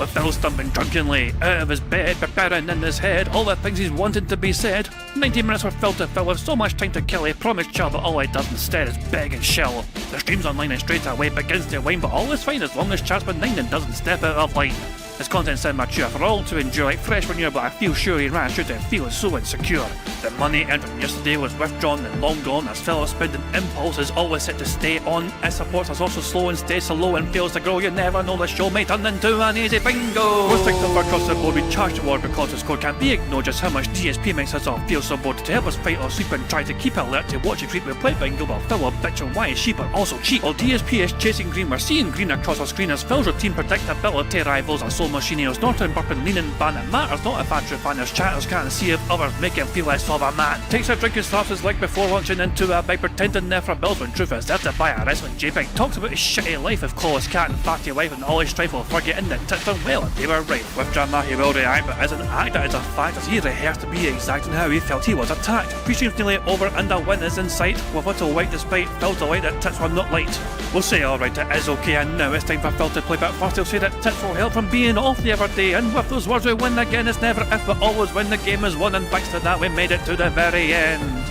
with Phil stumbling drunkenly out of his bed, preparing in his head all the things he's wanted to be said. 90 minutes for Phil to fill with so much time to kill. He promised chill, but all he does instead is beg and shill. The stream's online and straight away begins to wane, but all is fine as long as chat's benign and doesn't step out of line. His content's immature for all to enjoy, like fresh manure, but I feel sure he ran through to feel so insecure. The money earned from yesterday was withdrawn and long gone, as Phil's spending impulse is always set to stay on. His support is also slow and stays so low and fails to grow. You never know, the show may turn into an easy bingo. Most things of across the board we charge the ward because his code can't be ignored. Just how much DSP makes us all feel so bored. To help us fight or sleep and try to keep alert to watch it creep, we play bingo while Phil will bitch on why is sheep are also cheap. While DSP is chasing green, we're seeing green across our screen as Phil's routine predictability rivals our soul machine. He's snorting, burping, leaning, ban. It matters not if Andrew fanners chatters can't see if others make him feel less of a man. Takes a drink and slaps his leg before launching into a bike, pretending there for bills when truth is there to buy a wrestling JPEG. Talks about his shitty life with Clawless Cat and fatty wife and all his strife while forgetting that tits are well and they were right. With drama he will react, but as an actor it's a fact as he rehearsed to be exact in how he felt he was attacked. Pre-stream's nearly over and a win is in sight, with little white despite Phil's delight that tits were not light. We'll say alright, it is okay, and now it's time for Phil to play, but first he'll say that tits will help from being off the other day, and with those words we win again. It's never if but always when the game is won, and thanks to that we made it to the very end.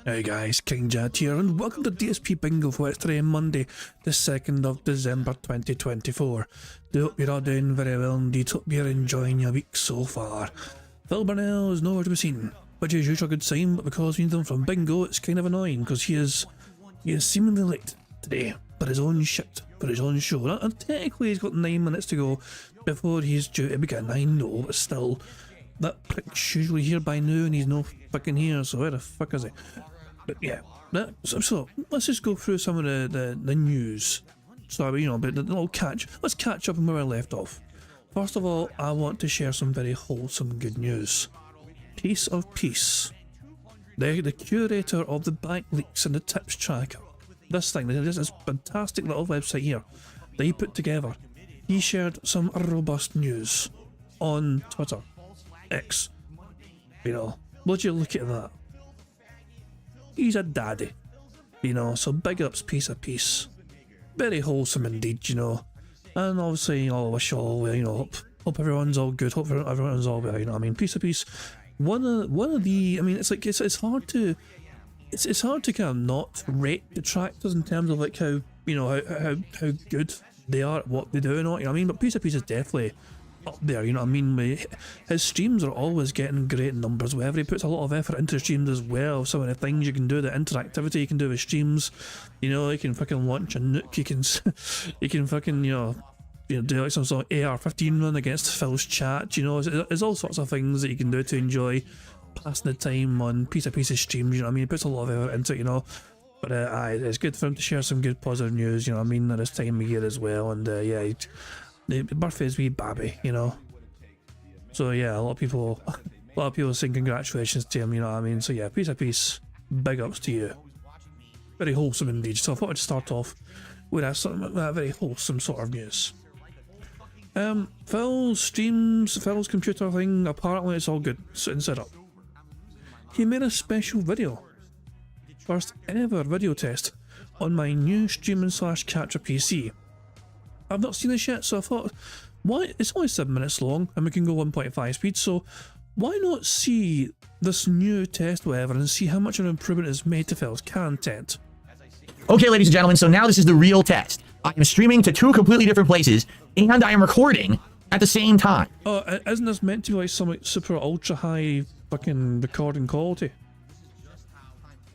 Hey guys, King Jad here, and welcome to DSP Bingo for today, Monday, the 2nd of December 2024. I hope you're all doing very well indeed. Hope you're enjoying your week so far. Phil Burnell is nowhere to be seen, which is usually a good sign, but because we need him from Bingo, it's kind of annoying because he is seemingly late today for his own shit, for his own show. And technically he's got 9 minutes to go before he's due to begin. I know, but still, that prick's usually here by now and he's no fucking here, so where the fuck is he? But yeah, so let's just go through some of the news. So, you know, but let's catch up on where I left off. First of all, I want to share some very wholesome good news. Piece of Peace, the curator of the back leaks and the tips tracker. This fantastic little website here that he put together. He shared some robust news on Twitter, X. You know, would you look at that? He's a daddy, you know, so big ups, Piece of Peace. Very wholesome indeed, you know. And obviously, you know, wish all, you know, hope everyone's all good, hope everyone's all well, you know what I mean. Piece of Peace, one of the, I mean, it's like, it's hard to kind of not rate detractors in terms of like how, you know, how good they are at what they do and all, you know what I mean. But Piece of Peace is definitely up there, you know what I mean. His streams are always getting great numbers, wherever he puts a lot of effort into streams as well. Some of the things you can do, the interactivity you can do with streams, you know, you can fucking launch a nuke, you can fucking, you know, do like some sort of AR-15 run against Phil's chat, you know, there's all sorts of things that you can do to enjoy passing the time on Piece of Peace's streams, you know what I mean. He puts a lot of effort into it, you know. But it's good for him to share some good positive news, you know what I mean, at this time of year as well. And yeah, the birthday's wee babby, you know. So yeah, a lot of people saying congratulations to him, you know what I mean. So yeah, Piece of Peace, big ups to you. Very wholesome indeed. So I thought I'd start off with that very wholesome sort of news. Phil's computer thing, apparently it's all good and set up. He made a special video, first ever video test, on my new streaming / capture PC. I've not seen this yet, so I thought, why? It's only 7 minutes long and we can go 1.5 speed, so why not see this new test whatever and see how much of an improvement is made to Phil's content. Okay, ladies and gentlemen, so now this is the real test. I am streaming to 2 completely different places and I am recording at the same time. Oh, isn't this meant to be like some super ultra high fucking recording quality?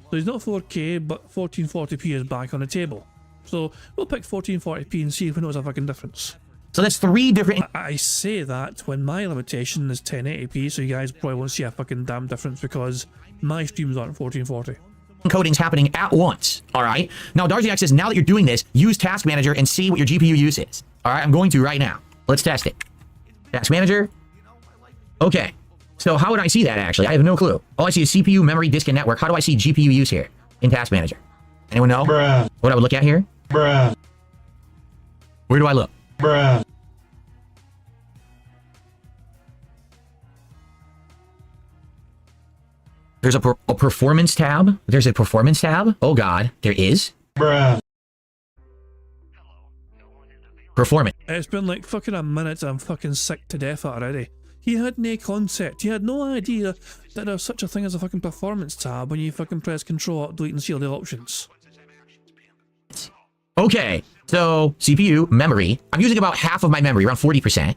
So it's not 4K, but 1440p is back on the table. So we'll pick 1440p and see if we notice a fucking difference. So that's 3 different... I say that when my limitation is 1080p, so you guys probably won't see a fucking damn difference because my streams aren't 1440. Encodings happening at once, alright? Now Darziak says, now that you're doing this, use Task Manager and see what your GPU use is. Alright, I'm going to right now. Let's test it. Task Manager. Okay. So how would I see that actually? I have no clue. All I see is CPU, memory, disk, and network. How do I see GPU use here in Task Manager? Anyone know? Bruh. What I would look at here? Bruh. Where do I look? Bruh. There's a performance tab. There's a performance tab. Oh God, there is. Bruh. Performance. It's been like fucking a minute and I'm fucking sick to death already. He had no concept. He had no idea that there's such a thing as a fucking performance tab when you fucking press Control, Alt, Delete and see all the options. Okay, so CPU, memory. I'm using about half of my memory, around 40%.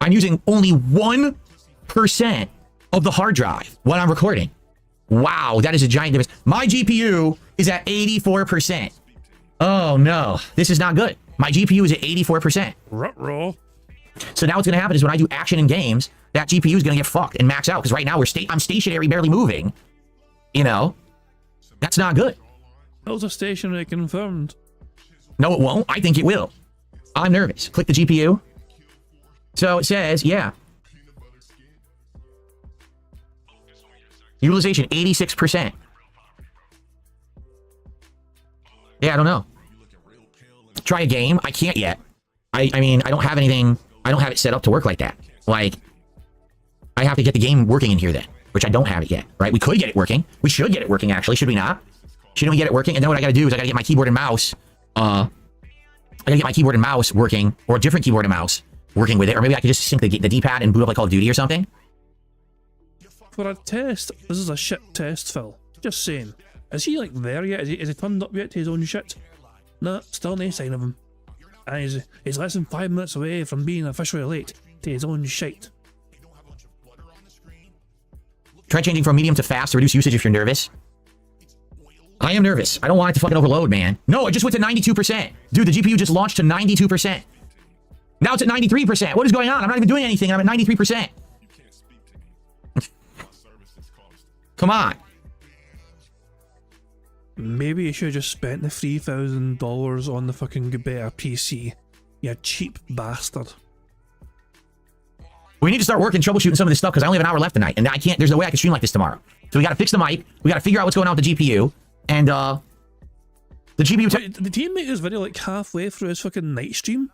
I'm using only 1% of the hard drive when I'm recording. Wow, that is a giant difference. My GPU is at 84%. Oh no, this is not good. My GPU is at 84%. Ruh-roh. So now what's going to happen is when I do action in games, that GPU is going to get fucked and max out. Because right now I'm stationary, barely moving. You know, that's not good. That was a stationary confirmed. No, it won't. I think it will. I'm nervous. Click the GPU. So it says, yeah. Utilization, 86%. Yeah, I don't know. Try a game. I can't yet. I mean, I don't have anything. I don't have it set up to work like that. Like, I have to get the game working in here then, which I don't have it yet, right? We could get it working. We should get it working, actually. Should we not? Shouldn't we get it working? And then what I got to do is I got to get my keyboard and mouse. I got to get my keyboard and mouse working, or a different keyboard and mouse working with it. Or maybe I could just sync the D-pad and boot up like Call of Duty or something. For a test, this is a shit test, Phil. Just saying. Is he like there yet? Is he turned up yet to his own shit? Nah, still no sign of him. And he's less than 5 minutes away from being officially late to his own shite. Try changing from medium to fast to reduce usage if you're nervous. I am nervous. I don't want it to fucking overload, man. No, it just went to 92%. Dude, the GPU just launched to 92%. Now it's at 93%. What is going on? I'm not even doing anything. I'm at 93%. Come on. Maybe you should have just spent the $3,000 on the fucking better PC. You cheap bastard. We need to start working troubleshooting some of this stuff because I only have an hour left tonight, and I can't. There's no way I can stream like this tomorrow. So we got to fix the mic. We got to figure out what's going on with the GPU, and the GPU. Did he make this video like halfway through his fucking night stream?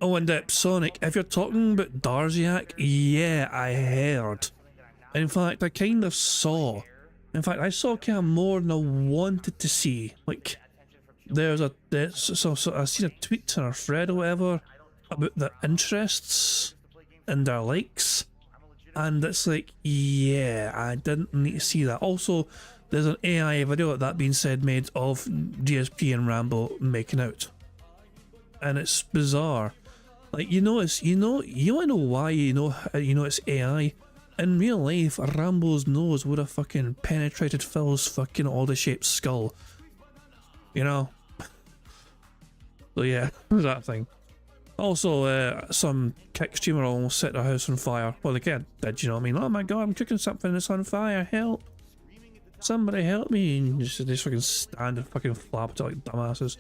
Oh, and Sonic, if you're talking about Darziak, yeah, I heard. In fact, I kind of saw. In fact, I saw kind of more than I wanted to see. Like, so I seen a tweet or a thread or whatever about their interests and their likes, and it's like, yeah, I didn't need to see that. Also, there's an AI video, that being said, made of DSP and Rambo making out, and it's bizarre. Like, you know wanna know why you know it's AI? In real life, Rambo's nose would have fucking penetrated Phil's fucking oddly-shaped skull. You know? So yeah, that thing. Also, some kick streamer almost set their house on fire. Well, the kid did, you know what I mean? Oh my god, I'm cooking something that's on fire, help! Somebody help me! And just fucking stand and fucking flap to like dumbasses.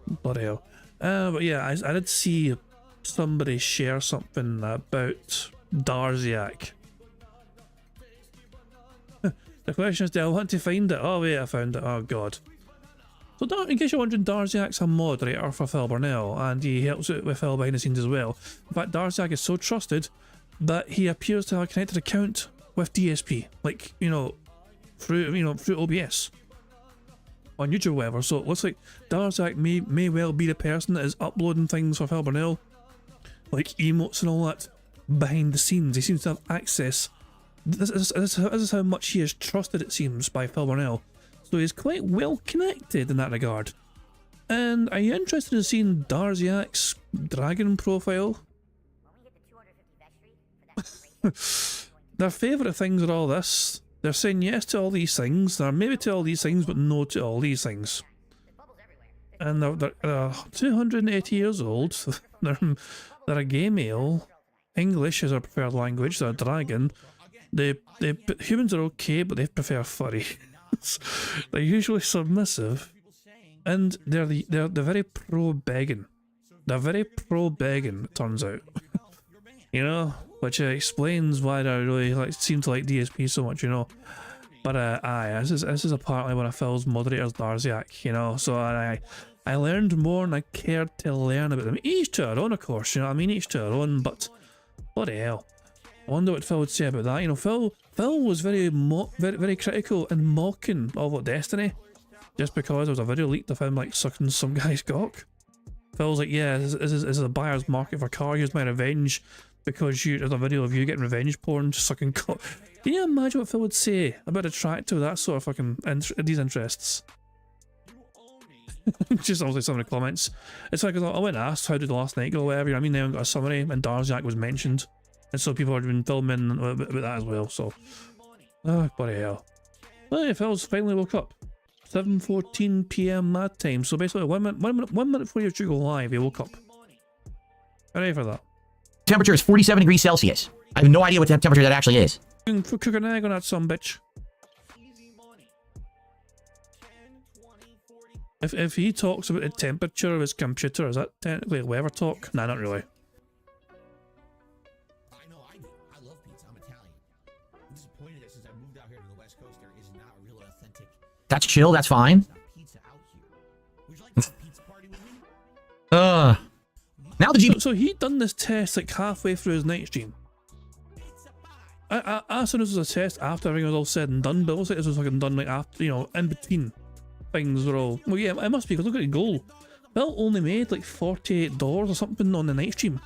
Bloody hell. But yeah, I did see somebody share something about Darziak. The question is, do I want to find it? Oh wait, I found it. Oh god. So in case you're wondering, Darziak's a moderator for Phil Burnell, and he helps out with Phil behind the scenes as well. In fact, Darziak is so trusted that he appears to have a connected account with DSP, like, through OBS on YouTube or whatever. So it looks like Darziak may well be the person that is uploading things for Phil Burnell, like emotes and all that, behind the scenes. He seems to have access. This is how much he is trusted, it seems, by Phil Burnell. So he's quite well connected in that regard. And are you interested in seeing Darziak's dragon profile? Their favourite things are all this. They're saying yes to all these things. They're maybe to all these things, but no to all these things. And they're 280 years old. they're a gay male. English is their preferred language. They're a dragon. Humans are okay, but they prefer furry. They're usually submissive, and they're very pro begging. They're very pro begging, it turns out. Which explains why they really seem to like DSP so much, But aye, this is apparently one of Phil's moderators, Darziak, So I learned more and I cared to learn about them. Each to our own, of course, Each to our own, but bloody hell. I wonder what Phil would say about that. Phil Phil was very critical and mocking of Destiny, just because there was a video leaked of him like sucking some guy's cock. Phil's like, yeah, this is a buyer's market for car. Here's my revenge, because there's a video of you getting revenge porn, sucking cock. Can you imagine what Phil would say about a tractor with that sort of fucking these interests? Just obviously some of the comments. It's like, I went and asked how did the last night go, whatever. You know what I mean, they haven't got a summary, and Darziak was mentioned, and so people have been filming about that as well. So, oh bloody hell! Well, yeah, Phil's finally woke up. 7:14 p.m. mad time. So basically, one minute before you go live, he woke up. Ready for that? Temperature is 47 degrees Celsius. I have no idea what temperature that actually is. Cook an egg on that some bitch. If he talks about the temperature of his computer, is that technically weather talk? Nah, not really. I know I do. I love pizza. I'm Italian. I'm disappointed that since I moved out here to the West Coast, there is not a real authentic That's chill, that's fine. pizza out here. Would you like to have a pizza party with me? Now the GPU. So he done this test like halfway through his night stream. I assumed this was a test after everything was all said and done, but it looks like this was fucking done like after, you know, in between things were all. Well, yeah, it must be, because look at the goal. Bill only made like $48 or something on the night stream.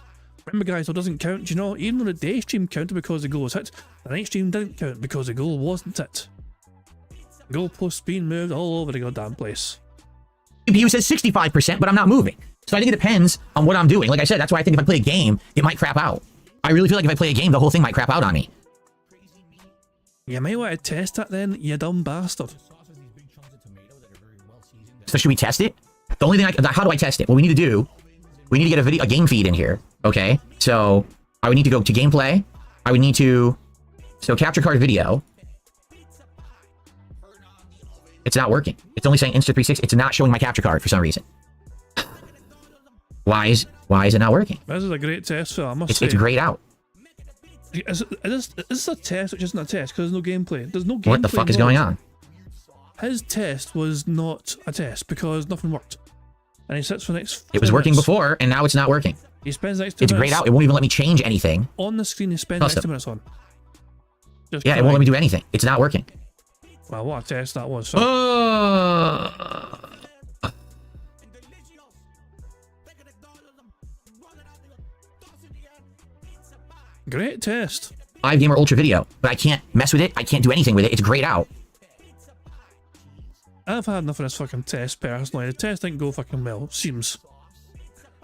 Remember, guys, it doesn't count, you know, even though the day stream counted because the goal was hit, the night stream didn't count because the goal wasn't hit. Goalposts being moved all over the goddamn place. GPU says 65%, but I'm not moving. So I think it depends on what I'm doing. Like I said, that's why I think if I play a game, it might crap out. I really feel like if I play a game, the whole thing might crap out on me. You might want to test that then, you dumb bastard. So should we test it? The only thing how do I test it? What we need to do, we need to get a game feed in here. Okay. So I would need to go to gameplay. I would need to, so capture card video. It's not working. It's only saying Insta360. It's not showing my capture card for some reason. Why is it not working? This is a great test, Phil, I must say. It's grayed out. Is this a test which isn't a test because there's no gameplay? There's no gameplay. What the fuck is going on? His test was not a test because nothing worked. And he sits for the next. It was working before, and now it's not working. He spends the next 2 It's minutes. grayed out. It won't even let me change anything. On the screen, he spends the next 2 minutes on. Just Yeah, it won't let me do anything. It's not working. Well, what a test that was. Phil. Great test. 5 gamer ultra video, but I can't mess with it. I can't do anything with it. It's grayed out. I've had enough of this fucking test personally. The test didn't go fucking well, it seems.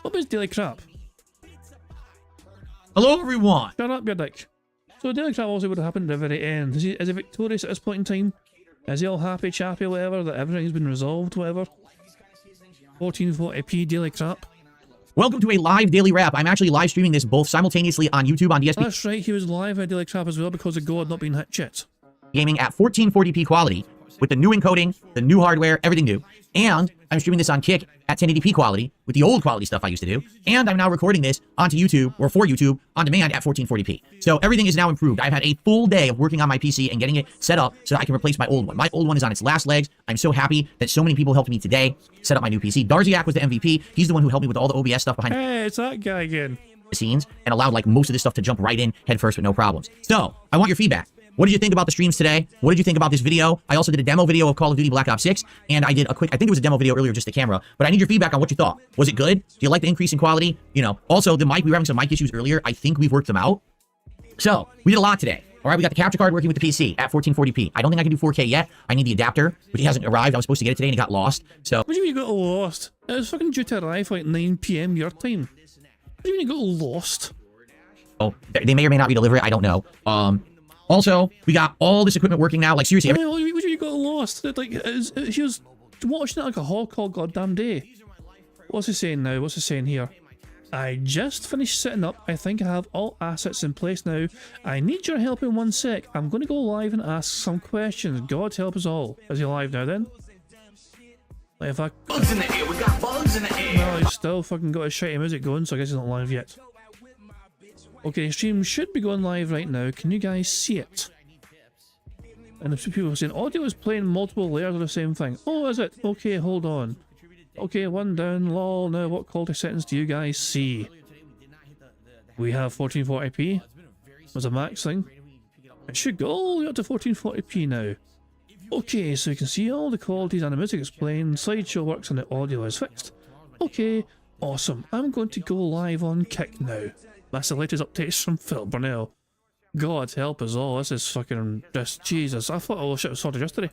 What was daily crap? Hello, everyone. Shut up, your dick. So daily crap also would have happened at the very end. Is he victorious at this point in time? Is he all happy, chappy, whatever, that everything's been resolved, whatever? 1440p daily crap. Welcome to a live daily wrap. I'm actually live streaming this both simultaneously on YouTube on DSP That's right, he was live at daily crap as well because the goal had not been hit yet. Gaming at 1440p quality with the new encoding, the new hardware, everything new. And I'm streaming this on Kick at 1080p quality with the old quality stuff I used to do. And I'm now recording this onto YouTube, or for YouTube, on demand at 1440p. So everything is now improved. I've had a full day of working on my PC and getting it set up so that I can replace my old one. My old one is on its last legs. I'm so happy that so many people helped me today set up my new PC. Darziak was the MVP. He's the one who helped me with all the OBS stuff behind Hey, it's that guy again. the scenes and allowed like most of this stuff to jump right in head first with no problems. So I want your feedback. What did you think about the streams today? What did you think about this video? I also did a demo video of Call of Duty Black Ops 6, and I did a quick, I think it was a demo video earlier, just the camera, but I need your feedback on what you thought. Was it good? Do you like the increase in quality? You know, also the mic, we were having some mic issues earlier. I think we've worked them out. So we did a lot today. All right, we got the capture card working with the PC at 1440p. I don't think I can do 4K yet. I need the adapter, which hasn't arrived. I was supposed to get it today and it got lost. So What do you mean you got lost? It was fucking due to arrive like 9 PM your time. What do you mean you got lost? they may or may not be delivery. I don't know. Also, we got all this equipment working now. Like seriously, What do you mean you got lost? Like, he was watching it like a hawk all goddamn day. What's he saying now? What's he saying here? I just finished setting up. I think I have all assets in place now. I need your help in 1 sec. I'm going to go live and ask some questions. God help us all. Is he live now then? Like if I... Bugs in the air. We got bugs in the air. No, he's still fucking got his shitty music going, so I guess he's not live yet. Okay, stream should be going live right now. Can you guys see it? And a few people are saying audio is playing multiple layers of the same thing. Oh, is it? Okay, hold on. Okay, one down, lol. Now, what quality settings do you guys see? We have 1440p. Was a max thing. It should go all the way up to 1440p now. Okay, so you can see all the qualities and the music is playing, slideshow works and the audio is fixed. Okay, awesome. I'm going to go live on Kick now. That's the latest updates from Phil Burnell. God help us all, this is fucking just Jesus. I thought all the shit was sorted yesterday.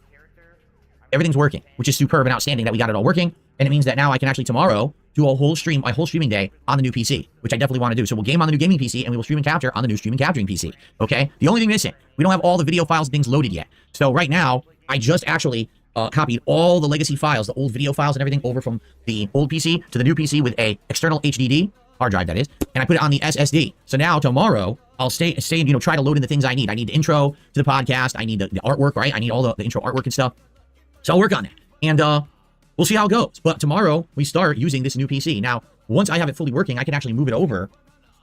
Everything's working, which is superb and outstanding that we got it all working. And it means that now I can actually tomorrow do a whole stream, my whole streaming day on the new PC, which I definitely want to do. So we'll game on the new gaming PC and we will stream and capture on the new stream and capturing PC. Okay? The only thing missing, we don't have all the video files and things loaded yet. So right now, I just actually copied all the legacy files, the old video files and everything over from the old PC to the new PC with a external HDD, hard drive that is, and I put it on the SSD. So now tomorrow, I'll stay and, you know, try to load in the things I need. I need the intro to the podcast. I need the artwork, right? I need all the intro artwork and stuff. So I'll work on it. And we'll see how it goes. But tomorrow, we start using this new PC. Now, once I have it fully working, I can actually move it over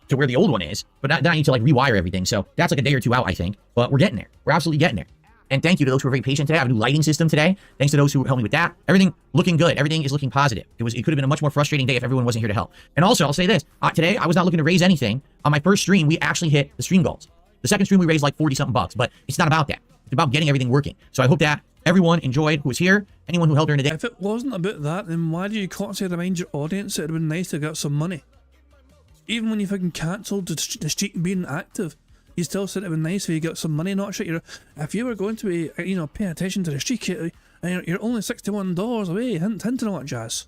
to where the old one is. But then I need to, like, rewire everything. So that's like a day or two out, I think. But we're getting there. We're absolutely getting there. And thank you to those who are very patient today. I have a new lighting system today. Thanks to those who helped me with that. Everything looking good. Everything is looking positive. It could have been a much more frustrating day if everyone wasn't here to help. And also, I'll say this. Today, I was not looking to raise anything. On my first stream, we actually hit the stream goals. The second stream, we raised like 40-something bucks. But it's not about that. It's about getting everything working. So I hope that everyone enjoyed who was here. Anyone who held during the day. If it wasn't about that, then why do you constantly remind your audience it would have been nice to get some money? Even when you fucking cancelled the streak being active, you still said it would be nice if you got some money, not shit. If you were going to be, you know, paying attention to the streak, and you're only $61 away, hinting all that jazz.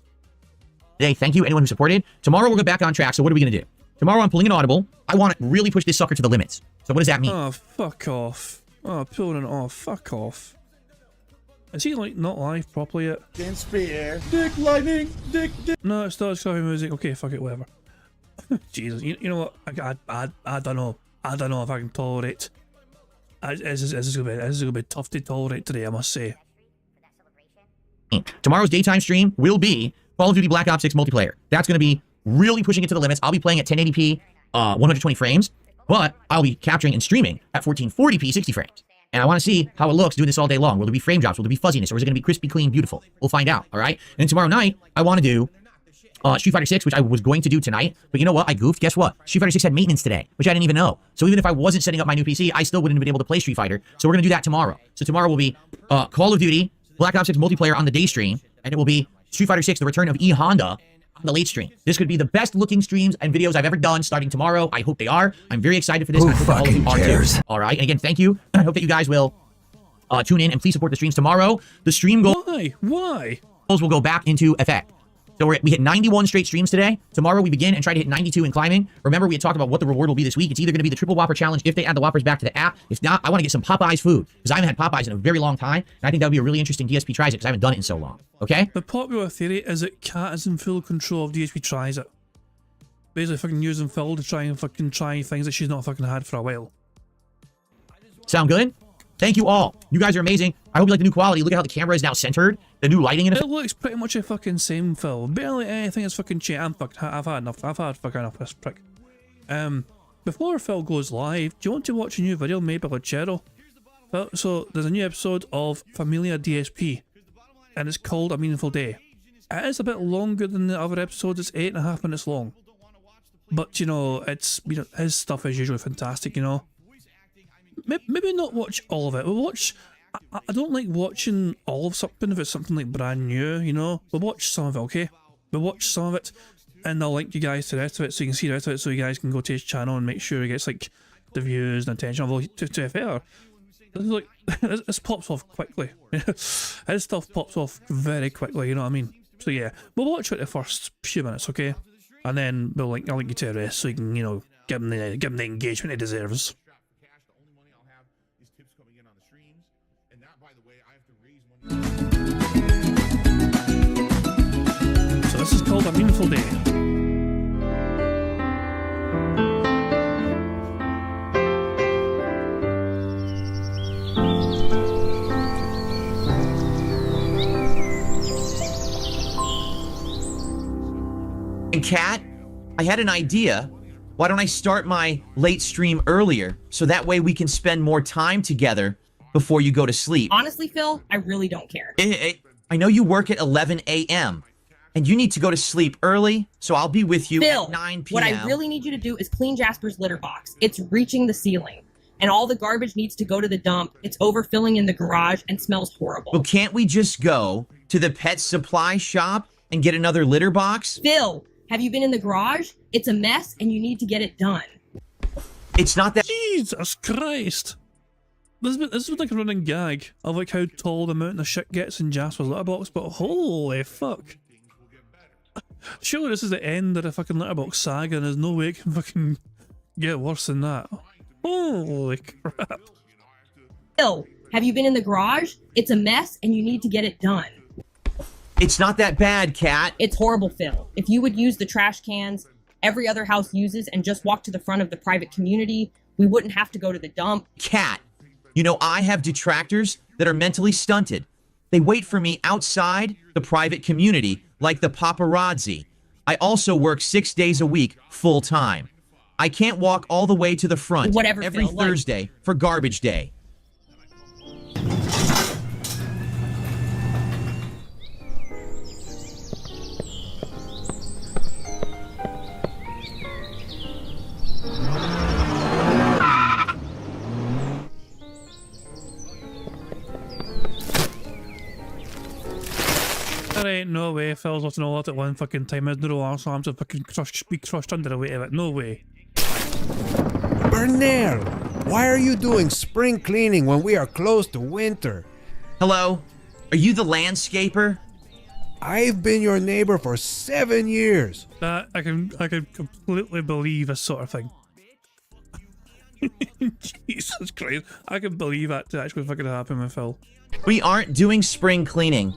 Today, thank you anyone who supported. Tomorrow we'll go back on track. So what are we going to do? Tomorrow I'm pulling an audible. I want to really push this sucker to the limits. So what does that mean? Oh, fuck off. Oh, pulling it off. Fuck off. Is he, like, not live properly yet? Can't spear. Dick lightning. Dick. No, it's still copy music. Okay, fuck it, whatever. Jesus, you know what? I don't know. I don't know if I can tolerate. This is gonna be tough to tolerate today, I must say. Tomorrow's daytime stream will be Call of Duty Black Ops 6 multiplayer. That's going to be really pushing it to the limits. I'll be playing at 1080p, 120 frames, but I'll be capturing and streaming at 1440p, 60 frames. And I want to see how it looks doing this all day long. Will there be frame drops? Will there be fuzziness? Or is it going to be crispy, clean, beautiful? We'll find out, all right? And then tomorrow night, I want to do Street Fighter 6, which I was going to do tonight. But you know what? I goofed. Guess what? Street Fighter 6 had maintenance today, which I didn't even know. So even if I wasn't setting up my new PC, I still wouldn't have been able to play Street Fighter. So we're going to do that tomorrow. So tomorrow will be Call of Duty Black Ops 6 multiplayer on the day stream. And it will be Street Fighter 6, the return of E Honda on the late stream. This could be the best looking streams and videos I've ever done starting tomorrow. I hope they are. I'm very excited for this. Who I hope all of you fucking are cares? too. All right. And again, thank you. I hope that you guys will tune in and please support the streams tomorrow. The stream goals Why? will go back into effect. So we hit 91 straight streams today. Tomorrow we begin and try to hit 92 and climbing. Remember, we had talked about what the reward will be this week. It's either going to be the Triple Whopper Challenge if they add the Whoppers back to the app. If not, I want to get some Popeyes food because I haven't had Popeyes in a very long time. And I think that would be a really interesting DSP tries it because I haven't done it in so long. Okay? The popular theory is that Kat is in full control of DSP tries it. Basically fucking using Phil to try and fucking try things that she's not fucking had for a while. Sound good? Thank you all. You guys are amazing. I hope you like the new quality. Look at how the camera is now centered. The new lighting in it. It looks pretty much a fucking same Phil. Barely anything is fucking changed. I've had enough. I've had fucking enough of this prick. Before Phil goes live, do you want to watch a new video made by Lucero? So there's a new episode of Familia DSP, and it's called A Meaningful Day. It is a bit longer than the other episodes. It's 8.5 minutes long. But you know, his stuff is usually fantastic. You know. Maybe not watch all of it. We'll watch. I don't like watching all of something if it's something like brand new, you know. We'll watch some of it, okay? We'll watch some of it, and I'll link you guys to the rest of it so you can see the rest of it, so you guys can go to his channel and make sure he gets like the views and attention. Although to be fair, this is like this pops off quickly. His stuff pops off very quickly. You know what I mean? So yeah, we'll watch it the first few minutes, okay? And then I'll link you to the rest so you can, you know, give him the engagement he deserves. So this is called A Meaningful Day. And Kat, I had an idea. Why don't I start my late stream earlier so that way we can spend more time together before you go to sleep? Honestly, Phil, I really don't care. I know you work at 11 a.m. and you need to go to sleep early, so I'll be with you Phil, at 9 p.m. what I really need you to do is clean Jasper's litter box. It's reaching the ceiling. and all the garbage needs to go to the dump. It's overfilling in the garage and smells horrible. Well, can't we just go to the pet supply shop and get another litter box? Phil, have you been in the garage? It's a mess and you need to get it done. It's not that. Jesus Christ. This is like a running gag of like how tall the mountain of shit gets in Jasper's letterbox, but holy fuck. Surely this is the end of the fucking letterbox saga and there's no way it can fucking get worse than that. Holy crap. Phil, have you been in the garage? It's a mess and you need to get it done. It's not that bad, Cat. It's horrible, Phil. If you would use the trash cans every other house uses and just walk to the front of the private community, we wouldn't have to go to the dump. Cat. You know, I have detractors that are mentally stunted. They wait for me outside the private community like the paparazzi. I also work 6 days a week, full time. I can't walk all the way to the front Whatever, every Phil, like- Thursday for garbage day. There ain't no way Phil's lifting all that at one fucking time. His little arms to fucking be crushed under the weight of it. No way. Bernal, why are you doing spring cleaning when we are close to winter? Hello? Are you the landscaper? I've been your neighbor for 7 years. That I can completely believe this sort of thing. Jesus Christ. I can believe that to actually fucking happen with Phil. We aren't doing spring cleaning.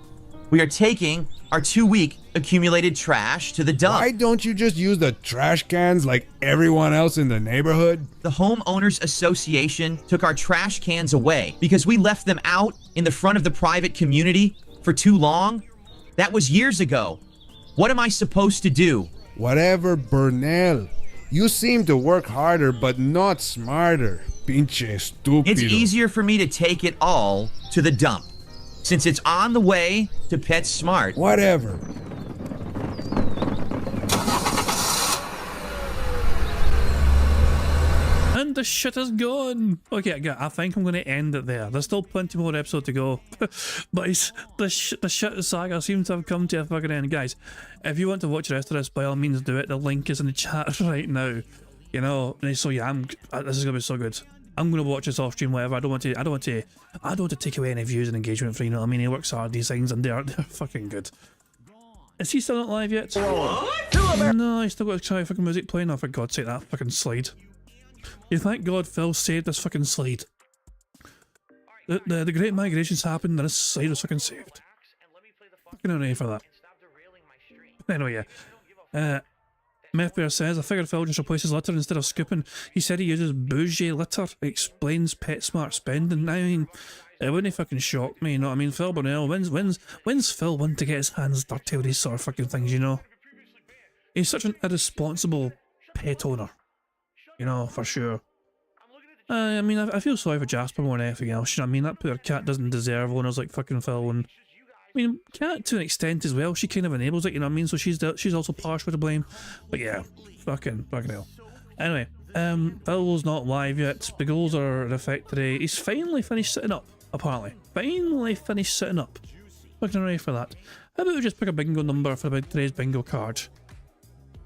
We are taking our 2-week accumulated trash to the dump. Why don't you just use the trash cans like everyone else in the neighborhood? The Homeowners Association took our trash cans away because we left them out in the front of the private community for too long. That was years ago. What am I supposed to do? Whatever, Bernal. You seem to work harder but not smarter. Pinche estúpido. It's easier for me to take it all to the dump, since it's on the way to PetSmart. Whatever. And the shit is gone. Okay, yeah, I think I'm going to end it there. There's still plenty more episode to go. But the shit saga seems to have come to a fucking end. Guys, if you want to watch the rest of this, by all means do it. The link is in the chat right now. You know, and so yeah, this is going to be so good. I'm going to watch this off stream, whatever. I don't want to take away any views and engagement for, you know what I mean? He works hard, these things, and they're fucking good. Is he still not live yet? No, he's still got to try fucking music playing. Oh, for God's sake, that fucking slide. You thank God Phil saved this fucking slide. The Great Migration's happened and this slide was fucking saved. Fucking hooray for that. Anyway, yeah. Methbear says, I figured Phil just replaces litter instead of scooping. He said he uses bougie litter. It explains PetSmart spending. I mean, it wouldn't fucking shock me, you know what I mean? Phil Burnell, when's Phil want to get his hands dirty with these sort of fucking things, you know? He's such an irresponsible pet owner. You know, for sure. I mean, I feel sorry for Jasper more than anything else, you know what I mean? That poor cat doesn't deserve owners like fucking Phil, and I mean, Cat to an extent as well, she kind of enables it, you know what I mean? So she's also partially to blame. But yeah, fucking hell. Anyway, Phil's not live yet. The goals are in effect today. He's finally finished sitting up, apparently. Finally finished sitting up. Fucking hooray for that. How about we just pick a bingo number for today's bingo card?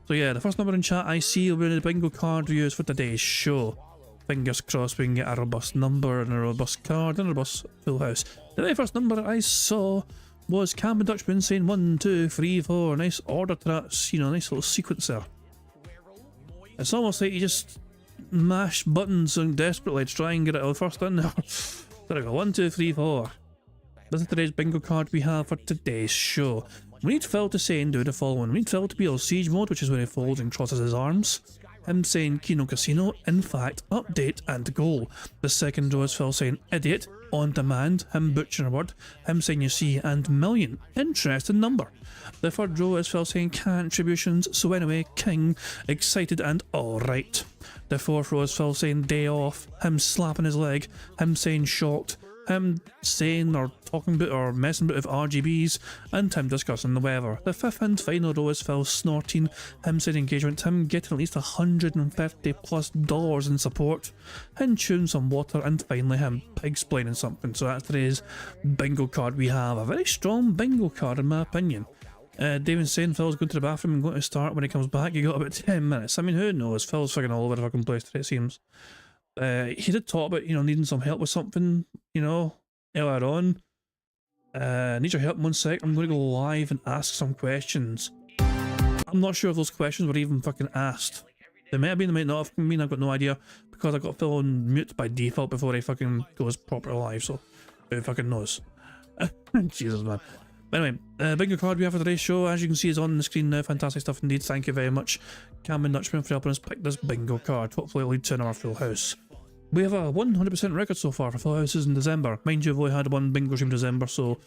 So yeah, the first number in chat I see will be the bingo card we use for today's show. Fingers crossed we can get a robust number and a robust card and a robust full house. The very first number I saw was Cameron Dutchman saying 1, 2, 3, 4. Nice order to that, you know, nice little sequence there. It's almost like you just mash buttons and desperately to try and get it all first in there. There we go, 1, 2, 3, 4. This is today's bingo card we have for today's show. We need Phil to say and do the following. We need Phil to be on siege mode, which is where he folds and crosses his arms. Him saying Kino Casino, in fact, update and goal. The second row is Phil saying idiot, on demand, him butchering a word, him saying you see, and million. Interesting number. The third row is Phil saying contributions, so anyway, king, excited and alright. The fourth row is Phil saying day off, him slapping his leg, him saying shocked, him saying or talking about or messing about with RGBs, and Tim discussing the weather. The fifth and final row is Phil snorting, him saying engagement, Tim getting at least $150+ in support, him chewing some water, and finally him pig-splaining something. So that's today's bingo card. We have a very strong bingo card in my opinion. David's saying Phil's going to the bathroom and going to start when he comes back. You got about 10 minutes. I mean, who knows? Phil's fucking all over the fucking place today, it seems. He did talk about, needing some help with something, earlier on. Need your help 1 sec. I'm going to go live and ask some questions. I'm not sure if those questions were even fucking asked. They may have been, they might not have been, I've got no idea. Because I got Phil on mute by default before he fucking goes proper live, so who fucking knows? Jesus, man. Anyway, bingo card we have for today's show, as you can see, is on the screen now. Fantastic stuff indeed. Thank you very much, Cameron Dutchman, for helping us pick this bingo card. Hopefully it'll lead to another full house. We have a 100% record so far for full houses in December. Mind you, we've only had one bingo stream in December, so...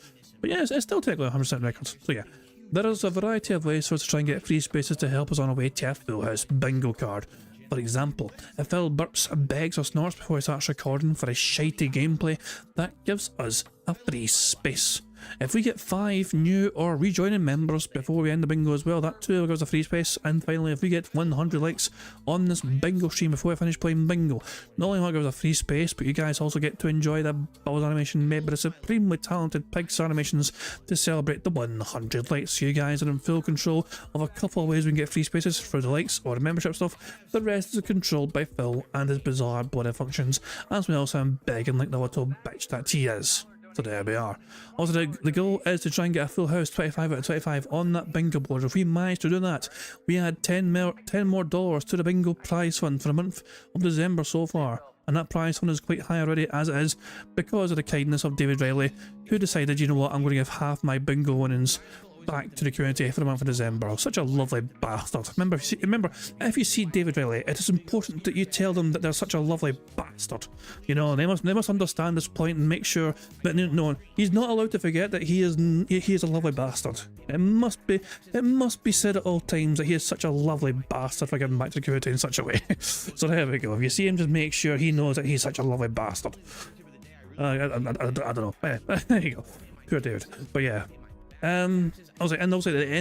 But yeah, it's still technically a 100% record. So yeah, there is a variety of ways for us to try and get free spaces to help us on our way to a full house bingo card. For example, if Phil burps, begs or snorts before he starts recording for his shitey gameplay, that gives us a free space. If we get 5 new or rejoining members before we end the bingo as well, that too will give us a free space. And finally, if we get 100 likes on this bingo stream before I finish playing bingo, not only will it give us a free space, but you guys also get to enjoy the Bubbles animation made by the supremely talented Pigs Animations to celebrate the 100 likes. So you guys are in full control of a couple of ways we can get free spaces through the likes or the membership stuff. The rest is controlled by Phil and his bizarre bloody functions, as well as him begging like the little bitch that he is. So there we are. Also, the goal is to try and get a full house 25 out of 25 on that bingo board. If we manage to do that, we add 10 more dollars to the bingo prize fund for the month of December so far. And that prize fund is quite high already as it is because of the kindness of David Riley, who decided, you know what, I'm going to give half my bingo winnings back to the community for the month of December. Such a lovely bastard. Remember, if you see David Riley, it is important that you tell them that they're such a lovely bastard. They must understand this point and make sure that no, he's not allowed to forget that he is a lovely bastard. It must be said at all times that he is such a lovely bastard for giving back to the community in such a way. So there we go. If you see him, just make sure he knows that he's such a lovely bastard. I don't know. There you go. Poor David. But yeah. Also the end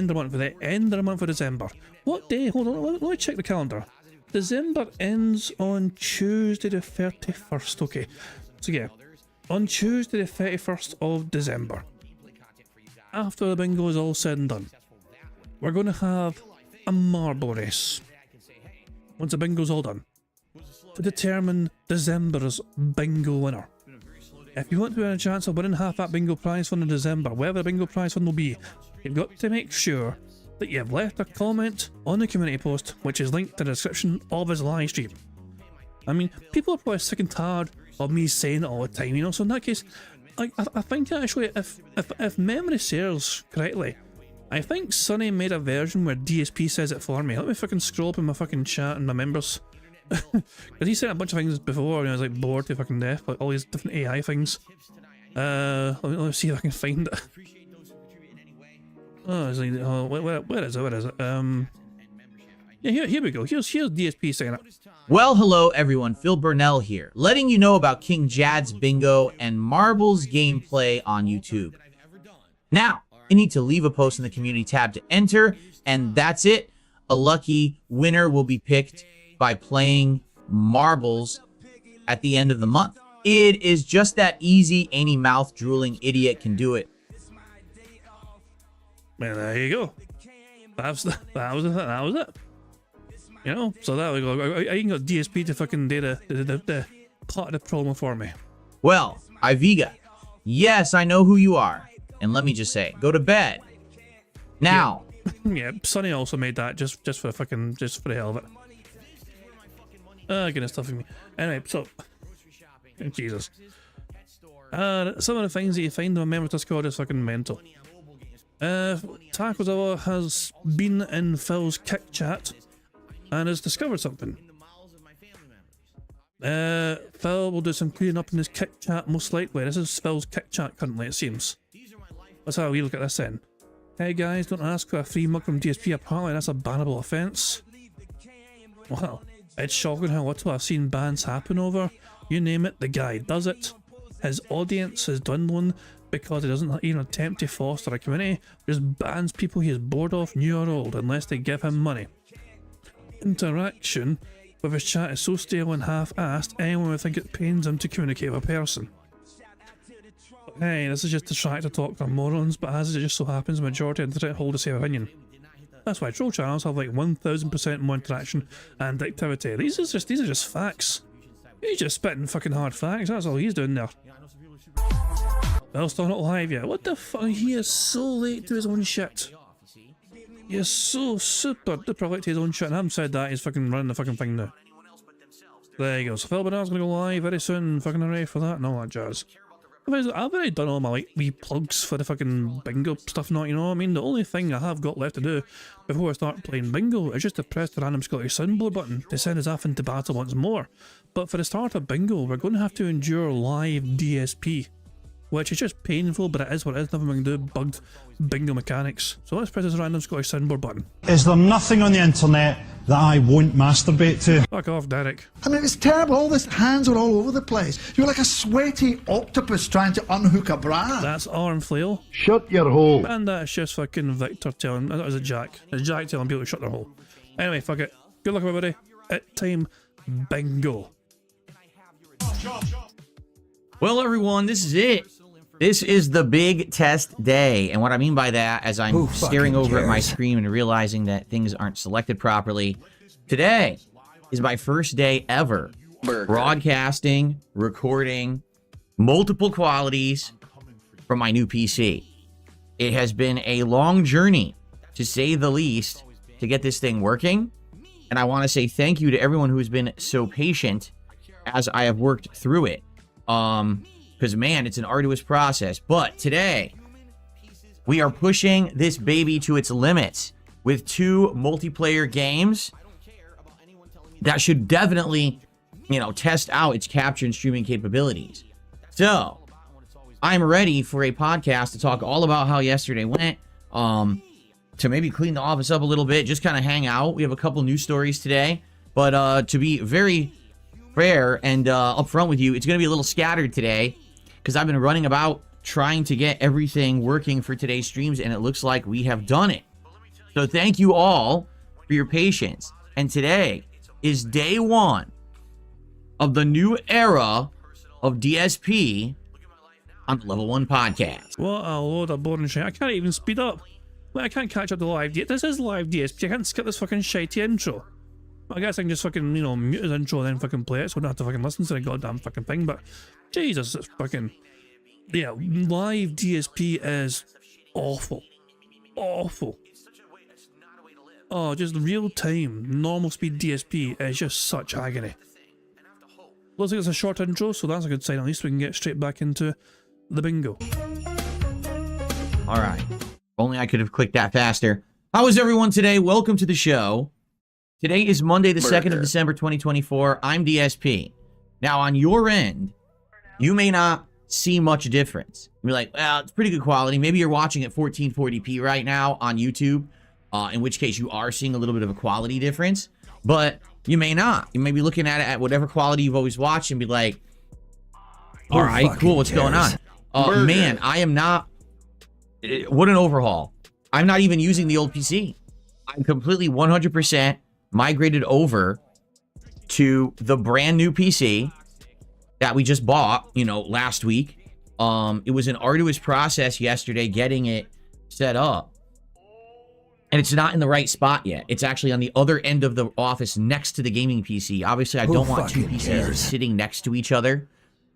of the month for December. What day? Hold on, let me check the calendar. December ends on Tuesday the 31st. Okay, so yeah, on Tuesday the 31st of December, after the bingo is all said and done, we're going to have a marble race. Once the bingo's all done, to determine December's bingo winner. If you want to win a chance of winning half that bingo prize fund in December, wherever the bingo prize fund will be, you've got to make sure that you've left a comment on the community post, which is linked in the description of his live stream. I mean, people are probably sick and tired of me saying it all the time, so in that case, I think actually, if memory serves correctly, I think Sonny made a version where DSP says it for me. Let me fucking scroll up in my fucking chat and my members. Because he said a bunch of things before and I was like bored to fucking death, like all these different AI things. Let me see if I can find it. Oh, it's like, where is it? Yeah, here we go. Here's DSP saying it. Well, hello everyone, Phil Burnell here, letting you know about King Jad's Bingo and Marbles gameplay on YouTube. Now, you need to leave a post in the community tab to enter, and that's it. A lucky winner will be picked by playing Marbles at the end of the month. It is just that easy. Any mouth-drooling idiot can do it. Well, there you go. That was it. So there we go. I can get DSP to fucking do the part of the promo for me. Well, Iviga, yes, I know who you are. And let me just say, go to bed. Now. Yeah, Sonny also made that just for the hell of it. Goodness, stuffing me. Anyway, so Jesus. Some of the things that you find on a member Discord is fucking mental. Takozava has been in Phil's kick chat and has discovered something. Phil will do some cleaning up in his kick chat most likely. This is Phil's kick chat currently, it seems. That's how we look at this then. Hey guys, don't ask for a free mug from DSP, apparently that's a bannable offence. Wow. It's shocking how little I've seen bans happen over. You name it, the guy does it. His audience is dwindling because he doesn't even attempt to foster a community, just bans people he is bored of, new or old, unless they give him money. Interaction with his chat is so stale and half-assed, anyone would think it pains him to communicate with a person. Hey, this is just distractor talk for morons, but as it just so happens, the majority of the internet hold the same opinion. That's why troll channels have like 1000% more interaction and activity. These are just facts. He's just spitting fucking hard facts, that's all he's doing there. Well, still not live yet. What the fuck? He is so late to his own shit. He is so super duper late to his own shit, and I haven't said that, he's fucking running the fucking thing now. There you go, so Phil Bernard's gonna go live very soon, fucking hooray for that and all that jazz. I've already done all my like wee plugs for the fucking bingo stuff now, you know what I mean? The only thing I have got left to do before I start playing bingo is just to press the random Scottish soundboard button to send us off into battle once more. But for the start of bingo, we're going to have to endure live DSP, which is just painful, but it is what it is, nothing we can do, bugged bingo mechanics. So let's press this random Scottish soundboard button. Is there nothing on the internet that I won't masturbate to? Fuck off, Derek. I mean, it's terrible. All these hands were all over the place. You were like a sweaty octopus trying to unhook a bra. That's arm flail. Shut your hole. And that's just fucking Victor telling, that was a Jack. It's Jack telling people to shut their hole. Anyway, fuck it. Good luck everybody. It's time bingo. Well, everyone, this is it. This is the big test day. And what I mean by that, as I'm staring over at my screen and realizing that things aren't selected properly, today is my first day ever broadcasting, recording multiple qualities from my new PC. It has been a long journey, to say the least, to get this thing working. And I want to say thank you to everyone who's been so patient as I have worked through it. Because man, it's an arduous process. But today, we are pushing this baby to its limits with 2 multiplayer games that should definitely, you know, test out its capture and streaming capabilities. So, I'm ready for a podcast to talk all about how yesterday went, to maybe clean the office up a little bit, just kind of hang out. We have a couple news stories today, but to be very fair and upfront with you, it's going to be a little scattered today because I've been running about trying to get everything working for today's streams, and it looks like we have done it. So thank you all for your patience. And today is day 1 of the new era of DSP on the Level 1 podcast. What a load of boring shit. I can't even speed up. Like, I can't catch up to live DSP. This is live DSP. I can't skip this fucking shitey intro. I guess I can just fucking, you know, mute his intro and then fucking play it so I don't have to fucking listen to the goddamn fucking thing, but Jesus, it's fucking... Yeah, live DSP is awful. Awful. Oh, just real-time, normal speed DSP is just such agony. Looks like it's a short intro, so that's a good sign. At least we can get straight back into the bingo. Alright. Only I could have clicked that faster. How is everyone today? Welcome to the show. Today is Monday, the 2nd of December, 2024. I'm DSP. Now, on your end, you may not see much difference. You're like, well, it's pretty good quality. Maybe you're watching at 1440p right now on YouTube, in which case you are seeing a little bit of a quality difference, but you may not. You may be looking at it at whatever quality you've always watched and be like, all right, cool, what's going on? Man, I am not... What an overhaul. I'm not even using the old PC. I'm completely 100% migrated over to the brand new PC that we just bought, you know, last week. It was an arduous process yesterday getting it set up. And it's not in the right spot yet. It's actually on the other end of the office next to the gaming PC. Obviously, I don't want 2 PCs sitting next to each other.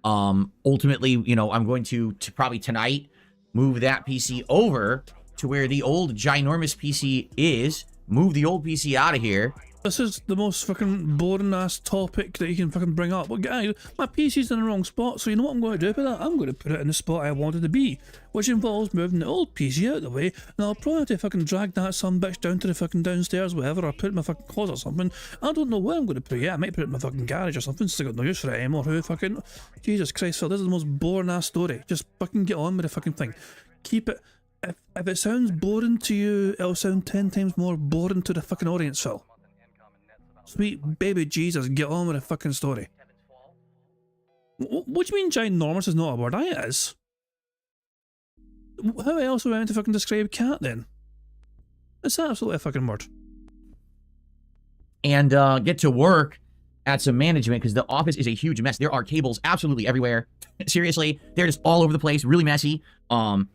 Ultimately, you know, I'm going to probably tonight move that PC over to where the old ginormous PC is. Move the old PC out of here. This is the most fucking boring ass topic that you can fucking bring up. But guys, my PC's in the wrong spot, so you know what I'm going to do with that? I'm going to put it in the spot I wanted to be, which involves moving the old PC out of the way, and I'll probably have to fucking drag that some bitch down to the fucking downstairs, whatever, or put it in my fucking closet or something. I don't know where I'm going to put it. Yeah, I might put it in my fucking garage or something, since I got no use for it anymore. Who fucking... Jesus Christ, Phil, this is the most boring ass story. Just fucking get on with the fucking thing. Keep it... If it sounds boring to you, it'll sound 10 times more boring to the fucking audience, Phil. Sweet baby Jesus, get on with the fucking story. What do you mean ginormous is not a word? It is. How else are we meant to fucking describe cat then? It's absolutely a fucking word. And get to work at some management because the office is a huge mess. There are cables absolutely everywhere. Seriously, they're just all over the place, really messy. And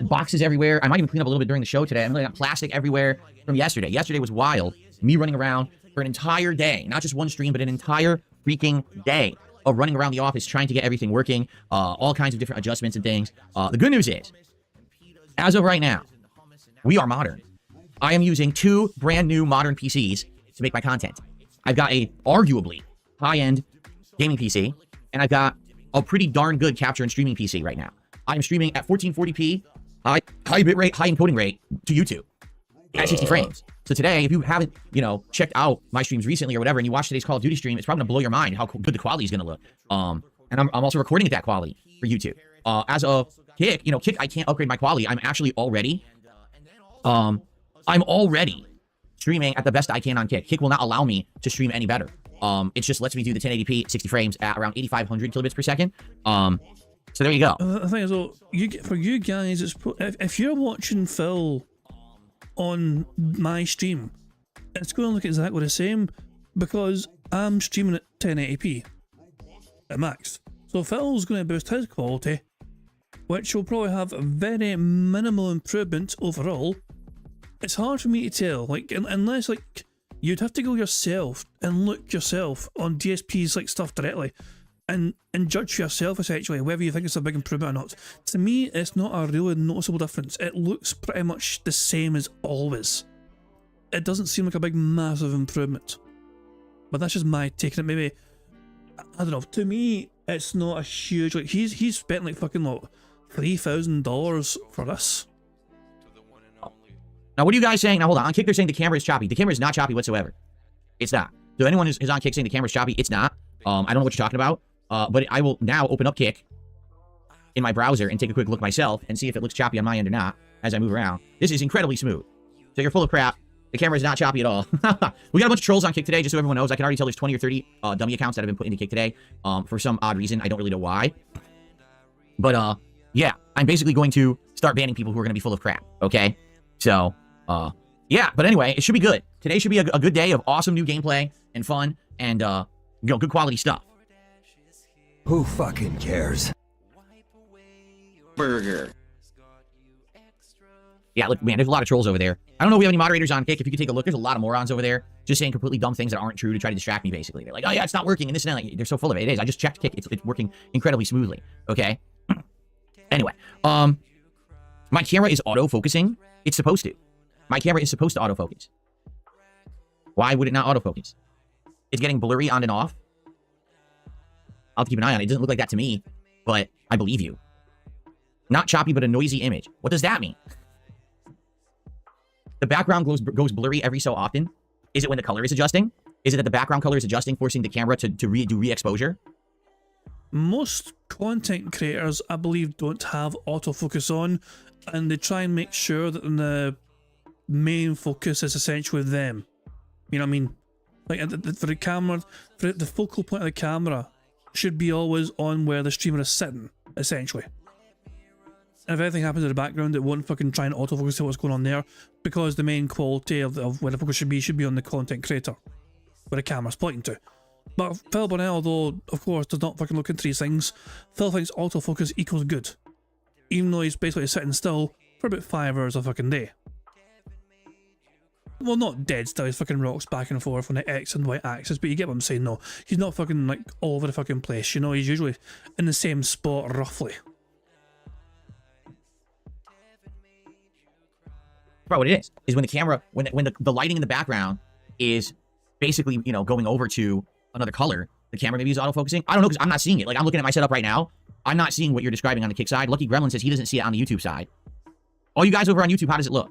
boxes everywhere. I might even clean up a little bit during the show today. I got plastic everywhere from yesterday. Yesterday was wild. Me running around for an entire day, not just one stream, but an entire freaking day of running around the office trying to get everything working, all kinds of different adjustments and things. The good news is, as of right now, we are modern. I am using 2 brand new modern PCs to make my content. I've got a arguably high-end gaming PC, and I've got a pretty darn good capture and streaming PC right now. I'm streaming at 1440p, high bitrate, high encoding rate to YouTube at 60 frames. So today, if you haven't, checked out my streams recently or whatever, and you watch today's Call of Duty stream, it's probably gonna blow your mind how good the quality is gonna look. And I'm also recording at that quality for YouTube. As a Kick, Kick, I can't upgrade my quality. I'm actually already, streaming at the best I can on Kick. Kick will not allow me to stream any better. It just lets me do the 1080p 60 frames at around 8,500 kilobits per second. So there you go. The thing is, for you guys, it's if you're watching Phil on my stream, it's going to look exactly the same because I'm streaming at 1080p at max. So Phil's going to boost his quality, which will probably have a very minimal improvement overall. It's hard for me to tell, unless you'd have to go yourself and look yourself on DSP's stuff directly. And judge for yourself, essentially, whether you think it's a big improvement or not. To me, it's not a really noticeable difference. It looks pretty much the same as always. It doesn't seem like a big, massive improvement. But that's just my take on it. Maybe, I don't know, to me, it's not a huge, he's spent fucking $3,000 for this. Now, what are you guys saying? Now, hold on. On Kick, they're saying the camera is choppy. The camera is not choppy whatsoever. It's not. So anyone who's on Kick saying the camera's choppy, it's not. I don't know what you're talking about. But I will now open up Kick in my browser and take a quick look myself and see if it looks choppy on my end or not as I move around. This is incredibly smooth. So you're full of crap. The camera is not choppy at all. We got a bunch of trolls on Kick today, just so everyone knows. I can already tell there's 20 or 30 dummy accounts that have been put into Kick today for some odd reason. I don't really know why. But, yeah, I'm basically going to start banning people who are going to be full of crap, okay? So, yeah, but anyway, it should be good. Today should be a good day of awesome new gameplay and fun and, good quality stuff. Who fucking cares? Burger. Yeah, look, man, there's a lot of trolls over there. I don't know if we have any moderators on Kick. If you could take a look, there's a lot of morons over there just saying completely dumb things that aren't true to try to distract me, basically. They're like, oh, yeah, it's not working, and this and that. They're so full of it. It is. I just checked Kick. It's working incredibly smoothly, okay? Anyway, my camera is auto-focusing. It's supposed to. My camera is supposed to autofocus. Why would it not autofocus? It's getting blurry on and off. I'll have to keep an eye on it. It doesn't look like that to me, but I believe you. Not choppy, but a noisy image. What does that mean? The background goes blurry every so often. Is it when the color is adjusting? Is it that the background color is adjusting, forcing the camera to do re-exposure? Most content creators, I believe, don't have autofocus on, and they try and make sure that the main focus is essentially them. You know what I mean? For the camera, for the focal point of the camera should be always on where the streamer is sitting, essentially. And if anything happens in the background, it won't fucking try and autofocus to what's going on there, because the main quality of where the focus should be on the content creator, where the camera's pointing to. But Phil Bonnell, though, of course, does not fucking look into these things. Phil thinks autofocus equals good, even though he's basically sitting still for about 5 hours a fucking day. Well, not dead still, he fucking rocks back and forth on the X and Y axis, but you get what I'm saying, no. He's not fucking all over the fucking place, he's usually in the same spot, roughly. Bro, what it is when the camera, when the lighting in the background is basically, going over to another color, the camera maybe is autofocusing. I don't know, because I'm not seeing it. I'm looking at my setup right now. I'm not seeing what you're describing on the Kick side. Lucky Gremlin says he doesn't see it on the YouTube side. All you guys over on YouTube, how does it look?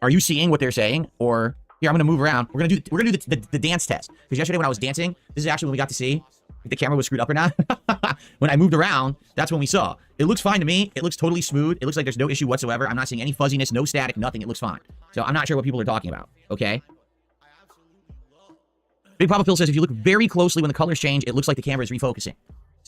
Are you seeing what they're saying? Or here, I'm gonna move around. We're gonna do the dance test. Because yesterday when I was dancing, this is actually when we got to see if the camera was screwed up or not. When I moved around, that's when we saw. It looks fine to me. It looks totally smooth. It looks like there's no issue whatsoever. I'm not seeing any fuzziness, no static, nothing. It looks fine. So I'm not sure what people are talking about. Okay. Big Papa Phil says if you look very closely when the colors change, it looks like the camera is refocusing.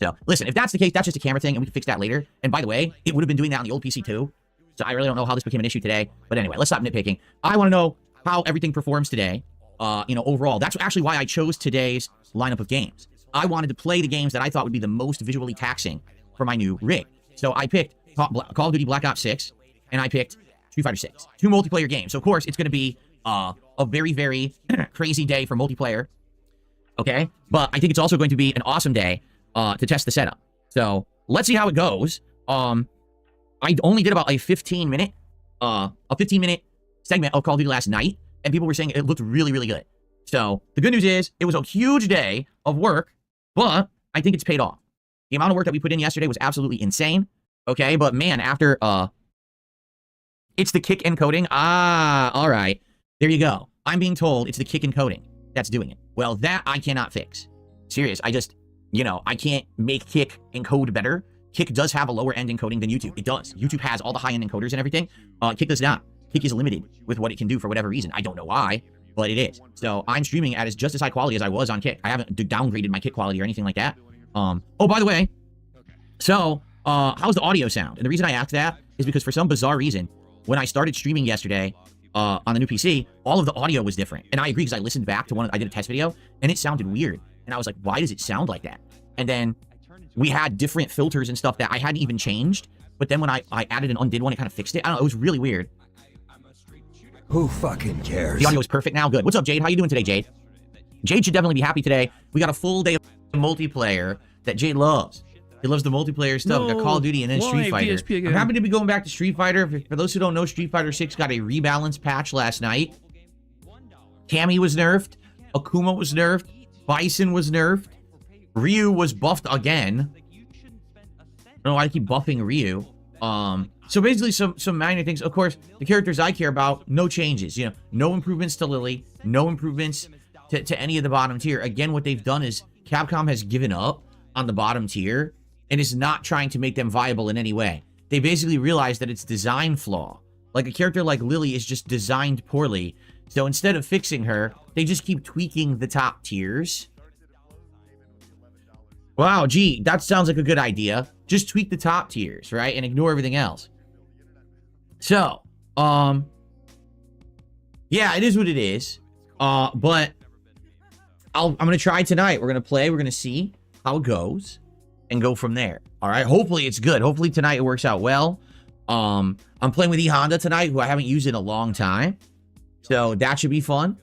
So listen, if that's the case, that's just a camera thing and we can fix that later. And by the way, it would have been doing that on the old PC too. So I really don't know how this became an issue today. But anyway, let's stop nitpicking. I want to know how everything performs today, overall. That's actually why I chose today's lineup of games. I wanted to play the games that I thought would be the most visually taxing for my new rig. So I picked Call of Duty Black Ops 6, and I picked Street Fighter 6. 2 multiplayer games. So of course, it's going to be a very, very crazy day for multiplayer. Okay? But I think it's also going to be an awesome day to test the setup. So let's see how it goes. I only did about a 15-minute segment of Call of Duty last night, and people were saying it looked really, really good. So the good news is it was a huge day of work, but I think it's paid off. The amount of work that we put in yesterday was absolutely insane. Okay, but man, after it's the kick encoding. Ah, all right. There you go. I'm being told it's the kick encoding that's doing it. Well, that I cannot fix. Serious. I just, I can't make kick encode better. Kick does have a lower end encoding than YouTube. It does. YouTube has all the high end encoders and everything. Kick does not. Kick is limited with what it can do for whatever reason. I don't know why, but it is. So I'm streaming at just as high quality as I was on Kick. I haven't downgraded my Kick quality or anything like that. Oh, by the way, so how's the audio sound? And the reason I asked that is because for some bizarre reason, when I started streaming yesterday on the new PC, all of the audio was different. And I agree because I listened back to I did a test video and it sounded weird. And I was like, why does it sound like that? And then we had different filters and stuff that I hadn't even changed. But then when I added and undid one, it kind of fixed it. I don't know, it was really weird. Who fucking cares? The audio is perfect now. Good. What's up, Jade? How you doing today, Jade? Jade should definitely be happy today. We got a full day of multiplayer that Jade loves. He loves the multiplayer stuff. We got Call of Duty and then Street Fighter. I'm happy to be going back to Street Fighter. For those who don't know, Street Fighter 6 got a rebalance patch last night. Cammy was nerfed. Akuma was nerfed. Bison was nerfed. Ryu was buffed again. I don't know why I keep buffing Ryu. So basically some minor things. Of course, the characters I care about, no changes. No improvements to Lily. No improvements to any of the bottom tier. Again, what they've done is Capcom has given up on the bottom tier and is not trying to make them viable in any way. They basically realized that it's design flaw. Like a character like Lily is just designed poorly. So instead of fixing her, they just keep tweaking the top tiers. Wow, gee, that sounds like a good idea. Just tweak the top tiers, right? And ignore everything else. So, yeah, it is what it is. But I'm going to try tonight. We're going to play. We're going to see how it goes and go from there. All right. Hopefully it's good. Hopefully tonight it works out well. I'm playing with E-Honda tonight, who I haven't used in a long time. So that should be fun.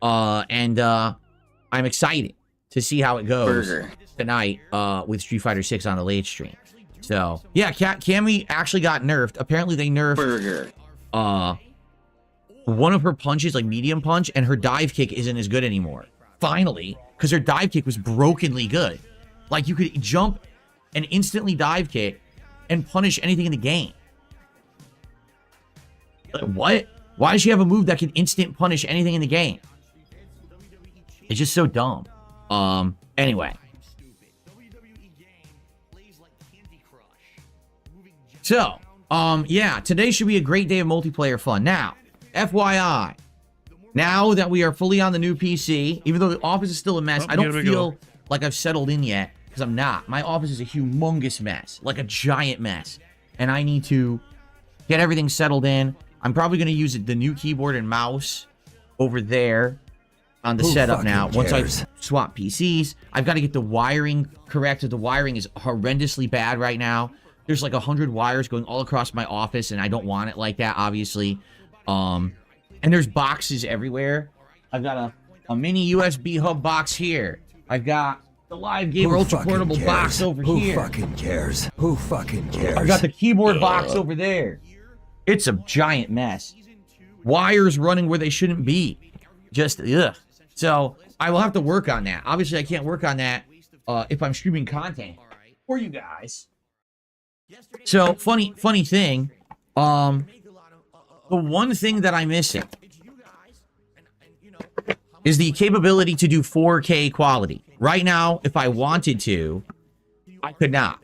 And I'm excited to see how it goes tonight with Street Fighter 6 on the late stream. So, yeah, Cammy actually got nerfed. Apparently they nerfed one of her punches, like medium punch, and her dive kick isn't as good anymore. Finally, because her dive kick was brokenly good. Like, you could jump and instantly dive kick and punish anything in the game. Like, what? Why does she have a move that can instant punish anything in the game? It's just so dumb. Anyway. So, yeah, today should be a great day of multiplayer fun. Now, FYI, now that we are fully on the new PC, even though the office is still a mess, I don't feel like I've settled in yet, because I'm not. My office is a humongous mess, like a giant mess, and I need to get everything settled in. I'm probably going to use the new keyboard and mouse over there on the setup now. Once I swap PCs, I've got to get the wiring correct. The wiring is horrendously bad right now. There's like 100 wires going all across my office, and I don't want it like that, obviously. And there's boxes everywhere. I've got a mini USB hub box here. I've got the Live Gamer Ultra Portable box over here. Who fucking cares? Who fucking cares? I've got the keyboard box over there. It's a giant mess. Wires running where they shouldn't be. Just, ugh. So, I will have to work on that. Obviously, I can't work on that if I'm streaming content for you guys. So, funny thing, the one thing that I'm missing is the capability to do 4K quality. Right now, if I wanted to, I could not.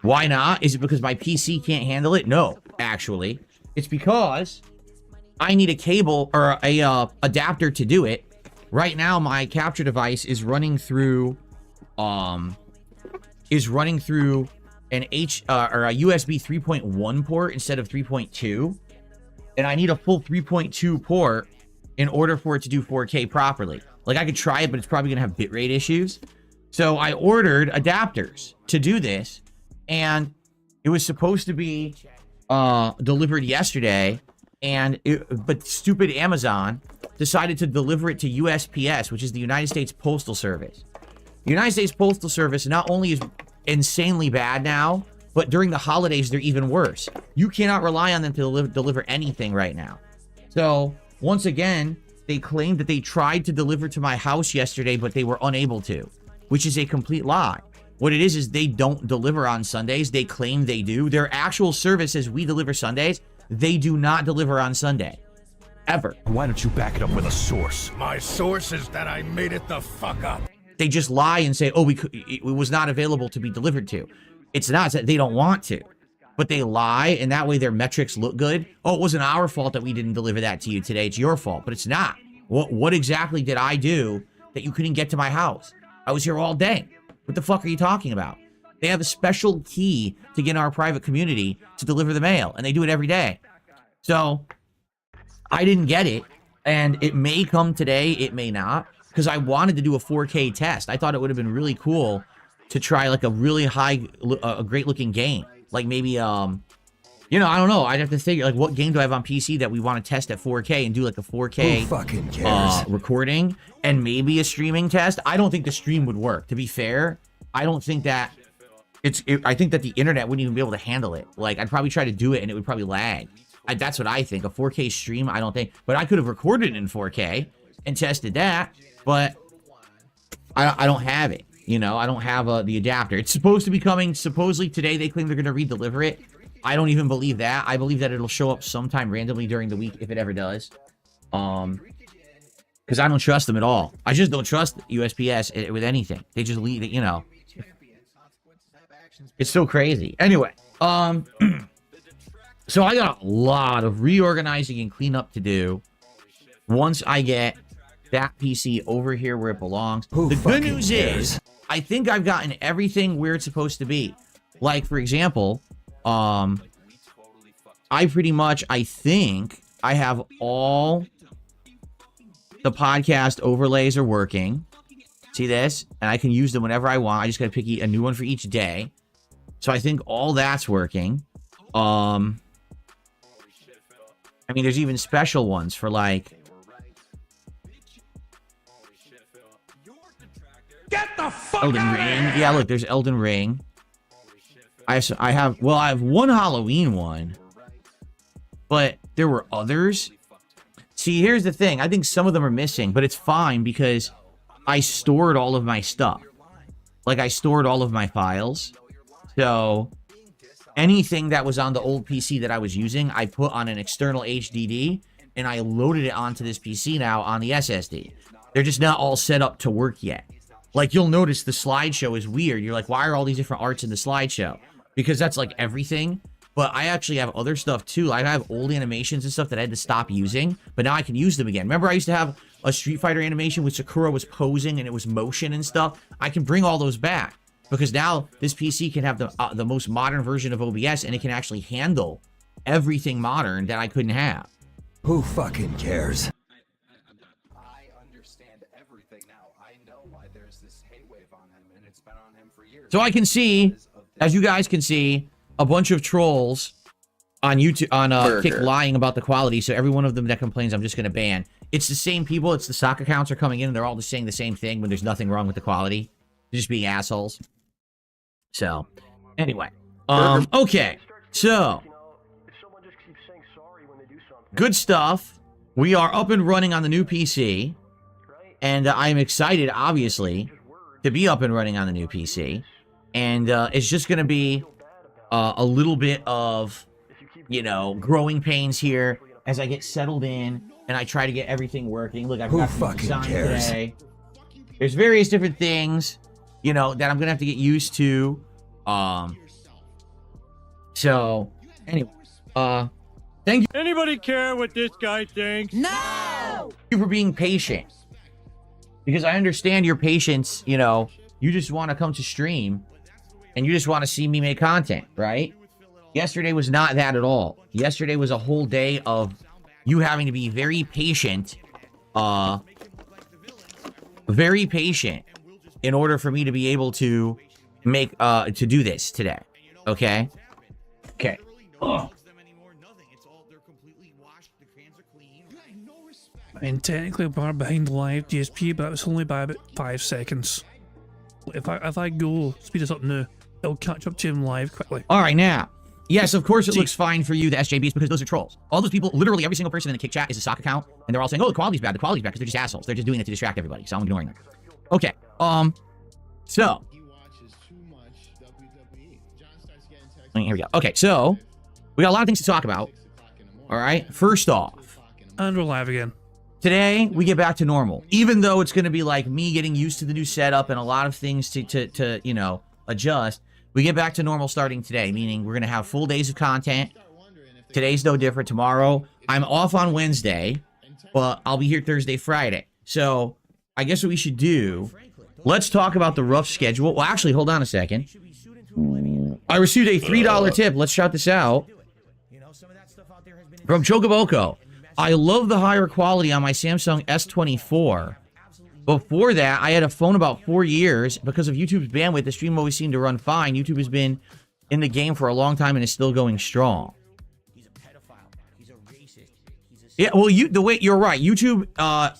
Why not? Is it because my PC can't handle it? No, actually. It's because I need a cable or a adapter to do it. Right now, my capture device is running through is running through an or a USB 3.1 port instead of 3.2, and I need a full 3.2 port in order for it to do 4K properly. Like, I could try it, but it's probably gonna have bitrate issues. So I ordered adapters to do this, and it was supposed to be delivered yesterday, but stupid Amazon decided to deliver it to USPS, which is the United States Postal Service. The United States Postal Service not only is insanely bad now, but during the holidays, they're even worse. You cannot rely on them to deliver anything right now. So, once again, they claimed that they tried to deliver to my house yesterday, but they were unable to, which is a complete lie. What it is they don't deliver on Sundays. They claim they do. Their actual service is we deliver Sundays. They do not deliver on Sunday. Ever. Why don't you back it up with a source? My source is that I made it the fuck up. They just lie and say, oh, it was not available to be delivered to. It's not. It's that they don't want to. But they lie, and that way their metrics look good. Oh, it wasn't our fault that we didn't deliver that to you today. It's your fault. But it's not. What exactly did I do that you couldn't get to my house? I was here all day. What the fuck are you talking about? They have a special key to get in our private community to deliver the mail, and they do it every day. So, I didn't get it, and it may come today, it may not, because I wanted to do a 4K test. I thought it would have been really cool to try, like, a really a great-looking game. Like, maybe, you know, I don't know. I'd have to figure, like, what game do I have on PC that we want to test at 4K and do, like, a 4K Who fucking cares? Recording and maybe a streaming test. I don't think the stream would work. To be fair, I don't think that I think that the internet wouldn't even be able to handle it. Like, I'd probably try to do it and it would probably lag. That's what I think. A 4K stream, I don't think. But I could have recorded it in 4K and tested that, but I don't have it. You know, I don't have the adapter. It's supposed to be coming. Supposedly today, they claim they're going to re-deliver it. I don't even believe that. I believe that it'll show up sometime randomly during the week, if it ever does. Because I don't trust them at all. I just don't trust USPS with anything. They just leave it, you know. It's so crazy. Anyway, so I got a lot of reorganizing and cleanup to do once I get that PC over here where it belongs. The good news is, I think I've gotten everything where it's supposed to be. Like, for example, I think I have all the podcast overlays are working. See this? And I can use them whenever I want. I just got to pick a new one for each day. So I think all that's working. I mean, there's even special ones for, like, Get the fuck Elden out Ring. of here! Yeah, look, there's Elden Ring. I have one Halloween one, but there were others. See, here's the thing. I think some of them are missing, but it's fine because I stored all of my stuff. Like, I stored all of my files. So, anything that was on the old PC that I was using, I put on an external HDD, and I loaded it onto this PC now on the SSD. They're just not all set up to work yet. Like, you'll notice the slideshow is weird. You're like, why are all these different arts in the slideshow? Because that's, like, everything. But I actually have other stuff, too. I have old animations and stuff that I had to stop using, but now I can use them again. Remember, I used to have a Street Fighter animation with Sakura was posing, and it was motion and stuff? I can bring all those back. Because now this PC can have the most modern version of OBS, and it can actually handle everything modern that I couldn't have. Who fucking cares? I understand everything now. I know why there's this hate wave on him, and it's been on him for years. So I can see, as you guys can see, a bunch of trolls on YouTube, on Kick lying about the quality. So every one of them that complains, I'm just going to ban. It's the same people. It's the stock accounts are coming in, and they're all just saying the same thing when there's nothing wrong with the quality. They're just being assholes. So, anyway, okay, so, good stuff. We are up and running on the new PC, and I'm excited, obviously, to be up and running on the new PC, and it's just going to be a little bit of, you know, growing pains here as I get settled in, and I try to get everything working. Look, I've got the design today. There's various different things, you know, that I'm going to have to get used to. So, anyway, thank you. Anybody care what this guy thinks? No! Thank you for being patient. Because I understand your patience, you know, you just want to come to stream and you just want to see me make content, right? Yesterday was not that at all. Yesterday was a whole day of you having to be very patient, in order for me to be able to make, to do this today. Okay? Okay. Ugh. I mean, technically we're behind live DSP, but it's only by about 5 seconds. If I go speed this up now, it'll catch up to him live quickly. All right, now. Yes, of course it looks fine for you, the SJBs, because those are trolls. All those people, literally every single person in the Kick chat is a sock account, and they're all saying, oh, the quality's bad, because they're just assholes. They're just doing it to distract everybody, so I'm ignoring them. Okay, so. Here we go. Okay, so, we got a lot of things to talk about. All right, first off. And we're live again. Today, we get back to normal. Even though it's going to be like me getting used to the new setup and a lot of things to you know, adjust, we get back to normal starting today, meaning we're going to have full days of content. Today's no different. Tomorrow, I'm off on Wednesday, but I'll be here Thursday, Friday. So, I guess what we should do, let's talk about the rough schedule. Well, actually, hold on a second. I received a $3 tip. Let's shout this out. From Chocoboko. I love the higher quality on my Samsung S24. Before that, I had a phone about 4 years. Because of YouTube's bandwidth, the stream always seemed to run fine. YouTube has been in the game for a long time and is still going strong. Yeah, well, you're right. YouTube,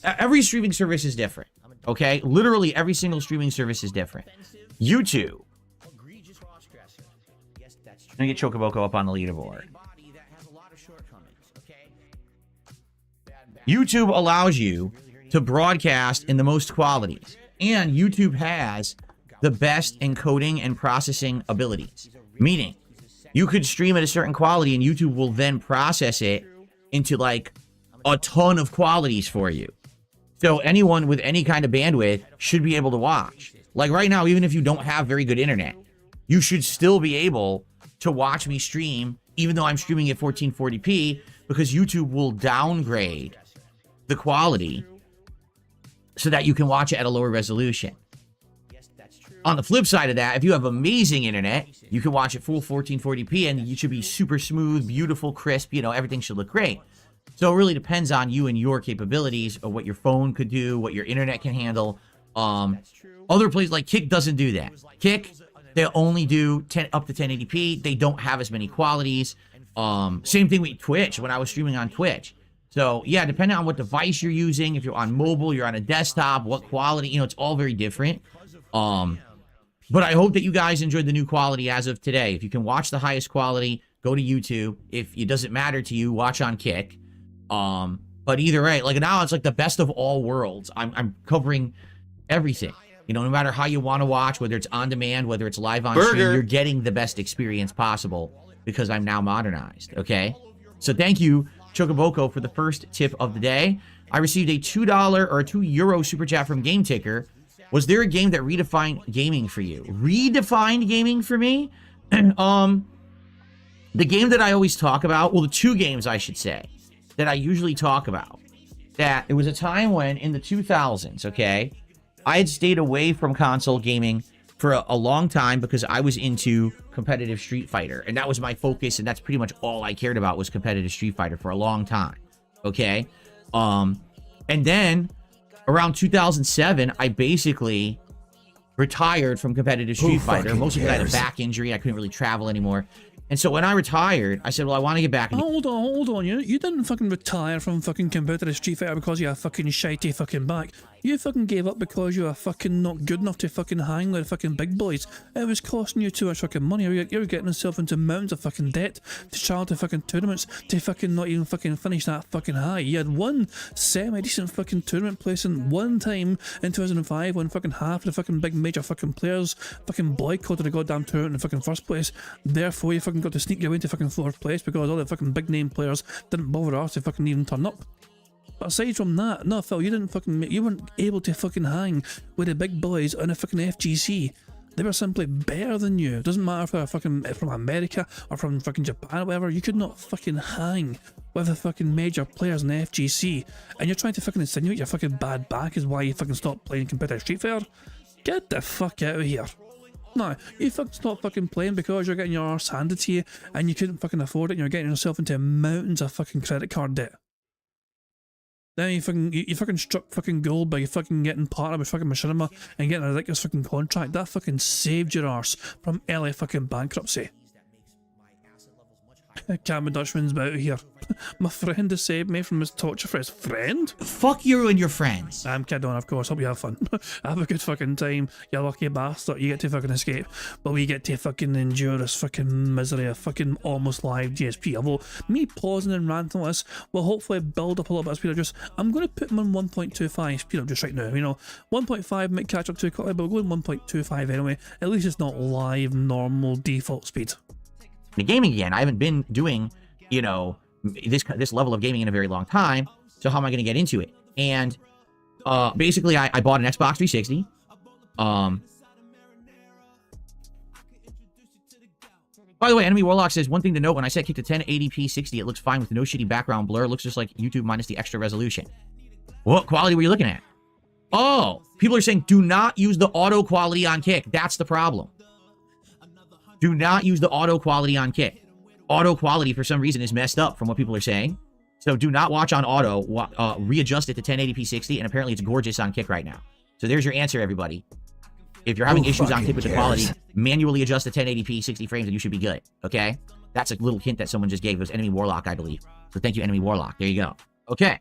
every streaming service is different. Okay? Literally every single streaming service is different. YouTube. Let me get Chocoboko up on the leaderboard. YouTube allows you to broadcast in the most qualities, and YouTube has the best encoding and processing abilities, meaning you could stream at a certain quality and YouTube will then process it into like a ton of qualities for you. So anyone with any kind of bandwidth should be able to watch. Like right now, even if you don't have very good internet, you should still be able to watch me stream, even though I'm streaming at 1440p, because YouTube will downgrade the quality so that you can watch it at a lower resolution. On the flip side of that, if you have amazing internet, you can watch it full 1440p and you should be super smooth, beautiful, crisp, you know, everything should look great. So it really depends on you and your capabilities of what your phone could do, what your internet can handle. Other places like Kick doesn't do that. Kick, they only do up to 1080p. They don't have as many qualities. Same thing with Twitch when I was streaming on Twitch. So, yeah, depending on what device you're using, if you're on mobile, you're on a desktop, what quality, you know, it's all very different. But I hope that you guys enjoyed the new quality as of today. If you can watch the highest quality, go to YouTube. If it doesn't matter to you, watch on Kick. But either way, like now it's like the best of all worlds. I'm covering everything. You know, no matter how you want to watch, whether it's on demand, whether it's live on stream, you're getting the best experience possible because I'm now modernized, okay? So thank you, Chocoboko, for the first tip of the day. I received a $2 or a €2 super chat from Game Ticker. Was there a game that redefined gaming for you? Redefined gaming for me? The game that I always talk about, well, the two games I should say, that I usually talk about, that it was a time when in the 2000s, okay, I had stayed away from console gaming for a long time because I was into competitive Street Fighter, and that was my focus, and that's pretty much all I cared about was competitive Street Fighter for a long time, okay? And then around 2007, I basically retired from competitive Street Fighter, mostly because I had a back injury. I couldn't really travel anymore. And so when I retired, I said, well, I want to get back. Hold on. You didn't fucking retire from fucking competitive Street Fighter because you had a fucking shitey fucking back. You fucking gave up because you were fucking not good enough to fucking hang with the fucking big boys. It was costing you too much fucking money. You were getting yourself into mountains of fucking debt to travel to fucking tournaments to fucking not even fucking finish that fucking high. You had one semi-decent fucking tournament placing one time in 2005 when fucking half of the fucking big major fucking players fucking boycotted the goddamn tournament in the fucking first place. Therefore, you fucking got to sneak your way into fucking fourth place because all the fucking big name players didn't bother us to fucking even turn up. But aside from that, no, Phil, you weren't able to fucking hang with the big boys on a fucking FGC. They were simply better than you. It doesn't matter if they're fucking from America or from fucking Japan or whatever. You could not fucking hang with the fucking major players in the FGC. And you're trying to fucking insinuate your fucking bad back is why you fucking stopped playing competitive Street Fighter? Get the fuck out of here. No, you fucking stop fucking playing because you're getting your arse handed to you and you couldn't fucking afford it and you're getting yourself into mountains of fucking credit card debt. Then you fucking struck fucking gold by fucking getting partnered with fucking Machinima and getting a ridiculous fucking contract. That fucking saved your arse from early fucking bankruptcy. Cameron Dutchman's out here. My friend has saved me from his torture for his friend? Fuck you and your friends. I'm kidding, of course. Hope you have fun. Have a good fucking time. You lucky bastard. You get to fucking escape. But we get to fucking endure this fucking misery of fucking almost live DSP. Although, me pausing and ranting like this will hopefully build up a little bit of speed up juice. I'm going to put him on 1.25 speed up just right now. You know, 1.5 might catch up too quickly, but we'll go in 1.25 anyway. At least it's not live, normal, default speed. The gaming again. I haven't been doing, you know, this level of gaming in a very long time. So how am I going to get into it? And basically, I bought an Xbox 360. By the way, Enemy Warlock says, one thing to note, when I set kick to 1080p 60, it looks fine with no shitty background blur. It looks just like YouTube minus the extra resolution. What quality were you looking at? Oh, people are saying, do not use the auto quality on kick. That's the problem. Do not use the auto quality on kick. Auto quality, for some reason, is messed up from what people are saying. So do not watch on auto. Readjust it to 1080p 60, and apparently it's gorgeous on kick right now. So there's your answer, everybody. If you're having issues on kick with the quality, manually adjust to 1080p 60 frames, and you should be good. Okay? That's a little hint that someone just gave. It was Enemy Warlock, I believe. So thank you, Enemy Warlock. There you go. Okay.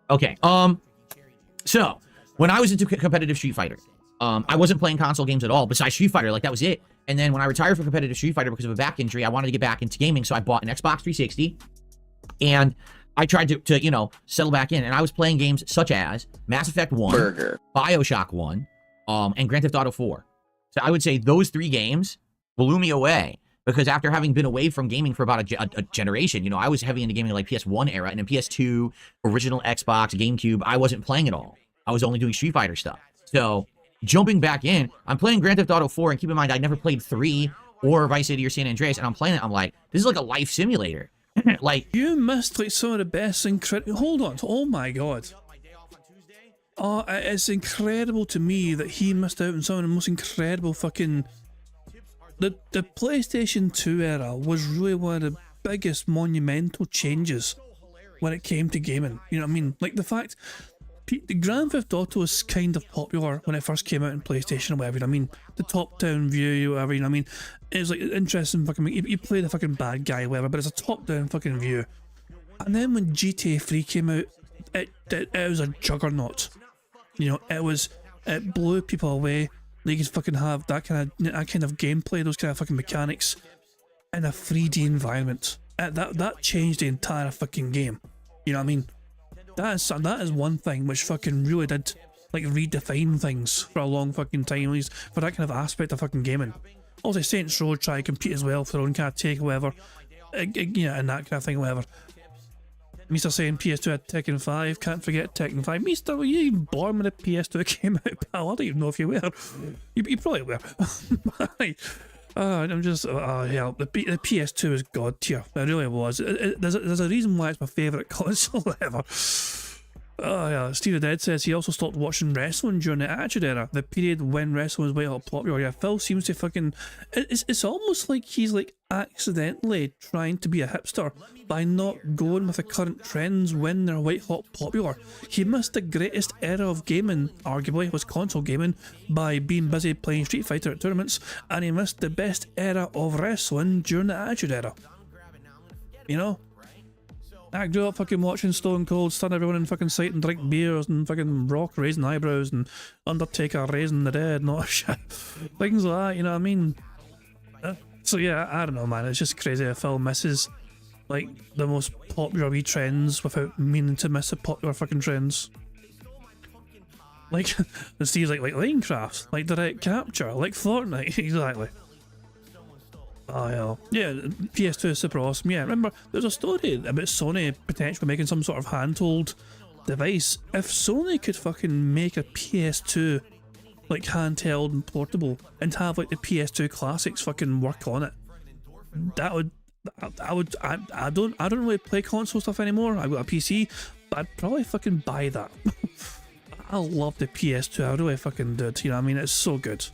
Okay. So when I was into competitive Street Fighter, I wasn't playing console games at all besides Street Fighter. Like, that was it. And then when I retired from competitive Street Fighter because of a back injury, I wanted to get back into gaming. So I bought an Xbox 360 and I tried to you know, settle back in. And I was playing games such as Mass Effect 1, BioShock 1, and Grand Theft Auto 4. So I would say those 3 games blew me away. Because after having been away from gaming for about a generation, you know, I was heavy into gaming like PS1 era, and in PS2, original Xbox, GameCube, I wasn't playing at all. I was only doing Street Fighter stuff. So jumping back in, I'm playing Grand Theft Auto 4, and keep in mind, I never played 3 or Vice City or San Andreas, and I'm playing it, I'm like, this is like a life simulator. Like, you missed like some of the best incredible. Hold on, oh my god. Oh, it's incredible to me that he missed out on some of the most incredible fucking. The PlayStation 2 era was really one of the biggest monumental changes when it came to gaming. You know what I mean? Like the fact, the Grand Theft Auto was kind of popular when it first came out in PlayStation or whatever. You know what I mean? The top-down view, whatever. You know what I mean? It was like interesting fucking. You play the fucking bad guy, whatever. But it's a top-down fucking view. And then when GTA 3 came out, it was a juggernaut. You know, it blew people away. You could fucking have that kind of gameplay, those kind of fucking mechanics in a 3D environment. That changed the entire fucking game. You know what I mean? That is one thing which fucking really did like redefine things for a long fucking time, at least for that kind of aspect of fucking gaming. Also, Saints Row try to compete as well for their own kind of take, whatever, you know, and that kind of thing, whatever. Mr. saying PS2 had Tekken 5, can't forget Tekken 5. Mr., were you even born when the PS2 came out, pal? I don't even know if you were. You probably were. I'm just, yeah, the PS2 is god tier. It really was. There's a reason why it's my favourite console ever. Oh yeah, Steve the Dead says he also stopped watching wrestling during the Attitude Era, the period when wrestling was way up popular. Yeah, Phil seems to fucking... It's almost like he's like accidentally trying to be a hipster by not going with the current trends when they're white hot popular. He missed the greatest era of gaming, arguably, was console gaming, by being busy playing Street Fighter at tournaments, and he missed the best era of wrestling during the Attitude Era. You know? I grew up fucking watching Stone Cold stun everyone in fucking sight and drink beers and fucking Rock raising eyebrows and Undertaker raising the dead and all that shit. Things like that, you know what I mean? So yeah, I don't know, man, it's just crazy how Phil misses like the most popular wee trends without meaning to miss the popular fucking trends. Like, and Steve's like Minecraft, like direct capture, like Fortnite, exactly. Oh yeah, PS2 is super awesome. Yeah, remember there's a story about Sony potentially making some sort of handheld device. If Sony could fucking make a PS2 like handheld and portable and have like the PS2 classics fucking work on it, that would, I don't really play console stuff anymore. I've got a PC, but I'd probably fucking buy that. I love the PS2. I really fucking did. You know what I mean? It's so good.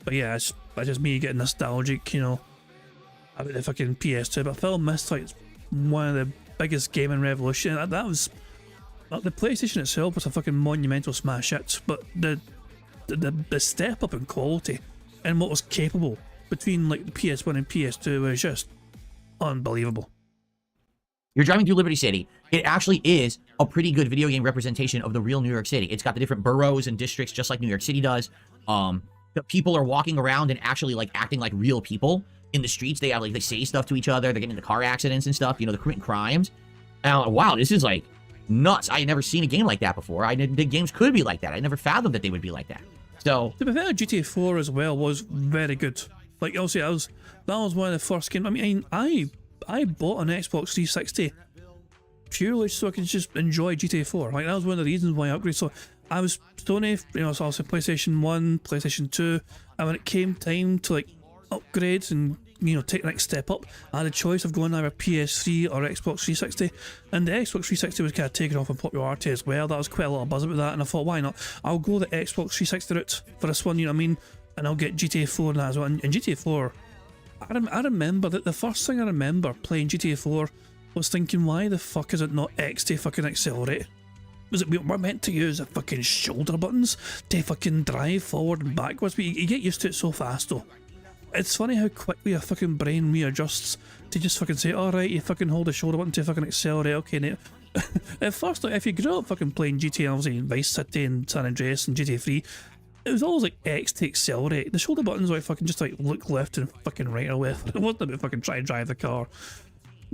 But yeah, it's just me getting nostalgic, you know, about the fucking PS2. But Phil missed like one of the biggest gaming revolution. That was the PlayStation itself was a fucking monumental smash hit. But the step up in quality and what was capable between like the PS1 and PS2 was just unbelievable. You're driving through Liberty City. It actually is a pretty good video game representation of the real New York City. It's got the different boroughs and districts just like New York City does. The people are walking around and actually like acting like real people in the streets. They have like, they say stuff to each other. They're getting into car accidents and stuff. You know, they're committing crimes. And I'm like, wow, this is like nuts. I had never seen a game like that before. I didn't think games could be like that. I never fathomed that they would be like that. So to be fair, GTA 4 as well was very good. Like obviously that was one of the first games. I mean, I bought an Xbox 360 purely so I could just enjoy GTA 4. Like that was one of the reasons why I upgraded. So I was Sony, you know, so I was PlayStation 1, PlayStation 2, and when it came time to like upgrades and, you know, take the next step up, I had a choice of going either PS3 or Xbox 360, and the Xbox 360 was kind of taken off in popularity as well. That was quite a lot of buzz about that, and I thought, why not? I'll go the Xbox 360 route for this one, you know what I mean? And I'll get GTA 4 and that as well. And GTA 4, I remember that the first thing I remember playing GTA 4 was thinking, why the fuck is it not X to fucking accelerate? Was it we're meant to use the fucking shoulder buttons to fucking drive forward and backwards? But you get used to it so fast though. It's funny how quickly a fucking brain readjusts to just fucking say, alright, you fucking hold the shoulder button to fucking accelerate, okay, now. At first, like, if you grew up fucking playing GTA, obviously, Vice City and San Andreas and GTA 3, it was always like X to accelerate. The shoulder buttons were fucking just like look left and fucking right or left. It wasn't about fucking try and drive the car.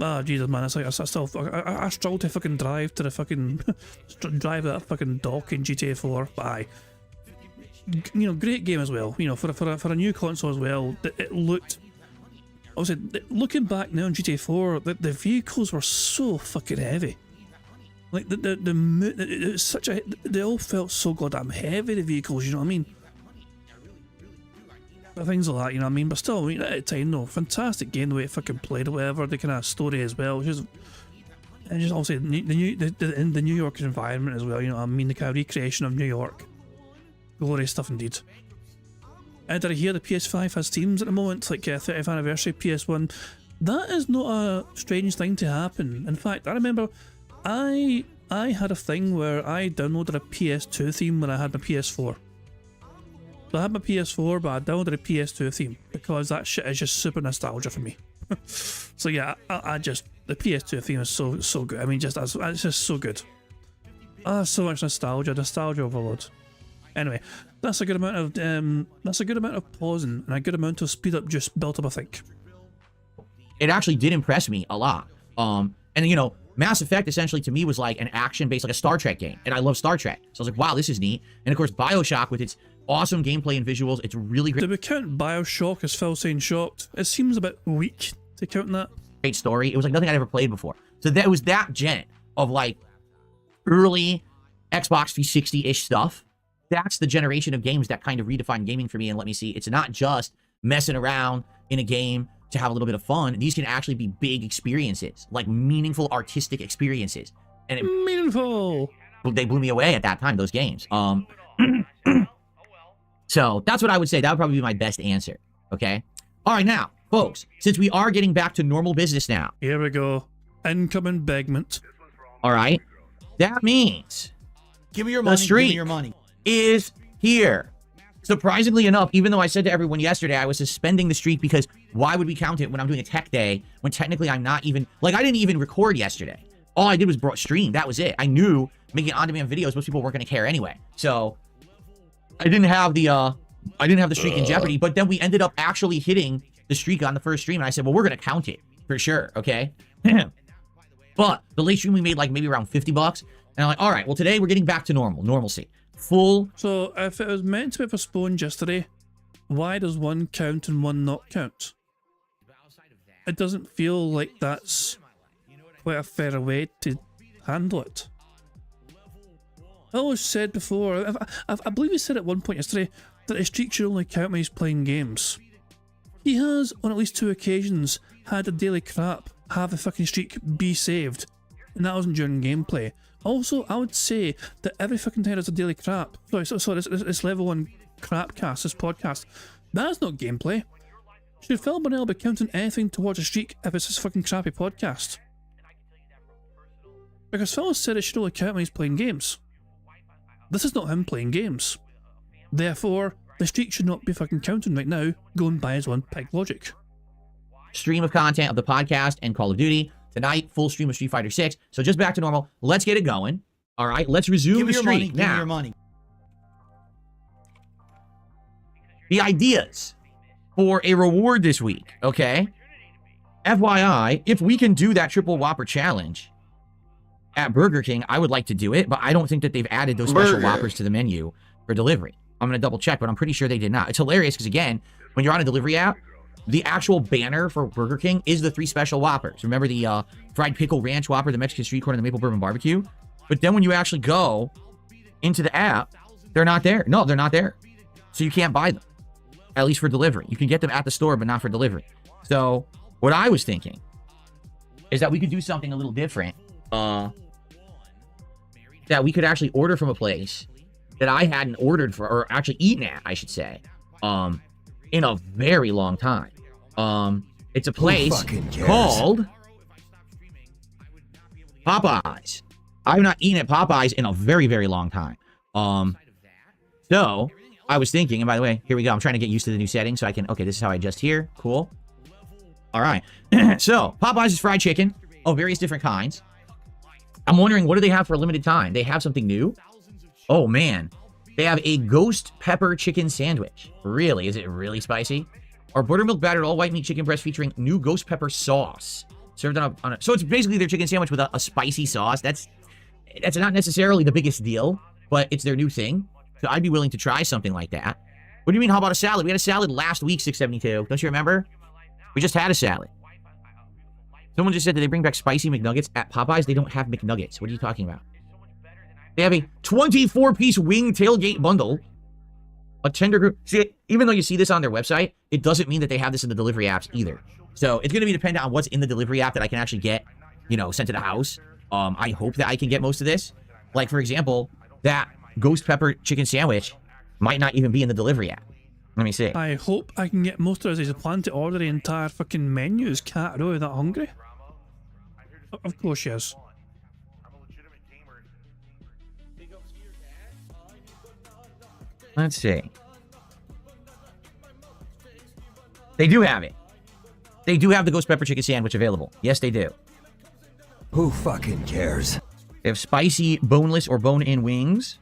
Ah, Jesus, man, it's like I struggle to fucking drive to the fucking drive that fucking dock in GTA 4. But aye, you know, great game as well. You know, for a new console as well. It looked. Obviously, looking back now on GTA 4, the vehicles were so fucking heavy. Like it was such a. They all felt so goddamn heavy. The vehicles, you know what I mean? Things like that, you know what I mean? But still, I mean, at the time, no, fantastic game the way it fucking played or whatever, the kind of story as well. And just obviously the New York environment as well, you know what I mean? The kind of recreation of New York. Glorious stuff indeed. And did I hear the PS5 has themes at the moment, like 30th anniversary PS1? That is not a strange thing to happen. In fact, I remember I had a thing where I downloaded a PS2 theme when I had my PS4. So I had my PS4, but I downloaded a PS2 theme because that shit is just super nostalgia for me. So yeah, I just the PS2 theme is so good. I mean, it's just so good. So much nostalgia overload. Anyway, that's a good amount of pausing and a good amount of speed up just built up, I think. it actually did impress me a lot. And you know, Mass Effect essentially to me was like an action-based, like a Star Trek game, and I love Star Trek, so I was like, wow, this is neat. And of course, BioShock with its awesome gameplay and visuals, it's really great. Do we count BioShock as Phil saying shocked? It seems a bit weak to count that. Great story. It was like nothing I'd ever played before. So that was that gen of like early Xbox 360-ish stuff. That's the generation of games that kind of redefined gaming for me and let me see it's not just messing around in a game to have a little bit of fun. These can actually be big experiences, like meaningful artistic experiences. And meaningful. They blew me away at that time, those games. So that's what I would say. That would probably be my best answer. Okay. All right, now, folks, since we are getting back to normal business now. Here we go. Incoming begment. All right. That means give me your money. The streak Give me your money. Is here. Surprisingly enough, even though I said to everyone yesterday I was suspending the streak because why would we count it when I'm doing a tech day when technically I'm not even, like, I didn't even record yesterday. All I did was stream. That was it. I knew making on-demand videos, most people weren't going to care anyway. So I didn't have the streak in jeopardy, but then we ended up actually hitting the streak on the first stream, and I said, well, we're going to count it for sure, okay? But the late stream we made like maybe around $50, and I'm like, all right, well, today we're getting back to normalcy. Full. So if it was meant to be postponed yesterday, why does one count and one not count? It doesn't feel like that's quite a fair way to handle it. I always said before, I believe he said at one point yesterday that a streak should only count when he's playing games. He has, on at least 2 occasions, had a daily crap have the fucking streak be saved and that wasn't during gameplay. Also, I would say that every fucking time there's a daily crap, sorry, it's level 1 crapcast, this podcast, that's not gameplay. Should Phil Burnell be counting anything towards a streak if it's this fucking crappy podcast? Because Phil has said it should only count when he's playing games. This is not him playing games. Therefore, the streak should not be fucking counting right now, going by his own peg logic. Stream of content of the podcast and Call of Duty. Tonight, full stream of Street Fighter 6. So just back to normal. Let's get it going. All right, let's resume the streak. Give me your money. The ideas for a reward this week, okay? FYI, if we can do that Triple Whopper challenge at Burger King, I would like to do it, but I don't think that they've added those special Whoppers to the menu for delivery. I'm going to double check, but I'm pretty sure they did not. It's hilarious because, again, when you're on a delivery app, the actual banner for Burger King is the 3 special Whoppers. Remember the fried pickle ranch Whopper, the Mexican street corn, and the maple bourbon barbecue? But then when you actually go into the app, they're not there. No, they're not there. So you can't buy them, at least for delivery. You can get them at the store, but not for delivery. So what I was thinking is that we could do something a little different. That we could actually order from a place that I hadn't ordered for, or actually eaten at, I should say, in a very long time. It's a place called Popeyes. I've not eaten at Popeyes in a very, very long time. So I was thinking, and by the way, here we go. I'm trying to get used to the new settings so I can, okay, this is how I adjust here. Cool. All right. So Popeyes is fried chicken of various different kinds. I'm wondering, what do they have for a limited time? They have something new? Oh, man. They have a ghost pepper chicken sandwich. Really? Is it really spicy? Or buttermilk battered all white meat chicken breast featuring new ghost pepper sauce. Served on a so it's basically their chicken sandwich with a spicy sauce. That's not necessarily the biggest deal, but it's their new thing. So I'd be willing to try something like that. What do you mean, how about a salad? We had a salad last week, 672. Don't you remember? We just had a salad. Someone just said that they bring back spicy McNuggets at Popeyes. They don't have McNuggets. What are you talking about? They have a 24-piece wing tailgate bundle. A tender group. See, even though you see this on their website, it doesn't mean that they have this in the delivery apps either. So it's going to be dependent on what's in the delivery app that I can actually get, you know, sent to the house. I hope that I can get most of this. Like, for example, that ghost pepper chicken sandwich might not even be in the delivery app. Let me see. I hope I can get most of this. I plan to order the entire fucking menu. Is Cat really that hungry? Of course she is. Let's see. They do have it. They do have the ghost pepper chicken sandwich available. Yes, they do. Who fucking cares? They have spicy boneless or bone-in wings.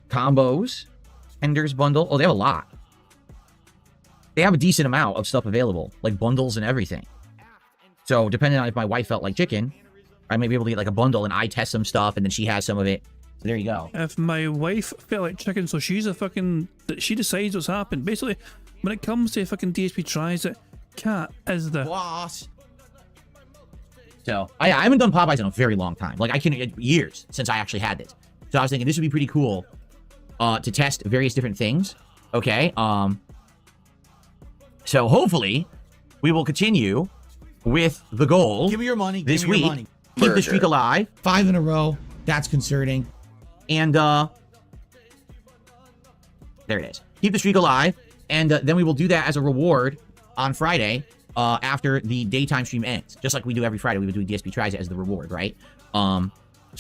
Combos. Tenders bundle. Oh, they have a lot. They have a decent amount of stuff available, like bundles and everything. So depending on if my wife felt like chicken, I may be able to get like a bundle and I test some stuff and then she has some of it. So there you go. If my wife felt like chicken, so she's a fucking... She decides what's happened. Basically, when it comes to fucking DSP tries it, Cat is the... boss. So, I haven't done Popeyes in a very long time. Like, years since I actually had this. So I was thinking this would be pretty cool to test various different things. Okay. So hopefully we will continue with the goal. Give me your money. This give me week. your money. Keep the streak alive. 5 in a row. That's concerning. And there it is. Keep the streak alive. And then we will do that as a reward on Friday after the daytime stream ends. Just like we do every Friday, we would do DSP Tries It as the reward, right? So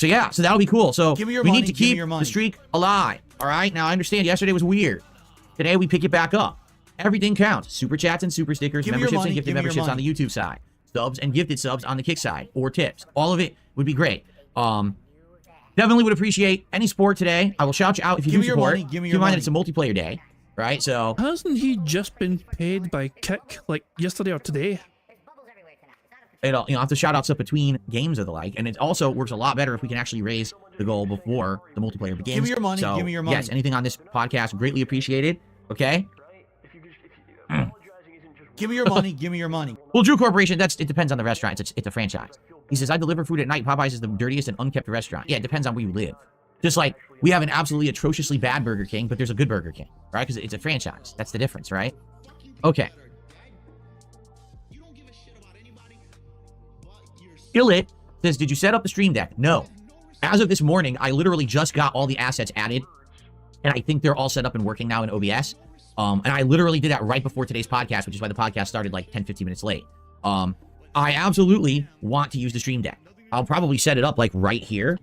yeah, so that'll be cool. So Give me your we money, need to give me keep your the money. streak alive. All right? Now, I understand yesterday was weird. Today, we pick it back up. Everything counts. Super chats and super stickers, Give me your memberships money, and gifted give me your memberships on the YouTube side. Subs and gifted subs on the Kick side. Or tips. All of it would be great. Definitely would appreciate any support today. I will shout you out if you Give do me your support. money, give me Keep your in mind money. that it's a multiplayer day, right? So Hasn't he just been paid by Kick, like, yesterday or today? it'll, you know, have to shout out stuff between games or the like, and it also works a lot better if we can actually raise the goal before the multiplayer begins. Give me your money, So, give me your money. Yes, anything on this podcast greatly appreciated. Okay. Give me your money. Give me your money. Well, Drew Corporation, it depends on the restaurant. It's a franchise. He says, I deliver food at night. Popeyes is the dirtiest and unkept restaurant. Yeah, it depends on where you live. Just like we have an absolutely atrociously bad Burger King, but there's a good Burger King, right? Because it's a franchise. That's the difference, right? Okay. Illit says, did you set up the stream deck? No. As of this morning, I literally just got all the assets added, and I think they're all set up and working now in OBS. And I literally did that right before today's podcast, which is why the podcast started like 10, 15 minutes late. I absolutely want to use the stream deck. I'll probably set it up like right here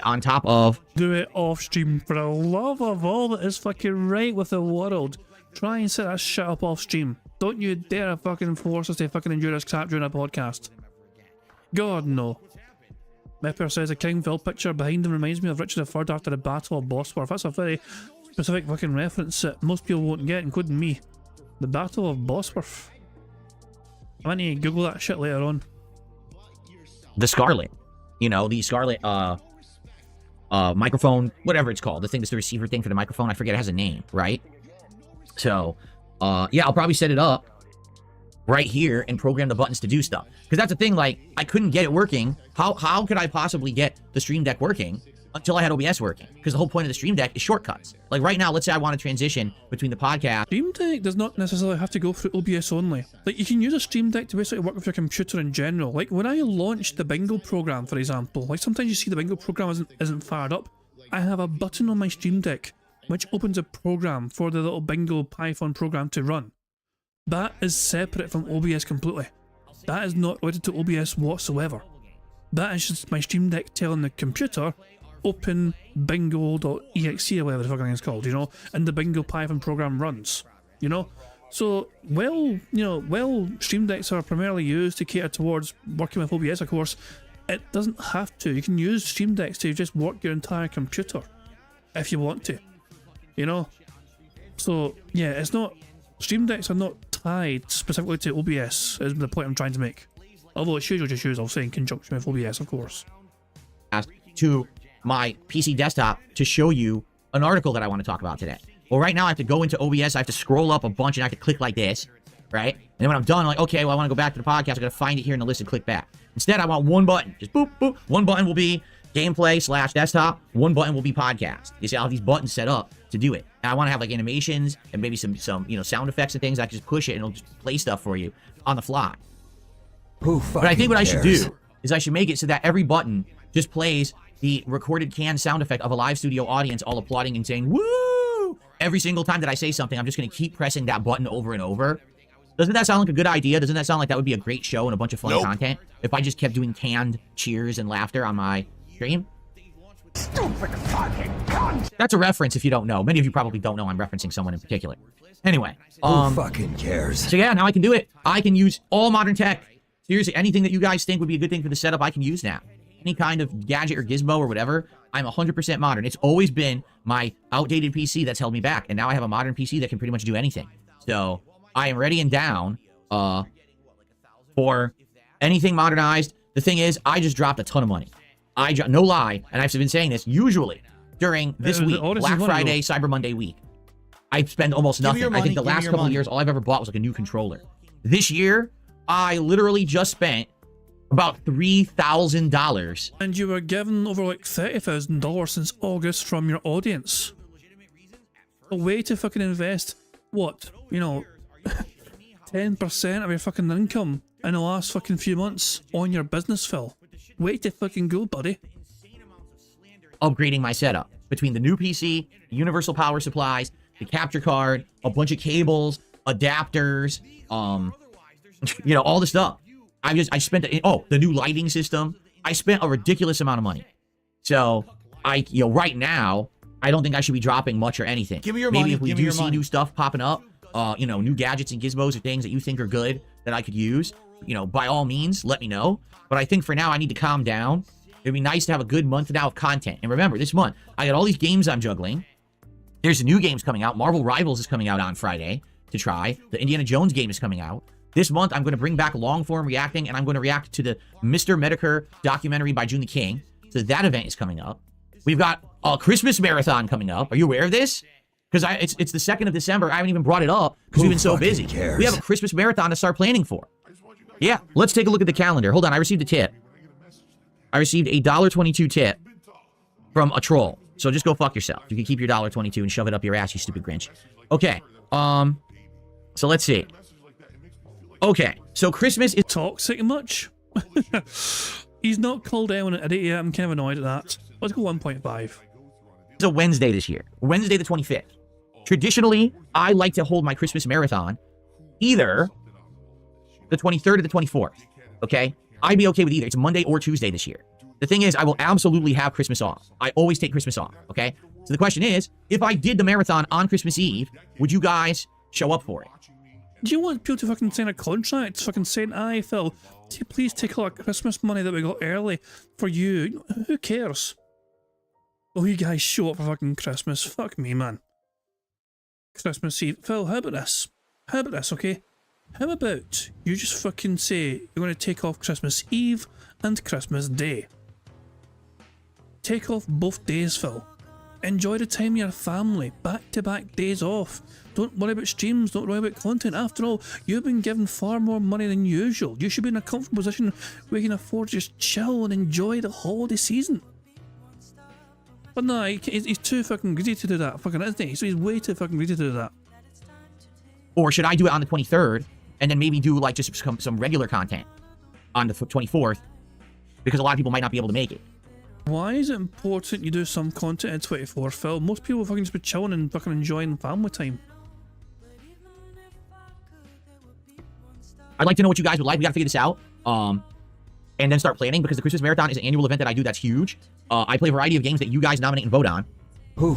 on top of... Do it off stream for the love of all that is fucking right with the world. Try and set that shit up off stream. Don't you dare fucking force us to fucking endure this crap during a podcast. God, no. Mepper says a King Phil picture behind him reminds me of Richard III after the Battle of Bosworth. That's a very specific fucking reference that most people won't get, including me. The Battle of Bosworth. I need to Google that shit later on. The Scarlet. You know, the Scarlet, microphone, whatever it's called. The thing that's the receiver thing for the microphone. I forget, it has a name, right? So, yeah, I'll probably set it up right here and program the buttons to do stuff. Because that's the thing, like, I couldn't get it working. How could I possibly get the Stream Deck working until I had OBS working? Because the whole point of the Stream Deck is shortcuts. Like, right now, let's say I want to transition between the podcast. Stream Deck does not necessarily have to go through OBS only. Like, you can use a Stream Deck to basically work with your computer in general. Like, when I launched the Bingo program, for example, like, sometimes you see the Bingo program isn't fired up. I have a button on my Stream Deck which opens a program for the little Bingo Python program to run. That is separate from OBS completely. That is not related to OBS whatsoever. That is just my Stream Deck telling the computer, open bingo.exe or whatever the fucking thing is called, you know, and the Bingo Python program runs, you know? So, well, Stream Decks are primarily used to cater towards working with OBS, of course, it doesn't have to. You can use Stream Decks to just work your entire computer, if you want to, you know? So, yeah, it's not... Stream Decks are not tied specifically to OBS, is the point I'm trying to make. Although it's usually just used, I'll say, in conjunction with OBS, of course. To my PC desktop to show you an article that I want to talk about today. Well, right now I have to go into OBS, I have to scroll up a bunch, and I have to click like this, right? And then when I'm done, I'm like, okay, well, I want to go back to the podcast, I gotta find it here in the list and click back. Instead, I want one button, just boop, boop. One button will be gameplay/desktop, one button will be podcast. You see, I have these buttons set up to do it. And I want to have like animations and maybe some sound effects and things. I can just push it and it'll just play stuff for you on the fly. But I think what I should do is I should make it so that every button just plays the recorded canned sound effect of a live studio audience all applauding and saying, woo! Every single time that I say something, I'm just going to keep pressing that button over and over. Doesn't that sound like a good idea? Doesn't that sound like that would be a great show and a bunch of fun content? If I just kept doing canned cheers and laughter on my stream? Stupid fucking cunt! That's a reference if you don't know. Many of you probably don't know I'm referencing someone in particular. Anyway. Who fucking cares? So yeah, now I can do it. I can use all modern tech. Seriously, anything that you guys think would be a good thing for the setup, I can use now. Any kind of gadget or gizmo or whatever, I'm 100% modern. It's always been my outdated PC that's held me back, and now I have a modern PC that can pretty much do anything. So, I am ready and down for anything modernized. The thing is, I just dropped a ton of money. No lie, and I've been saying this, usually during this week, Black Friday, Cyber Monday week, I spend almost nothing. I think the last couple of years, all I've ever bought was like a new controller. This year, I literally just spent about $3,000. And you were given over like $30,000 since August from your audience. A way to fucking invest, what, 10% of your fucking income in the last fucking few months on your business, Phil. Way to fucking go, buddy. Upgrading my setup between the new PC, universal power supplies, the capture card, a bunch of cables, adapters, all the stuff. I spent the new lighting system. I spent a ridiculous amount of money. So right now, I don't think I should be dropping much or anything. Give me your Maybe money. if we do see new stuff popping up, new gadgets and gizmos or things that you think are good that I could use, by all means, let me know. But I think for now, I need to calm down. It'd be nice to have a good month now of content. And remember, this month, I got all these games I'm juggling. There's new games coming out. Marvel Rivals is coming out on Friday to try. The Indiana Jones game is coming out. This month, I'm going to bring back long-form reacting, and I'm going to react to the Mr. Medicare documentary by June the King. So that event is coming up. We've got a Christmas marathon coming up. Are you aware of this? Because it's the 2nd of December. I haven't even brought it up because we've been so busy. We have a Christmas marathon to start planning for. Yeah, let's take a look at the calendar. Hold on, I received a tip. I received a $1.22 tip from a troll. So just go fuck yourself. You can keep your $1.22 and shove it up your ass, you stupid Grinch. Okay, so let's see. Okay, so Christmas is... Toxic much? He's not called Ellen at 8 AM. I'm kind of annoyed at that. Let's go 1.5. It's a Wednesday this year. Wednesday the 25th. Traditionally, I like to hold my Christmas marathon either the 23rd or the 24th. Okay? I'd be okay with either. It's Monday or Tuesday this year. The thing is, I will absolutely have Christmas off. I always take Christmas off. Okay? So the question is, if I did the marathon on Christmas Eve, would you guys show up for it? Do you want people to fucking sign a contract? Fucking saying, aye, Phil, please take all our Christmas money that we got early for you. Who cares? Oh, you guys show up for fucking Christmas. Fuck me, man. Christmas Eve. Phil, how about this? How about this, okay? How about you just fucking say you're going to take off Christmas Eve and Christmas Day? Take off both days, Phil. Enjoy the time with your family. Back-to-back days off. Don't worry about streams. Don't worry about content. After all, you've been given far more money than usual. You should be in a comfortable position where you can afford to just chill and enjoy the holiday season. But no, he's too fucking greedy to do that. Fucking isn't he? So he's way too fucking greedy to do that. Or should I do it on the 23rd and then maybe do like just some regular content on the 24th? Because a lot of people might not be able to make it. Why is it important you do some content at 24, Phil? Most people fucking just be chilling and fucking enjoying family time. I'd like to know what you guys would like. We gotta figure this out. And then start planning, because the Christmas Marathon is an annual event that I do that's huge. I play a variety of games that you guys nominate and vote on.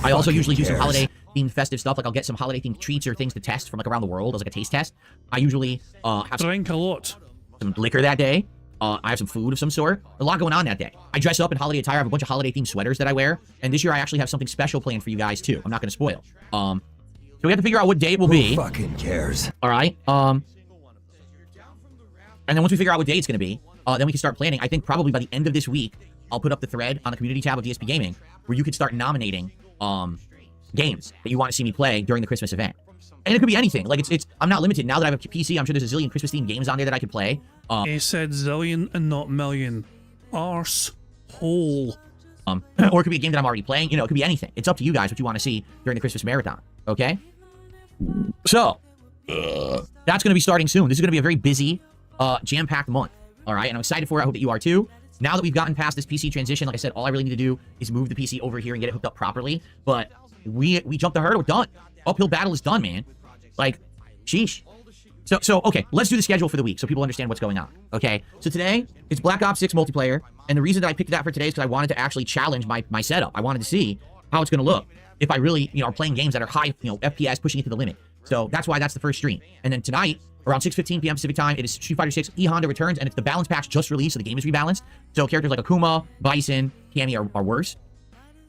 I also usually do some holiday-themed festive stuff. Like I'll get some holiday-themed treats or things to test from like around the world as like a taste test. I usually have drink a lot. Some liquor that day. I have some food of some sort. A lot going on that day. I dress up in holiday attire. I have a bunch of holiday-themed sweaters that I wear. And this year I actually have something special planned for you guys too. I'm not going to spoil. So we have to figure out what day it will be. Who fucking cares? All right. And then once we figure out what day it's going to be, then we can start planning. I think probably by the end of this week, I'll put up the thread on the community tab of DSP Gaming where you can start nominating games that you want to see me play during the Christmas event. And it could be anything. Like it's I'm not limited. Now that I have a PC, I'm sure there's a zillion Christmas themed games on there that I could play. He said zillion and not million. Arse hole. Or it could be a game that I'm already playing. You know, it could be anything. It's up to you guys what you want to see during the Christmas marathon. Okay? So that's going to be starting soon. This is going to be a very busy, jam-packed month. All right? And I'm excited for it. I hope that you are too. Now that we've gotten past this PC transition, like I said, all I really need to do is move the PC over here and get it hooked up properly. But we jumped the hurdle. We're done. Uphill battle is done, man. Like, sheesh. So okay, let's do the schedule for the week so people understand what's going on. Okay, so today it's Black Ops 6 multiplayer, and the reason that I picked that for today is because I wanted to actually challenge my setup. I wanted to see how it's going to look if I really, are playing games that are high, FPS, pushing it to the limit. So that's why that's the first stream. And then tonight, around 6:15 p.m. Pacific time, it is Street Fighter 6 E Honda Returns, and it's the balance patch just released, so the game is rebalanced. So characters like Akuma, Bison, Cammy are worse.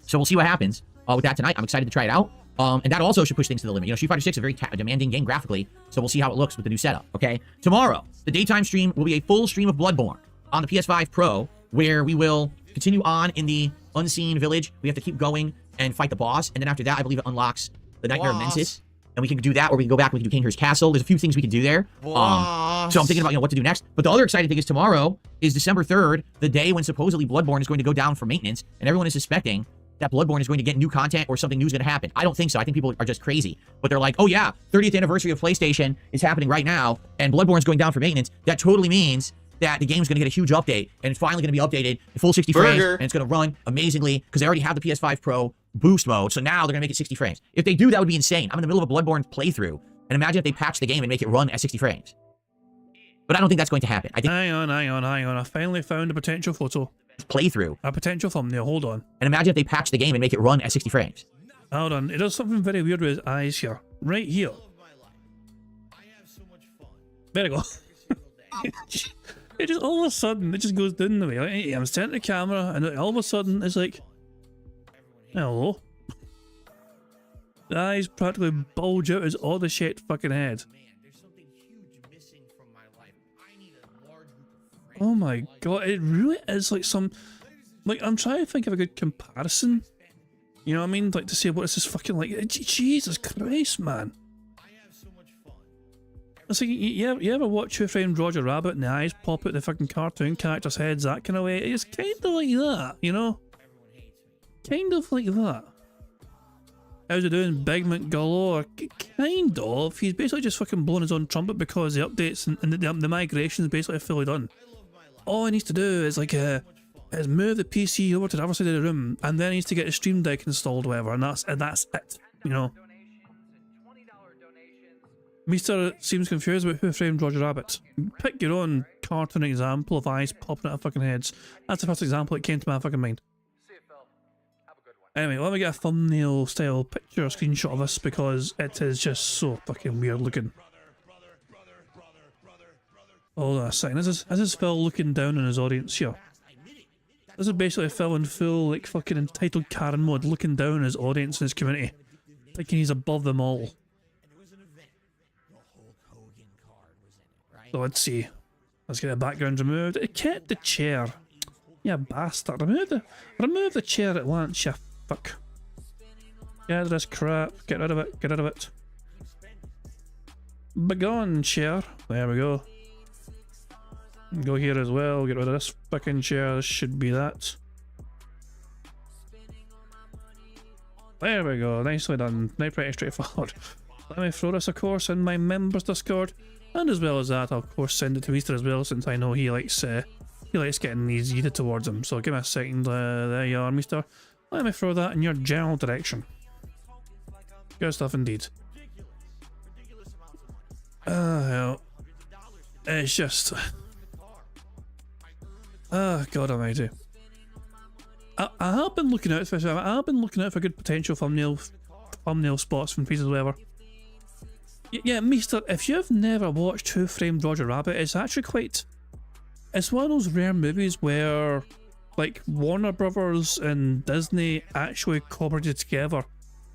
So we'll see what happens with that tonight. I'm excited to try it out. And that also should push things to the limit. Street Fighter 6 is a very demanding game graphically, so we'll see how it looks with the new setup, okay? Tomorrow, the daytime stream will be a full stream of Bloodborne on the PS5 Pro, where we will continue on in the Unseen Village. We have to keep going and fight the boss, and then after that, I believe it unlocks the Nightmare of Mensis, and we can do that, or we can go back and we can do Kanehur's Castle. There's a few things we can do there. So I'm thinking about, what to do next. But the other exciting thing is tomorrow is December 3rd, the day when supposedly Bloodborne is going to go down for maintenance, and everyone is suspecting that Bloodborne is going to get new content or something new is going to happen. I don't think so. I think people are just crazy. But they're like, oh yeah, 30th anniversary of PlayStation is happening right now, and Bloodborne's going down for maintenance. That totally means that the game's going to get a huge update, and it's finally going to be updated in full 60 frames, and it's going to run amazingly, because they already have the PS5 Pro boost mode, so now they're going to make it 60 frames. If they do, that would be insane. I'm in the middle of a Bloodborne playthrough, and imagine if they patch the game and make it run at 60 frames. But I don't think that's going to happen. I think hang on. I finally found a potential photo. Playthrough. A potential thumbnail, hold on. And imagine if they patch the game and make it run at 60 frames. Hold on, it does something very weird with his eyes here. Right here. There we go. It just all of a sudden, it just goes down the way. Like, I'm staring at the camera, and all of a sudden, it's like, hello. The eyes practically bulge out his oddly shaped fucking head. Oh my god, it really is like some... Like, I'm trying to think of a good comparison. You know what I mean? Like, to say, what is this fucking like... Jesus Christ, man. It's like, you ever watch Who Framed Roger Rabbit and the eyes pop out the fucking cartoon characters' heads, that kind of way? It's kind of like that, you know? Kind of like that. How's it doing, Bigment galore? Kind of. He's basically just fucking blowing his own trumpet because the updates and the migration's basically fully done. all he needs to do is like is move the PC over to the other side of the room, and then he needs to get a Stream Deck installed, whatever, and that's it. You know. Mister seems confused about who framed Roger Rabbit. Pick your own cartoon example of eyes popping out of fucking heads. That's the first example that came to my fucking mind. Anyway, let me get a thumbnail style picture screenshot of this because it is just so fucking weird looking. Hold on a second. This is Phil looking down on his audience here. This is basically Phil in full like fucking entitled Karen mode, looking down on his audience and his community, thinking he's above them all. So let's see. Let's get the background removed. It kept the chair. Yeah, bastard. Remove the chair at once, you fuck. Get rid of this crap. Get rid of it. Get rid of it. Begone, chair. There we go. Go here as well. Get rid of this fucking chair. This should be that. There we go. Nicely done. Now pretty straightforward. Let me throw this, of course, in my members Discord. And as well as that, I'll of course send it to Easter as well, since I know he likes getting these yeeted towards him. So give me a second. There you are, Mister. Let me throw that in your general direction. Good stuff indeed. Hell. It's just... God almighty. I have been looking out for this. I have been looking out for good potential thumbnail spots from pieces, whatever. Yeah, Mister, if you've never watched Who Framed Roger Rabbit, it's actually quite... It's one of those rare movies where, like, Warner Brothers and Disney actually cooperated together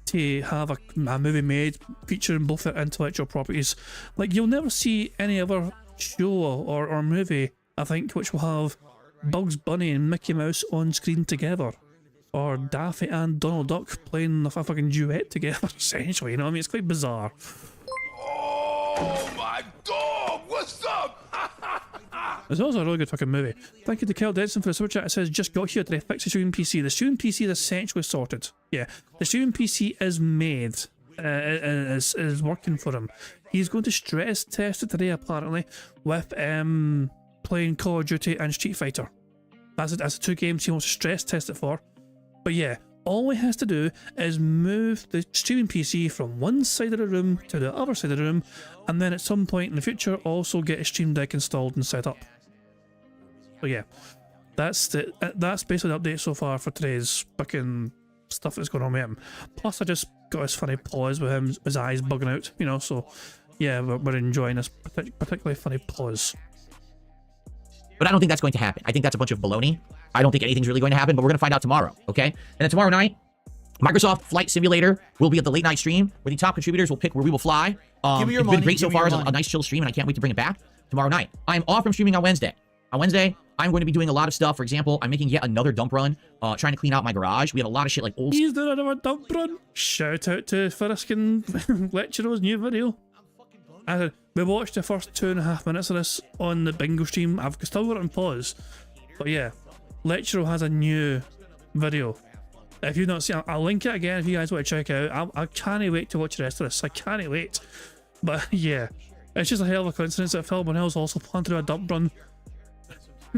to have a movie made featuring both their intellectual properties. Like, you'll never see any other show or movie, I think, which will have Bugs Bunny and Mickey Mouse on screen together. Or Daffy and Donald Duck playing a fucking duet together, essentially, you know what I mean? It's quite bizarre. Oh my dog! What's up? It's also a really good fucking movie. Thank you to Kel Denson for the super chat. It says, just got here today, fix the streaming PC. The streaming PC is essentially sorted. Yeah, the streaming PC is made. Is working for him. He's going to stress test it today, apparently, with playing Call of Duty and Street Fighter. That's the two games he wants to stress test it for. But yeah, all he has to do is move the streaming PC from one side of the room to the other side of the room, and then at some point in the future also get a Stream Deck installed and set up. So yeah, that's basically the update so far for today's fucking stuff that's going on with him. Plus I just got his funny pause with him, his eyes bugging out, you know, so yeah, we're enjoying this particularly funny pause. But I don't think that's going to happen. I think that's a bunch of baloney. I don't think anything's really going to happen, but we're going to find out tomorrow, okay? And then tomorrow night, Microsoft Flight Simulator will be at the late night stream, where the top contributors will pick where we will fly. Give me your it's money, been great so give me far. your It's a nice chill stream, and I can't wait to bring it back tomorrow night. I am off from streaming on Wednesday. On Wednesday, I'm going to be doing a lot of stuff. For example, I'm making yet another dump run, trying to clean out my garage. We have a lot of shit like old... He's doing another dump run. Shout out to Furiskin Lecturo's new video. We watched the first 2.5 minutes of this on the bingo stream. I've still got it on pause. But yeah, Lecturo has a new video. If you've not seen it, I'll link it again if you guys want to check it out. I can't wait to watch the rest of this. I can't wait. But yeah, it's just a hell of a coincidence that Phil Bonnell's also planned to do a dump run.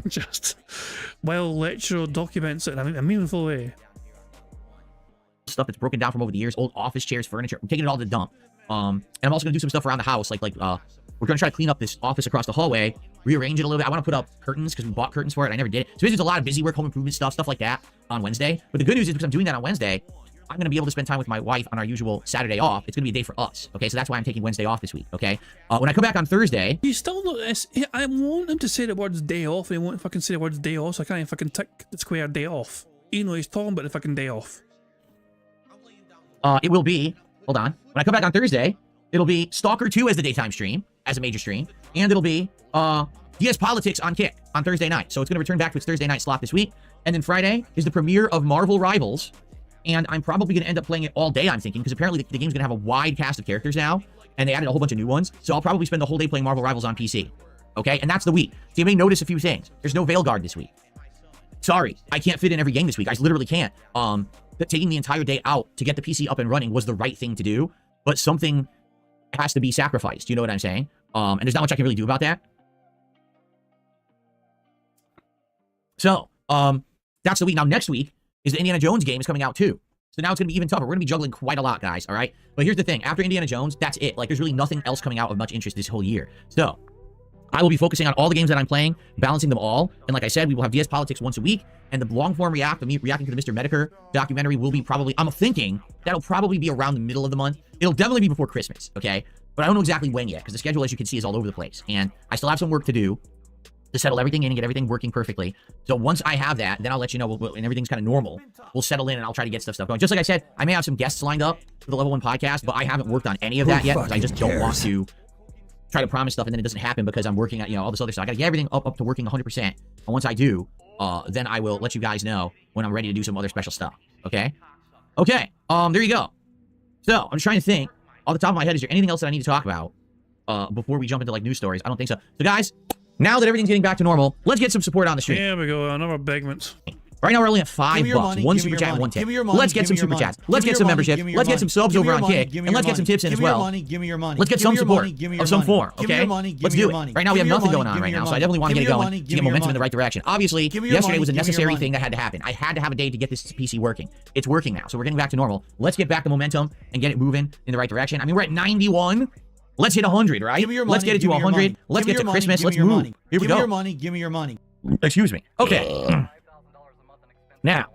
Just while Lecturo documents it in a meaningful way. Stuff that's broken down from over the years, old office chairs, furniture. I'm taking it all to the dump. And I'm also gonna do some stuff around the house, like we're gonna try to clean up this office across the hallway, rearrange it a little bit. I want to put up curtains because we bought curtains for it. I never did. So basically, there's a lot of busy work, home improvement stuff like that on Wednesday. But the good news is because I'm doing that on Wednesday, I'm gonna be able to spend time with my wife on our usual Saturday off. It's gonna be a day for us. Okay, so that's why I'm taking Wednesday off this week. Okay, when I come back on Thursday, you still not. I want him to say the words day off, and he won't fucking say the words day off. So I can't even fucking tick the square day off. You know he's talking about the fucking day off. It will be. Hold on. When I come back on Thursday, it'll be Stalker 2 as the daytime stream, as a major stream, and it'll be DS Politics on Kick on Thursday night. So it's going to return back to its Thursday night slot this week. And then Friday is the premiere of Marvel Rivals, and I'm probably going to end up playing it all day, I'm thinking, because apparently the game's going to have a wide cast of characters now, and they added a whole bunch of new ones. So I'll probably spend the whole day playing Marvel Rivals on PC. Okay? And that's the week. So you may notice a few things. There's no Veilguard this week. Sorry, I can't fit in every game this week. I literally can't. Taking the entire day out to get the PC up and running was the right thing to do, but something has to be sacrificed. You know what I'm saying? And there's not much I can really do about that. So, that's the week. Now, next week is the Indiana Jones game is coming out too. So now it's going to be even tougher. We're going to be juggling quite a lot, guys, all right? But here's the thing. After Indiana Jones, that's it. Like, there's really nothing else coming out of much interest this whole year. So, I will be focusing on all the games that I'm playing, balancing them all. And like I said, we will have DS Politics once a week. And the long-form react of me reacting to the Mr. Medicare documentary will be probably, I'm thinking, that'll probably be around the middle of the month. It'll definitely be before Christmas, okay? But I don't know exactly when yet, because the schedule, as you can see, is all over the place. And I still have some work to do to settle everything in and get everything working perfectly. So once I have that, then I'll let you know and everything's kind of normal. We'll settle in and I'll try to get stuff going. Just like I said, I may have some guests lined up for the Level 1 podcast, but I haven't worked on any of that yet because I just don't want to try to promise stuff and then it doesn't happen because I'm working on, all this other stuff. I got to get everything up to working 100%. And once I do, then I will let you guys know when I'm ready to do some other special stuff. Okay? Okay. There you go. So I'm just trying to think off the top of my head, is there anything else that I need to talk about before we jump into like news stories? I don't think so. So guys, now that everything's getting back to normal, let's get some support on the stream. Here we go, another segment. Right now we're only at $5. One super chat and one tip. Let's get some super chats. Let's get some membership. Let's get some subs over on Kick. And let's get some tips in as well. Let's get some support of some form, okay? Let's do it. Right now we have nothing going on right now, so I definitely want to get it going to get momentum in the right direction. Obviously, yesterday was a necessary thing that had to happen. I had to have a day to get this PC working. It's working now, so we're getting back to normal. Let's get back to momentum and get it moving in the right direction. I mean, we're at 91. Let's hit 100, right? Let's get it to 100. Let's get to Christmas. Let's move. Here we go. Give me your money. Excuse me. Okay. Now,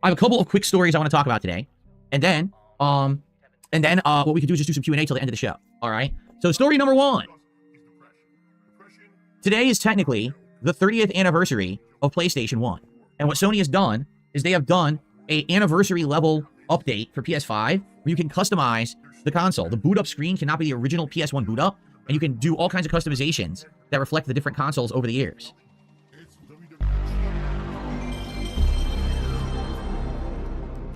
I have a couple of quick stories I want to talk about today, and then what we can do is just do some Q&A till the end of the show. All right. So, story number 1. Today is technically the 30th anniversary of PlayStation 1, and what Sony has done is they have done a anniversary level update for PS5 where you can customize the console. The boot up screen cannot be the original PS1 boot up, and you can do all kinds of customizations that reflect the different consoles over the years.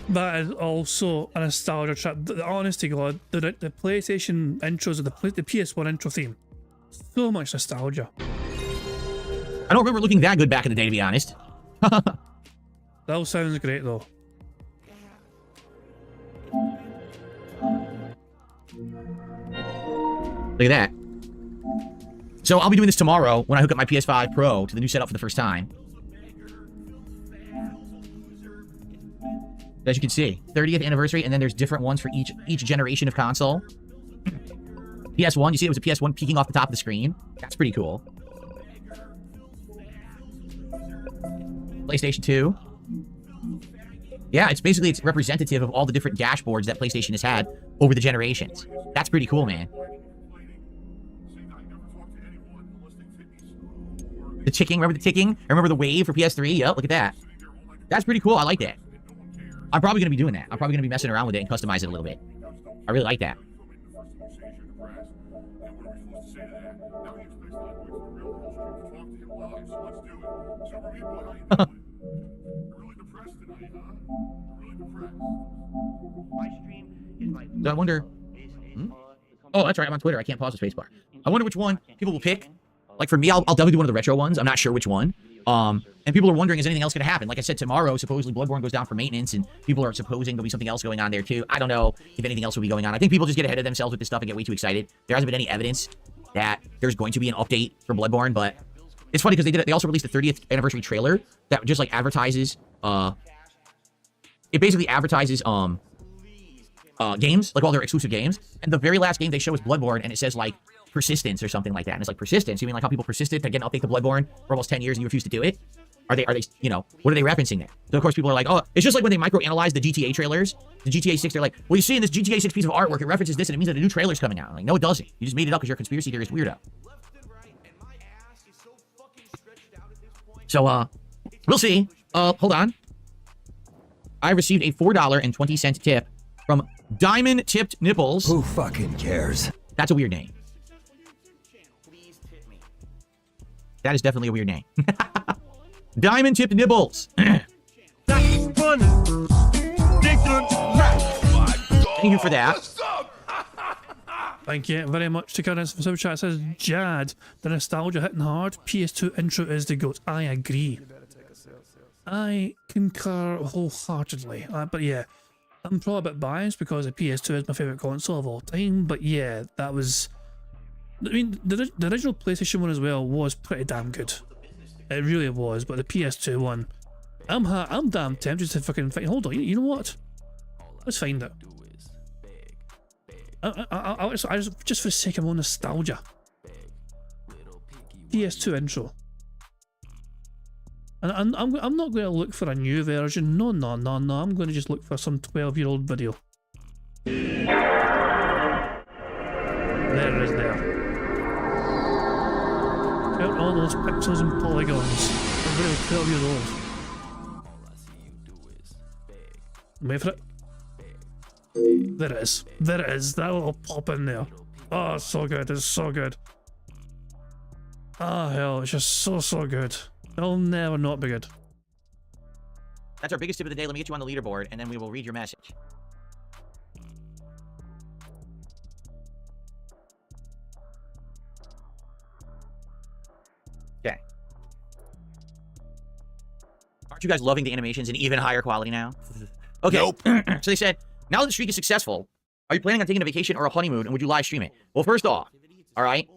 That is also a nostalgia trip. Honest to God, the PlayStation intros of the PS1 intro theme. So much nostalgia. I don't remember looking that good back in the day, to be honest. That all sounds great, though. Look at that. So I'll be doing this tomorrow when I hook up my PS5 Pro to the new setup for the first time. As you can see, 30th anniversary, and then there's different ones for each generation of console. PS1, you see it was a PS1 peeking off the top of the screen. That's pretty cool. PlayStation 2. Yeah, it's representative of all the different dashboards that PlayStation has had over the generations. That's pretty cool, man. The ticking, remember the ticking? I remember the wave for PS3. Yep, look at that. That's pretty cool. I like that. I'm probably going to be doing that. I'm probably going to be messing around with it and customize it a little bit. I really like that. So I wonder... Oh, that's right. I'm on Twitter. I can't pause the spacebar. I wonder which one people will pick. Like for me, I'll definitely do one of the retro ones. I'm not sure which one. And people are wondering, is anything else going to happen? Like I said, tomorrow, supposedly Bloodborne goes down for maintenance, and people are supposing there'll be something else going on there, too. I don't know if anything else will be going on. I think people just get ahead of themselves with this stuff and get way too excited. There hasn't been any evidence that there's going to be an update for Bloodborne, but it's funny because they also released the 30th anniversary trailer that just, like, advertises, it basically advertises, games, like all their exclusive games, and the very last game they show is Bloodborne, and it says, like, persistence or something like that. And it's like, persistence? You mean like how people persisted to get an update to Bloodborne for almost 10 years and you refuse to do it? Are they, what are they referencing there? So of course people are like, oh, it's just like when they microanalyze the GTA trailers, the GTA 6, they're like, well, you see in this GTA 6 piece of artwork, it references this and it means that a new trailer's coming out. I'm like, no, it doesn't. You just made it up because you're a conspiracy theorist weirdo. So, we'll see. Hold on. I received a $4.20 tip from Diamond Tipped Nipples. Who fucking cares? That's a weird name. That is definitely a weird name. Diamond Tipped Nibbles. Thank you for that. Thank you very much to Curtis from Super Chat. It says, Jad, the nostalgia hitting hard. PS2 intro is the GOAT. I agree. I concur wholeheartedly. But yeah, I'm probably a bit biased because the PS2 is my favourite console of all time. But yeah, that was... I mean, the original PlayStation 1 as well was pretty damn good. It really was, but the PS2 one, I'm damn tempted to fucking find. Hold on, you know what? Let's find it. I just for the sake of more nostalgia. PS2 intro. And I'm not going to look for a new version. No. I'm going to just look for some 12-year-old video. There it is there. Count all those pixels and polygons. I'm really 12 years old. Wait for it. There it is. There it is. That will pop in there. Oh, it's so good. It's so good. Ah, hell, it's just so good. It'll never not be good. That's our biggest tip of the day. Let me get you on the leaderboard, and then we will read your message. Okay. Aren't you guys loving the animations in even higher quality now? Okay. Nope. So they said, now that the streak is successful, are you planning on taking a vacation or a honeymoon, and would you live stream it? Well, first off, all right,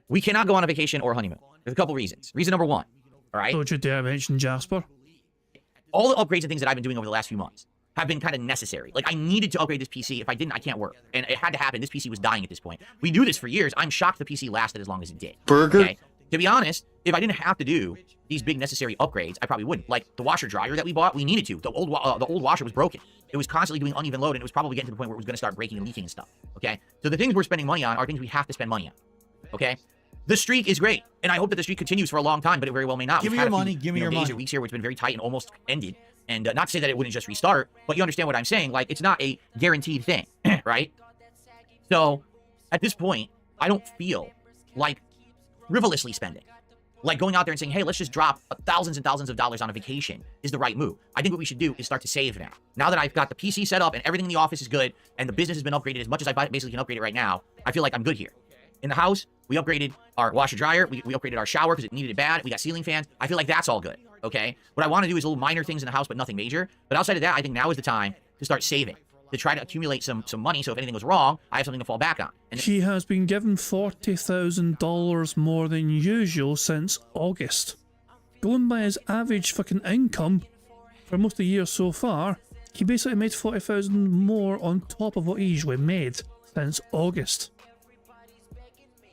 we cannot go on a vacation or a honeymoon. There's a couple reasons. Reason number one, all right? Don't you dare mention Jasper. All the upgrades and things that I've been doing over the last few months have been kind of necessary. Like, I needed to upgrade this PC. If I didn't, I can't work. And it had to happen. This PC was dying at this point. We do this for years. I'm shocked the PC lasted as long as it did. Burger? Okay? To be honest, if I didn't have to do these big necessary upgrades, I probably wouldn't. Like, the washer dryer that we bought, we needed to. The old washer was broken. It was constantly doing uneven load, and it was probably getting to the point where it was going to start breaking and leaking and stuff. Okay? So the things we're spending money on are things we have to spend money on. Okay? The streak is great, and I hope that the streak continues for a long time, but it very well may not. Give me your money. Give me your money. Days or weeks here where it's been very tight and almost ended. And not to say that it wouldn't just restart, but you understand what I'm saying. Like, it's not a guaranteed thing, right? So, at this point, I don't feel like frivolously spending. Like going out there and saying, hey, let's just drop thousands and thousands of dollars on a vacation is the right move. I think what we should do is start to save now. Now that I've got the PC set up and everything in the office is good and the business has been upgraded as much as I basically can upgrade it right now, I feel like I'm good here. In the house, we upgraded our washer dryer. We upgraded our shower because it needed it bad. We got ceiling fans. I feel like that's all good, okay? What I want to do is little minor things in the house, but nothing major. But outside of that, I think now is the time to start saving, to try to accumulate some money so if anything goes wrong, I have something to fall back on. And he has been given $40,000 more than usual since August. Going by his average fucking income for most of the year so far, he basically made $40,000 more on top of what he usually made since August.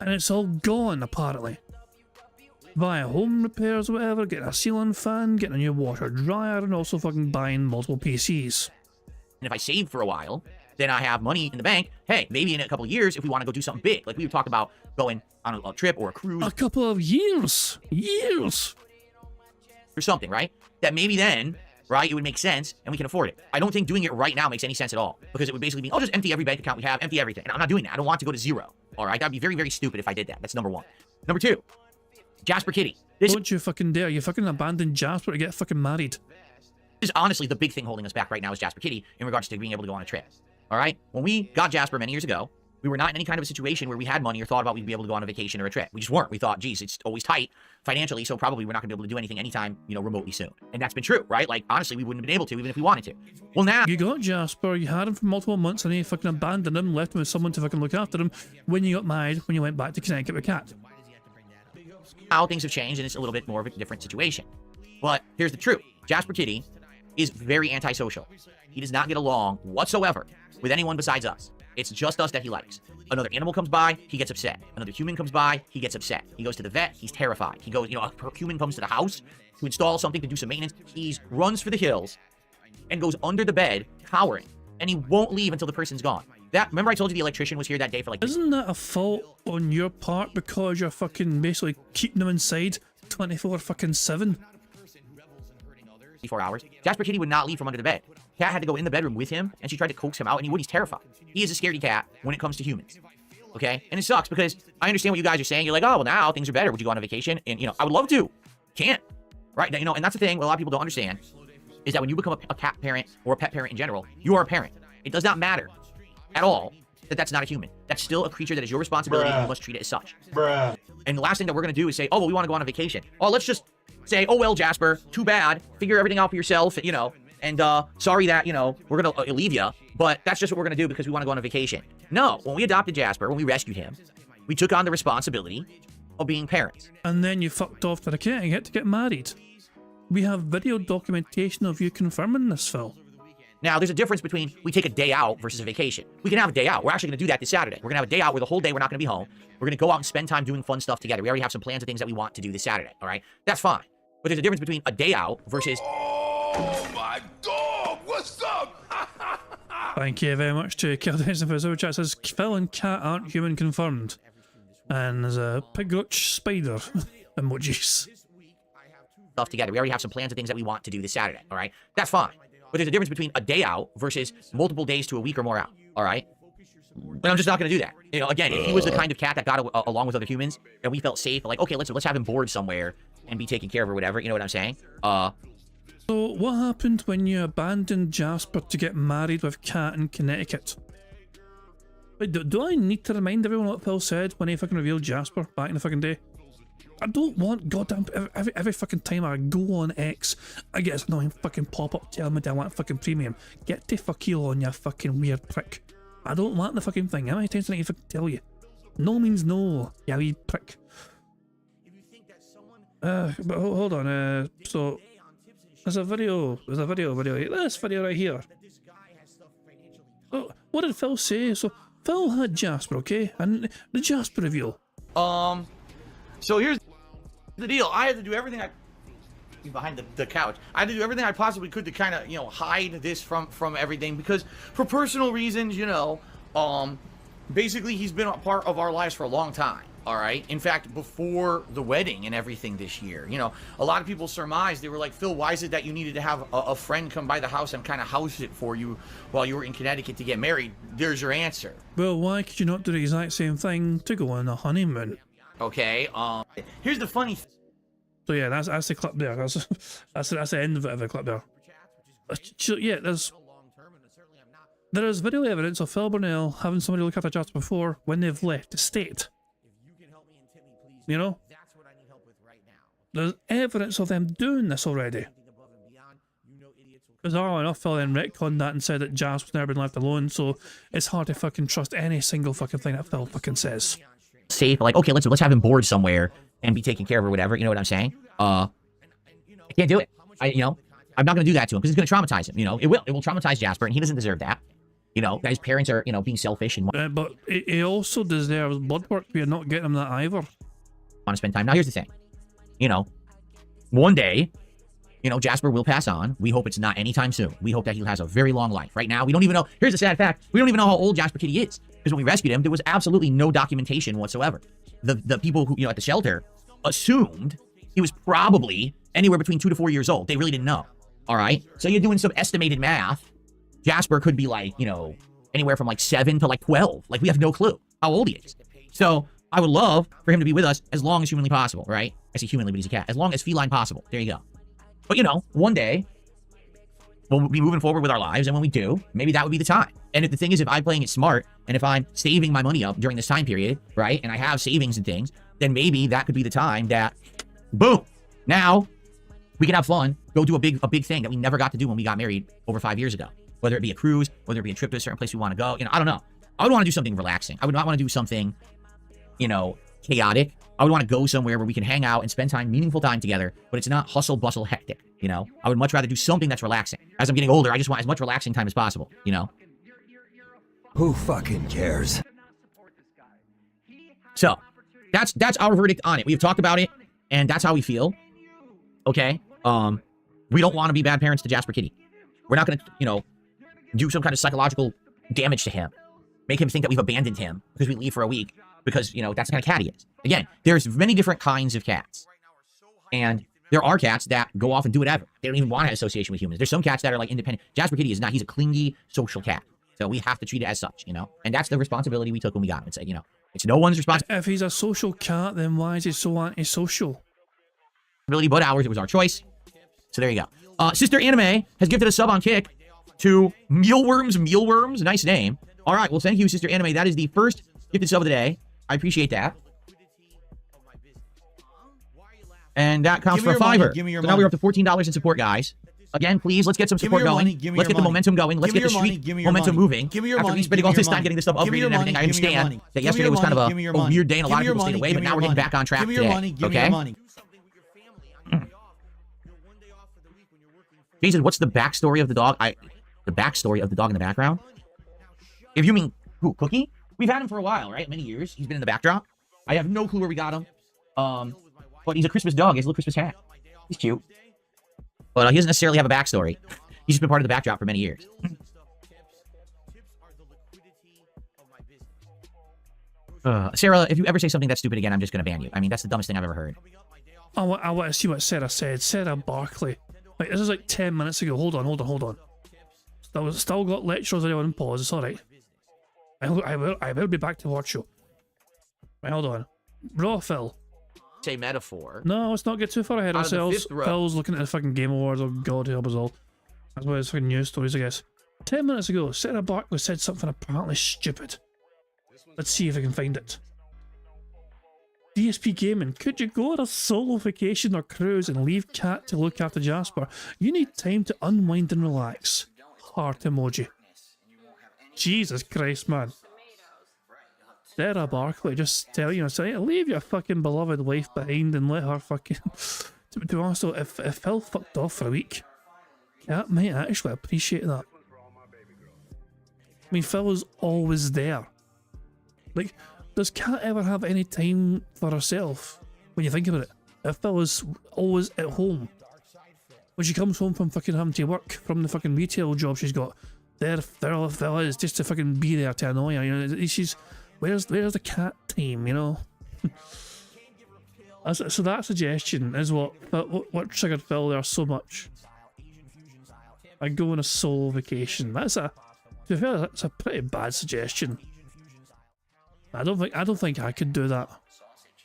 And it's all gone, apparently. Via home repairs or whatever, getting a ceiling fan, getting a new washer dryer, and also fucking buying multiple PCs. And if I save for a while, then I have money in the bank. Hey, maybe in a couple of years, if we want to go do something big, like we would talk about going on a trip or a cruise. A couple of years. Years. Or something, right? That maybe then, right, it would make sense and we can afford it. I don't think doing it right now makes any sense at all. Because it would basically be, I'll just empty every bank account we have, empty everything. And I'm not doing that. I don't want to go to zero. All right? That'd be very, very stupid if I did that. That's number one. Number two, Jasper Kitty. Don't you fucking dare. You fucking abandoned Jasper to get fucking married. This is honestly the big thing holding us back right now is Jasper Kitty in regards to being able to go on a trip. All right? When we got Jasper many years ago, we were not in any kind of a situation where we had money or thought about we'd be able to go on a vacation or a trip. We just weren't. We thought, geez, it's always tight financially, so probably we're not going to be able to do anything anytime, remotely soon. And that's been true, right? Like, honestly, we wouldn't have been able to even if we wanted to. Well, now... You got Jasper, you had him for multiple months, and then you fucking abandoned him, left him with someone to fucking look after him when you got married, when you went back to Connecticut with Kat. Now things have changed, and it's a little bit more of a different situation. But here's the truth. Jasper Kitty is very antisocial. He does not get along whatsoever with anyone besides us. It's just us that he likes. Another animal comes by, he gets upset. Another human comes by, he gets upset. He goes to the vet, he's terrified. He goes, a human comes to the house to install something, to do some maintenance. He runs for the hills and goes under the bed, cowering. And he won't leave until the person's gone. Remember I told you the electrician was here that day for like... Isn't that a fault on your part because you're fucking basically keeping him inside 24/7? 24 hours. Jasper Kitty would not leave from under the bed. Cat had to go in the bedroom with him, and she tried to coax him out, and he wouldn't. He's terrified. He is a scaredy cat when it comes to humans. Okay? And it sucks because I understand what you guys are saying. You're like, oh, well, now things are better. Would you go on a vacation? And, I would love to. Can't. Right? And that's the thing what a lot of people don't understand is that when you become a cat parent or a pet parent in general, you are a parent. It does not matter at all that that's not a human. That's still a creature that is your responsibility, and you must treat it as such. And the last thing that we're going to do is say, oh, well, we want to go on a vacation. Oh, let's just say, oh, well, Jasper, too bad. Figure everything out for yourself, and sorry that, we're going to leave you, but that's just what we're going to do because we want to go on a vacation. No, when we adopted Jasper, when we rescued him, we took on the responsibility of being parents. And then you fucked off to Connecticut to get married. We have video documentation of you confirming this, Phil. Now, there's a difference between we take a day out versus a vacation. We can have a day out. We're actually going to do that this Saturday. We're going to have a day out where the whole day we're not going to be home. We're going to go out and spend time doing fun stuff together. We already have some plans of things that we want to do this Saturday, all right? That's fine. But there's a difference between a day out versus... Oh my dog! What's up? Thank you very much to Kildenson for the super chat. It says Phil and Cat aren't human confirmed. And there's a pig roach spider emojis. Stuff together. We already have some plans of things that we want to do this Saturday, all right? That's fine. But there's a difference between a day out versus multiple days to a week or more out, all right? And I'm just not going to do that. You know, again, if he was the kind of cat that got along with other humans and we felt safe, like, okay, let's have him board somewhere and be taken care of or whatever, you know what I'm saying? So what happened when you abandoned Jasper to get married with Cat in Connecticut? Wait, do I need to remind everyone what Phil said when he fucking revealed Jasper back in the fucking day? I don't want goddamn every fucking time I go on X, I get this annoying fucking pop-up telling me that I want fucking premium. Get the fuck you on, you fucking weird prick. I don't want the fucking thing. How many times do I need to fucking tell you? No means no, you wee prick. But hold on, so there's a video, this video right here. So, what did Phil say? So, Phil had Jasper, okay? And the Jasper reveal. So here's the deal. I had to do everything behind the couch. I had to do everything I possibly could to kind of, you know, hide this from everything because for personal reasons, you know, basically he's been a part of our lives for a long time. All right. In fact, before the wedding and everything this year, you know, a lot of people surmised, they were like, Phil, why is it that you needed to have a friend come by the house and kind of house it for you while you were in Connecticut to get married? There's your answer. Well, why could you not do the exact same thing to go on a honeymoon? Okay. Here's the funny So yeah, that's the clip there. That's the end of the clip there. So yeah, there is video evidence of Phil Burnell having somebody look after Jasper before when they've left the state. You know? There's evidence of them doing this already. Bizarrely enough, Phil then retconned that and said that Jasper's never been left alone, so it's hard to fucking trust any single fucking thing that Phil fucking says. Safe, like, okay, let's have him board somewhere and be taken care of or whatever, you know what I'm saying? I can't do it. I'm not going to do that to him because it's going to traumatize him, you know? It will traumatize Jasper, and he doesn't deserve that. You know, his parents are, you know, being selfish and... but he also deserves blood work. We are not getting him that either. Want to spend time. Now, here's the thing. You know, one day, you know, Jasper will pass on. We hope it's not anytime soon. We hope that he has a very long life. Right now, we don't even know... Here's the sad fact. We don't even know how old Jasper Kitty is. Because when we rescued him, there was absolutely no documentation whatsoever. The people who, you know, at the shelter assumed he was probably anywhere between 2 to 4 years old. They really didn't know. All right? So you're doing some estimated math. Jasper could be like, you know, anywhere from like 7 to like 12. Like, we have no clue how old he is. So I would love for him to be with us as long as humanly possible, right? I say humanly, but he's a cat. As long as feline possible. There you go. But, you know, one day, we'll be moving forward with our lives, and when we do, maybe that would be the time. And if the thing is, if I'm playing it smart, and if I'm saving my money up during this time period, right, and I have savings and things, then maybe that could be the time that, boom, now we can have fun, go do a big thing that we never got to do when we got married over 5 years ago. Whether it be a cruise, whether it be a trip to a certain place we want to go, you know, I don't know. I would want to do something relaxing. I would not want to do something, you know, chaotic. I would want to go somewhere where we can hang out and spend time, meaningful time together, but it's not hustle, bustle, hectic, you know? I would much rather do something that's relaxing. As I'm getting older, I just want as much relaxing time as possible, you know? Who fucking cares? So, that's our verdict on it. We've talked about it, and that's how we feel. Okay? We don't want to be bad parents to Jasper Kitty. We're not going to, you know, do some kind of psychological damage to him. Make him think that we've abandoned him because we leave for a week. Because, you know, that's the kind of cat he is. Again, there's many different kinds of cats. And there are cats that go off and do whatever. They don't even want to have association with humans. There's some cats that are like independent. Jasper Kitty is not. He's a clingy, social cat. So we have to treat it as such, you know? And that's the responsibility we took when we got him. It's like, you know, it's no one's responsibility. If he's a social cat, then why is he so antisocial? But ours, it was our choice. So there you go. Sister Anime has gifted a sub on Kick to Mealworms. Nice name. All right. Well, thank you, Sister Anime. That is the first gifted sub of the day. I appreciate that. And that counts for a $5. Give me your so money. now we're up to $14 in support, guys. Again, please, let's get some Give me support your going. money, give me Let's your get the money. momentum going. Let's Give me get the your money, streak give me your momentum money. moving. Give me your After money, me spending all give me this your time getting this stuff money. Give me upgraded your and everything, I money, give me your understand money. that Give me yesterday your was kind of money, a give me your money. weird day and a lot of Give me your people stayed money, away, give but me now your we're getting money. back on track Give me your today. money, give me your Okay? money. Jason, what's the backstory of the dog? The backstory of the dog in the background? If you mean who, Cookie? We've had him for a while, right? Many years. He's been in the backdrop. I have no clue where we got him. But he's a Christmas dog. He has a little Christmas hat. He's cute. But he doesn't necessarily have a backstory. He's just been part of the backdrop for many years. Sarah, if you ever say something that's stupid again, I'm just going to ban you. I mean, that's the dumbest thing I've ever heard. I want to see what Sarah said. Sarah Barkley. Like, this is like 10 minutes ago. Hold on. Still got lectures on pause. It's alright. I will be back to watch you. Right, hold on. Raw Phil. Say metaphor. No, let's not get too far ahead of Out of the ourselves. fifth row. Phil's looking at the fucking Game Awards. Oh, God help us all. That's why it's fucking news stories, I guess. 10 minutes ago, Sarah Barkley said something apparently stupid. Let's see if I can find it. DSP Gaming, could you go on a solo vacation or cruise and leave Kat to look after Jasper? You need time to unwind and relax. Heart emoji. Jesus Christ, man. Sarah Barkley, just tell you know, say, leave your fucking beloved wife behind and let her fucking. to be honest though, if Phil fucked off for a week, Kat might actually appreciate that. I mean, Phil was always there. Like, does Kat ever have any time for herself when you think about it? If Phil was always at home, when she comes home from fucking having to work from the fucking retail job she's got, there Phil is just to fucking be there to annoy her. You know, she's where's the cat time? You know. So that suggestion is what triggered Phil there so much. I go on a solo vacation. To be fair, that's a pretty bad suggestion. I don't think I could do that.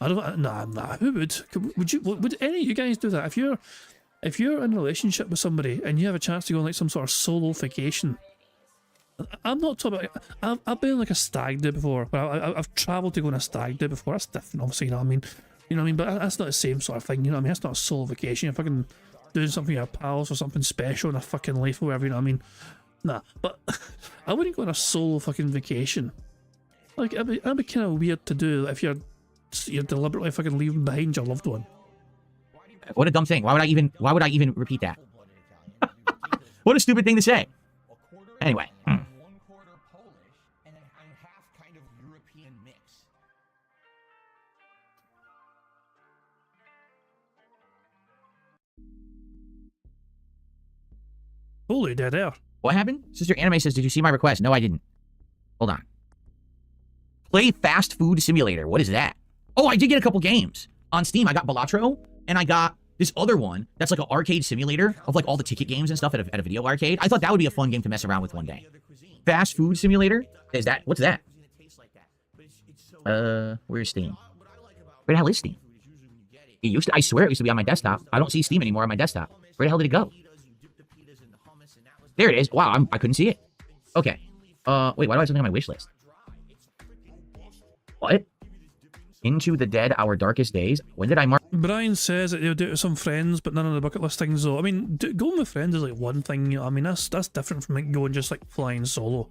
Nah. Who would? Would any of you guys do that? If you're in a relationship with somebody and you have a chance to go on like some sort of solo vacation, I'm not talking about. I've been on like a stag do before, but I've travelled to go on a stag do before. That's different, obviously. You know what I mean? But that's not the same sort of thing. You know what I mean? That's not a solo vacation. You're fucking doing something with your pals or something special in a fucking life or whatever. You know what I mean? Nah, but I wouldn't go on a solo fucking vacation. Like, it'd be kind of weird to do if you're deliberately fucking leaving behind your loved one. What a dumb thing. Why would I even repeat that? What a stupid thing to say. Anyway. Holy dead air. What happened? Sister Anime says, did you see my request? No, I didn't. Hold on. Play Fast Food Simulator. What is that? Oh, I did get a couple games. On Steam, I got Balatro, and I got this other one that's like an arcade simulator of like all the ticket games and stuff at a video arcade. I thought that would be a fun game to mess around with one day. Fast Food Simulator? Is that? What's that? Where's Steam? Where the hell is Steam? It used to, I swear it used to be on my desktop. I don't see Steam anymore on my desktop. Where the hell did it go? There it is. Wow, I couldn't see it. Okay. Wait, why do I have something on my wish list? What? Into the Dead, Our Darkest Days? When did I mark? Brian says that they'll do it with some friends, but none of the bucket list things though. I mean, going with friends is like one thing, you know. I mean, that's different from like going just like flying solo.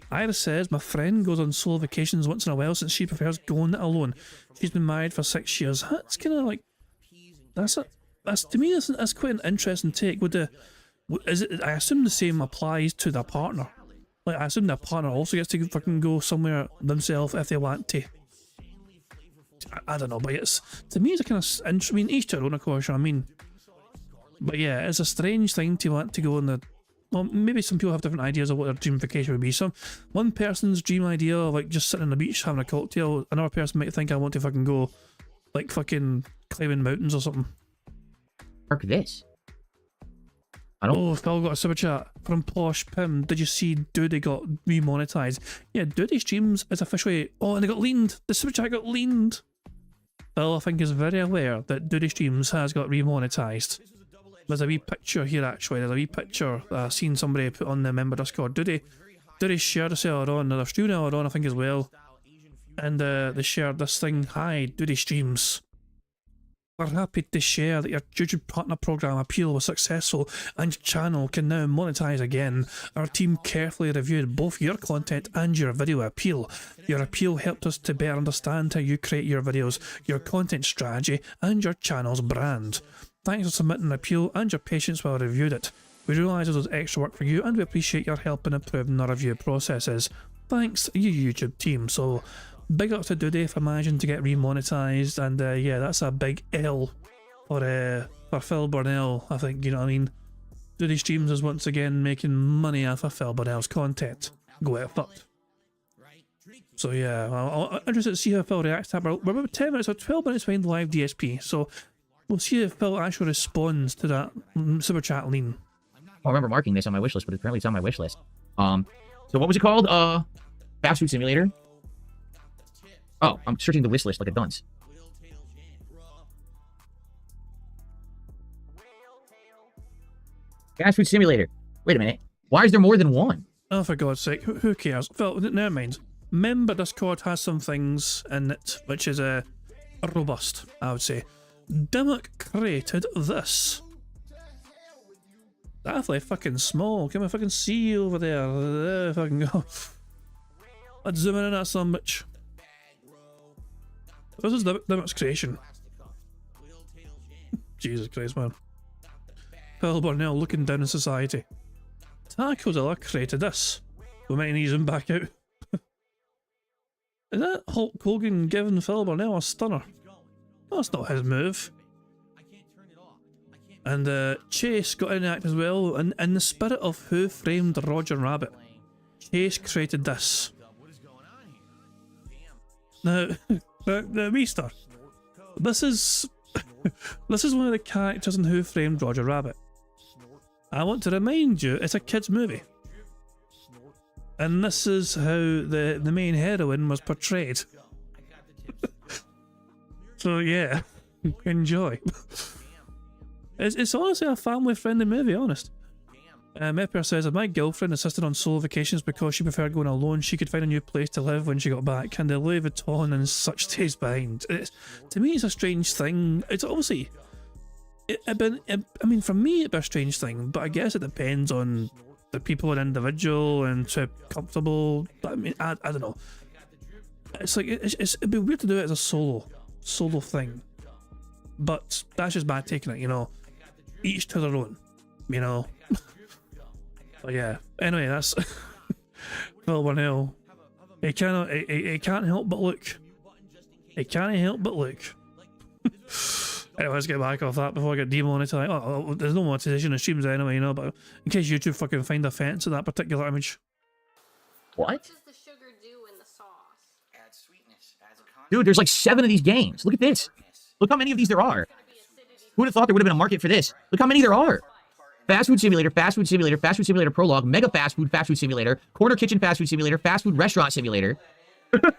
Iris says, my friend goes on solo vacations once in a while since she prefers going alone. She's been married for 6 years. That's kind of like, that's to me, that's quite an interesting take. I assume the same applies to their partner. Like, I assume their partner also gets to fucking go somewhere themselves if they want to. I don't know, but to me it's a kind of, I mean, each to their own, of course, you know what I mean? But yeah, it's a strange thing to want to go on well, maybe some people have different ideas of what their dream vacation would be. One person's dream idea of like just sitting on the beach having a cocktail, another person might think I want to fucking go like fucking climbing mountains or something. Mark this. Oh, Phil got a super chat from Posh Pim. Did you see Duty got remonetized? Yeah, Duty streams is officially... Oh, and they got leaned. The super chat got leaned. Phil, I think, is very aware that Duty streams has got remonetized. There's a wee picture here, actually. There's a wee picture I've seen somebody put on the member Discord. Duty shared this earlier on. They're streaming earlier on, I think, as well. And they shared this thing. Hi, Duty streams. We're happy to share that your YouTube partner program appeal was successful and your channel can now monetize again. Our team carefully reviewed both your content and your video appeal. Your appeal helped us to better understand how you create your videos, your content strategy, and your channel's brand. Thanks for submitting an appeal and your patience while I reviewed it. We realise it was extra work for you and we appreciate your help in improving our review processes. Thanks, you YouTube team. So, big up to Duday for managing to get remonetized, and yeah, that's a big L for Phil Burnell, I think, you know what I mean? Duday Streams is once again making money off of Phil Burnell's content. Go out fucked. So yeah, I'm interested to see how Phil reacts to that. We're about 10 minutes or 12 minutes behind the live DSP, so we'll see if Phil actually responds to that super chat lean. I remember marking this on my wish list, but apparently it's on my wish list. So what was it called? Fast Food Simulator? Oh, I'm searching the wish list like a dunce. Fast Food Simulator. Wait a minute. Why is there more than one? Oh, for God's sake, who cares? Phil, never mind. Member Discord has some things in it, which is robust, I would say. Dimmock created this. Definitely fucking small. Can I fucking see over there? There fucking go. Let's zoom in on that son bitch. This is Dimmock's creation. Jesus Christ, man. Phil Burnell looking down in society. Tacozilla created this. We might need him back out. Is that Hulk Hogan giving Phil Burnell a stunner? That's not his move. And Chase got in the act as well, and in the spirit of Who Framed Roger Rabbit, Chase created this. Now, Meester, this is this is one of the characters in Who Framed Roger Rabbit. I want to remind you, it's a kids' movie, and this is how the main heroine was portrayed. So yeah, enjoy. It's honestly a family-friendly movie, honest. Mepper says, if my girlfriend insisted on solo vacations because she preferred going alone, she could find a new place to live when she got back, and the Louis Vuitton and such stays behind. To me, it's a strange thing. It's obviously... I mean, for me, it'd be a strange thing, but I guess it depends on the people and individual and how comfortable... I mean, I don't know. It's like, it'd be weird to do it as a solo thing. But that's just my taking it, you know. Each to their own, you know. But yeah, anyway, that's Phil Burnell. He can't help but look. He can't help but look. Anyway, let's get back off that before I get demonetized. Oh, there's no monetization of streams anyway, you know, but in case YouTube fucking find offense in that particular image. What? Dude, there's like 7 of these games. Look at this. Look how many of these there are. Who would have thought there would have been a market for this? Look how many there are. Fast Food Simulator, Fast Food Simulator, Fast Food Simulator Prologue, Mega Fast Food Simulator, Corner Kitchen Fast Food Simulator, Fast Food Restaurant Simulator. Dude,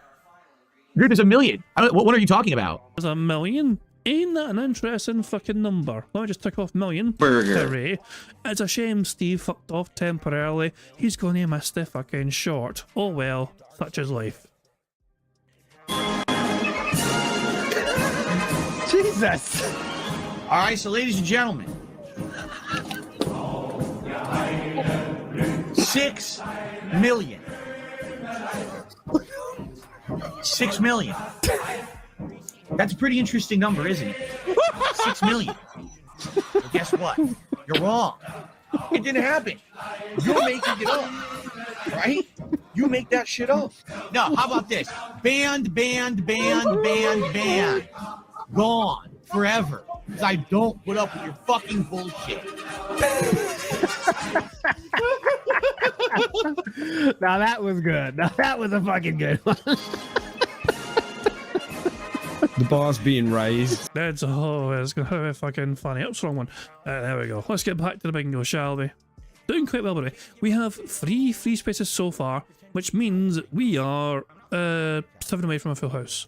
there's a million. What are you talking about? There's a million? Ain't that an interesting fucking number? Let me just tick off million. Burger. Hooray. It's a shame Steve fucked off temporarily. He's going to miss the fucking short. Oh well, such is life. Jesus! Alright, so ladies and gentlemen. 6 million. 6 million. That's a pretty interesting number, isn't it? 6 million. Well, guess what? You're wrong. It didn't happen. You're making it up. Right? You make that shit up. No, how about this? Banned. Gone. Forever. Because I don't put up with your fucking bullshit. Now that was good. Now that was a fucking good one. The bar's being raised. That's it's gonna be fucking funny. Oops, wrong one. There we go. Let's get back to the bingo, shall we? Doing quite well, by the way. We have 3 free spaces so far, which means we are 7 away from a full house.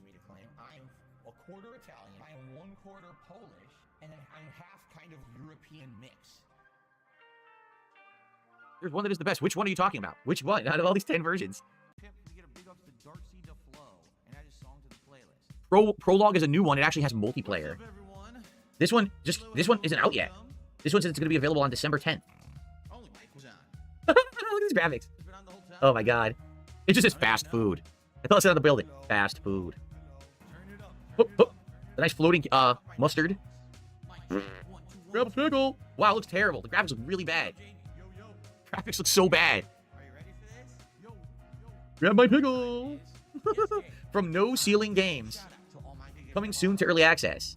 There's one that is the best. Which one are you talking about? Which one out of all these 10 versions? Prologue is a new one. It actually has multiplayer. This one isn't out yet. This one says it's going to be available on December 10th. Look at these graphics. Oh my god. It just says fast food. I thought it said on the building. Fast food. Oh, oh. A nice floating mustard. Grab a pickle. Wow, it looks terrible. The graphics look really bad. Graphics look so bad. Grab my pickle. From No Ceiling Games. Coming soon to early access.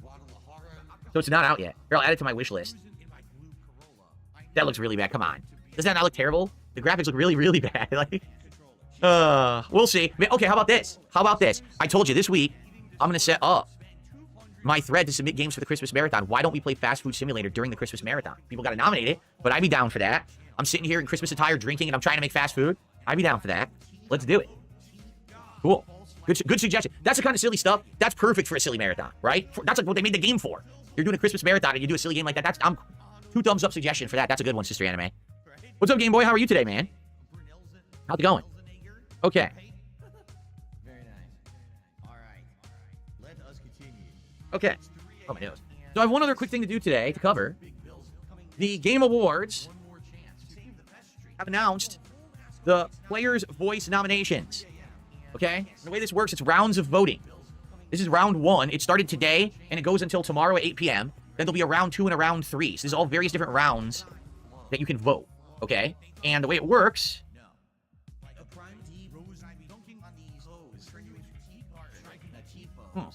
So it's not out yet. Here, I'll add it to my wish list. That looks really bad. Come on. Does that not look terrible? The graphics look really, really bad. Like, we'll see. Okay, how about this? How about this? I told you this week, I'm going to set up my thread to submit games for the Christmas Marathon. Why don't we play Fast Food Simulator during the Christmas Marathon? People got to nominate it, but I'd be down for that. I'm sitting here in Christmas attire drinking, and I'm trying to make fast food. I'd be down for that. Let's do it. Cool. Good suggestion. That's the kind of silly stuff. That's perfect for a silly marathon, right? That's like what they made the game for. You're doing a Christmas marathon, and you do a silly game like that. I'm 2 thumbs up suggestion for that. That's a good one, Sister Anime. What's up, Game Boy? How are you today, man? How's it going? Okay. Very nice. All right. Let us continue. Okay. Oh, my nose. So I have one other quick thing to do today to cover. The Game Awards have announced the Players' Voice nominations. Okay? And the way this works, it's rounds of voting. This is round 1. It started today, and it goes until tomorrow at 8 p.m. Then there'll be a round 2 and a round 3. So this is all various different rounds that you can vote. Okay? And the way it works...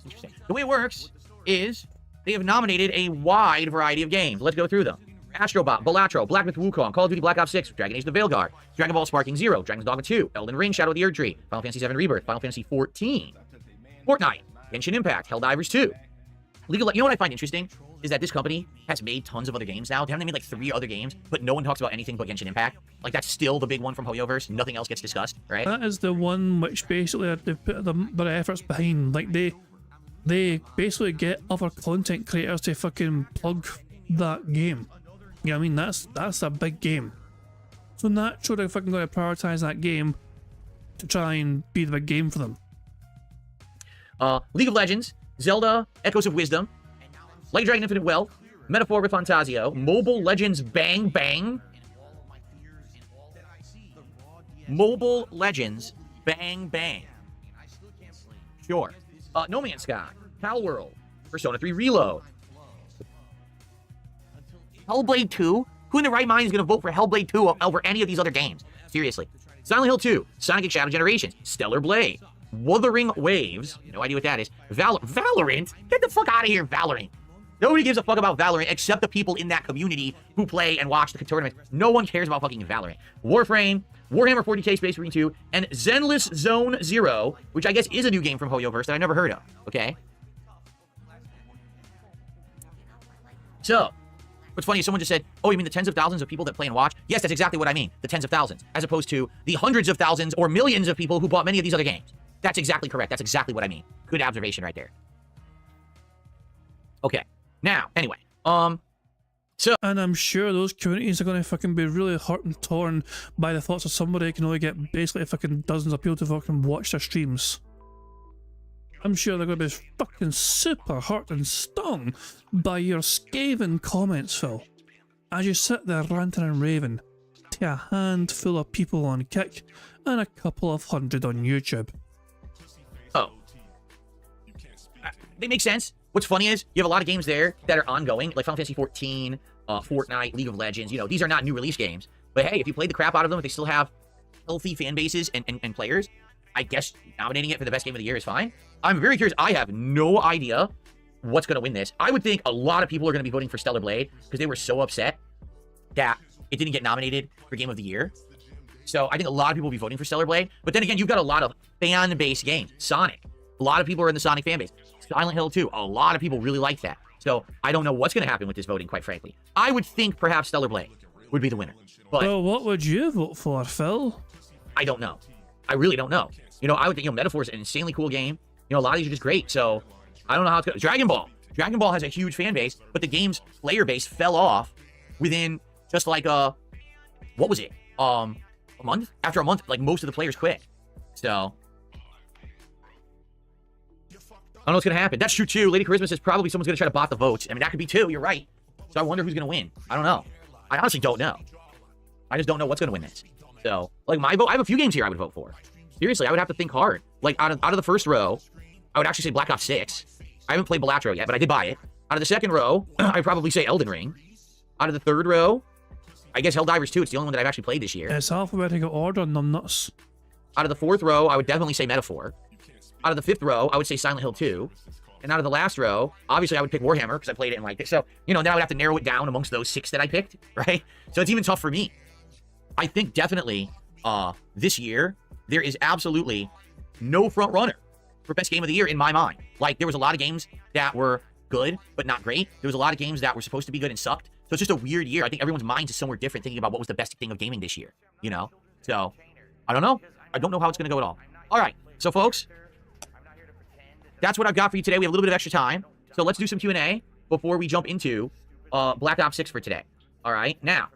interesting. The way it works is they have nominated a wide variety of games. Let's go through them. Astrobot, Balatro, Black Myth Wukong, Call of Duty Black Ops 6, Dragon Age the Veilguard, Dragon Ball Sparking Zero, Dragon's Dogma 2, Elden Ring, Shadow of the Erdtree, Final Fantasy VII Rebirth, Final Fantasy 14, Fortnite, Genshin Impact, Helldivers 2. You know what I find interesting? Is that this company has made tons of other games now. Haven't they made like 3 other games, but no one talks about anything but Genshin Impact? Like, that's still the big one from Hoyoverse. Nothing else gets discussed, right? That is the one which basically they've put their efforts behind. Like, they basically get other content creators to fucking plug that game. You know what I mean? That's a big game. So naturally they're fucking going to prioritize that game to try and be the big game for them. League of Legends, Zelda, Echoes of Wisdom, Light Dragon Infinite Wealth, Metaphor with Fantasio, Mobile Legends Bang Bang, Mobile Legends Bang Bang. Sure. No Man's Sky, Pal World, Persona 3 Reload, Hellblade 2? Who in their right mind is going to vote for Hellblade 2 over any of these other games? Seriously. Silent Hill 2, Sonic and Shadow Generations, Stellar Blade, Wuthering Waves, no idea what that is, Valorant? Get the fuck out of here, Valorant. Nobody gives a fuck about Valorant except the people in that community who play and watch the tournament. No one cares about fucking Valorant. Warframe, Warhammer 40k Space Marine 2, and Zenless Zone 0, which I guess is a new game from Hoyoverse that I never heard of, okay? So, what's funny is someone just said, oh, you mean the tens of thousands of people that play and watch? Yes, that's exactly what I mean, the tens of thousands, as opposed to the hundreds of thousands or millions of people who bought many of these other games. That's exactly correct. That's exactly what I mean. Good observation right there. Okay. Now, anyway, so... And I'm sure those communities are going to fucking be really hurt and torn by the thoughts of somebody who can only get basically fucking dozens of people to fucking watch their streams. I'm sure they're going to be fucking super hurt and stung by your scathing comments, Phil, as you sit there ranting and raving to a handful of people on Kick and a couple of hundred on YouTube. Oh. They make sense. What's funny is, you have a lot of games there that are ongoing, like Final Fantasy 14, Fortnite, League of Legends. You know, these are not new release games. But hey, if you played the crap out of them, if they still have healthy fan bases and players, I guess nominating it for the best game of the year is fine. I'm very curious. I have no idea what's going to win this. I would think a lot of people are going to be voting for Stellar Blade because they were so upset that it didn't get nominated for Game of the Year. So I think a lot of people will be voting for Stellar Blade. But then again, you've got a lot of fan-based games. Sonic. A lot of people are in the Sonic fan base. Silent Hill 2. A lot of people really like that. So I don't know what's going to happen with this voting, quite frankly. I would think perhaps Stellar Blade would be the winner. But well, what would you vote for, Phil? I don't know. I really don't know. You know, I would think, Metaphor is an insanely cool game. You know, a lot of these are just great. So I don't know how it's going to... Dragon Ball. Dragon Ball has a huge fan base, but the game's player base fell off within just like, what was it? A month? After a month, like most of the players quit. So... I don't know what's going to happen. That's true, too. Lady Charisma says probably someone's going to try to bot the votes. I mean, that could be, too. You're right. So I wonder who's going to win. I don't know. I honestly don't know. I just don't know what's going to win this. So, like, my vote, I have a few games here I would vote for. Seriously, I would have to think hard. Like, out of the first row, I would actually say Black Ops 6. I haven't played Balatro yet, but I did buy it. Out of the second row, I'd probably say Elden Ring. Out of the third row, I guess Helldivers 2. It's the only one that I've actually played this year. It's alphabetical order, numbnuts. Out of the fourth row, I would definitely say Metaphor. Out of the fifth row, I would say Silent Hill 2. And out of the last row, obviously I would pick Warhammer because I played it and liked it. So, you know, then I would have to narrow it down amongst those 6 that I picked, right? So it's even tough for me. I think definitely this year, there is absolutely no front runner for best game of the year in my mind. Like, there was a lot of games that were good, but not great. There was a lot of games that were supposed to be good and sucked. So it's just a weird year. I think everyone's mind is somewhere different thinking about what was the best thing of gaming this year, you know? So, I don't know. I don't know how it's going to go at all. All right. So, folks, that's what I've got for you today. We have a little bit of extra time. So let's do some Q&A before we jump into Black Ops 6 for today. All right. Now,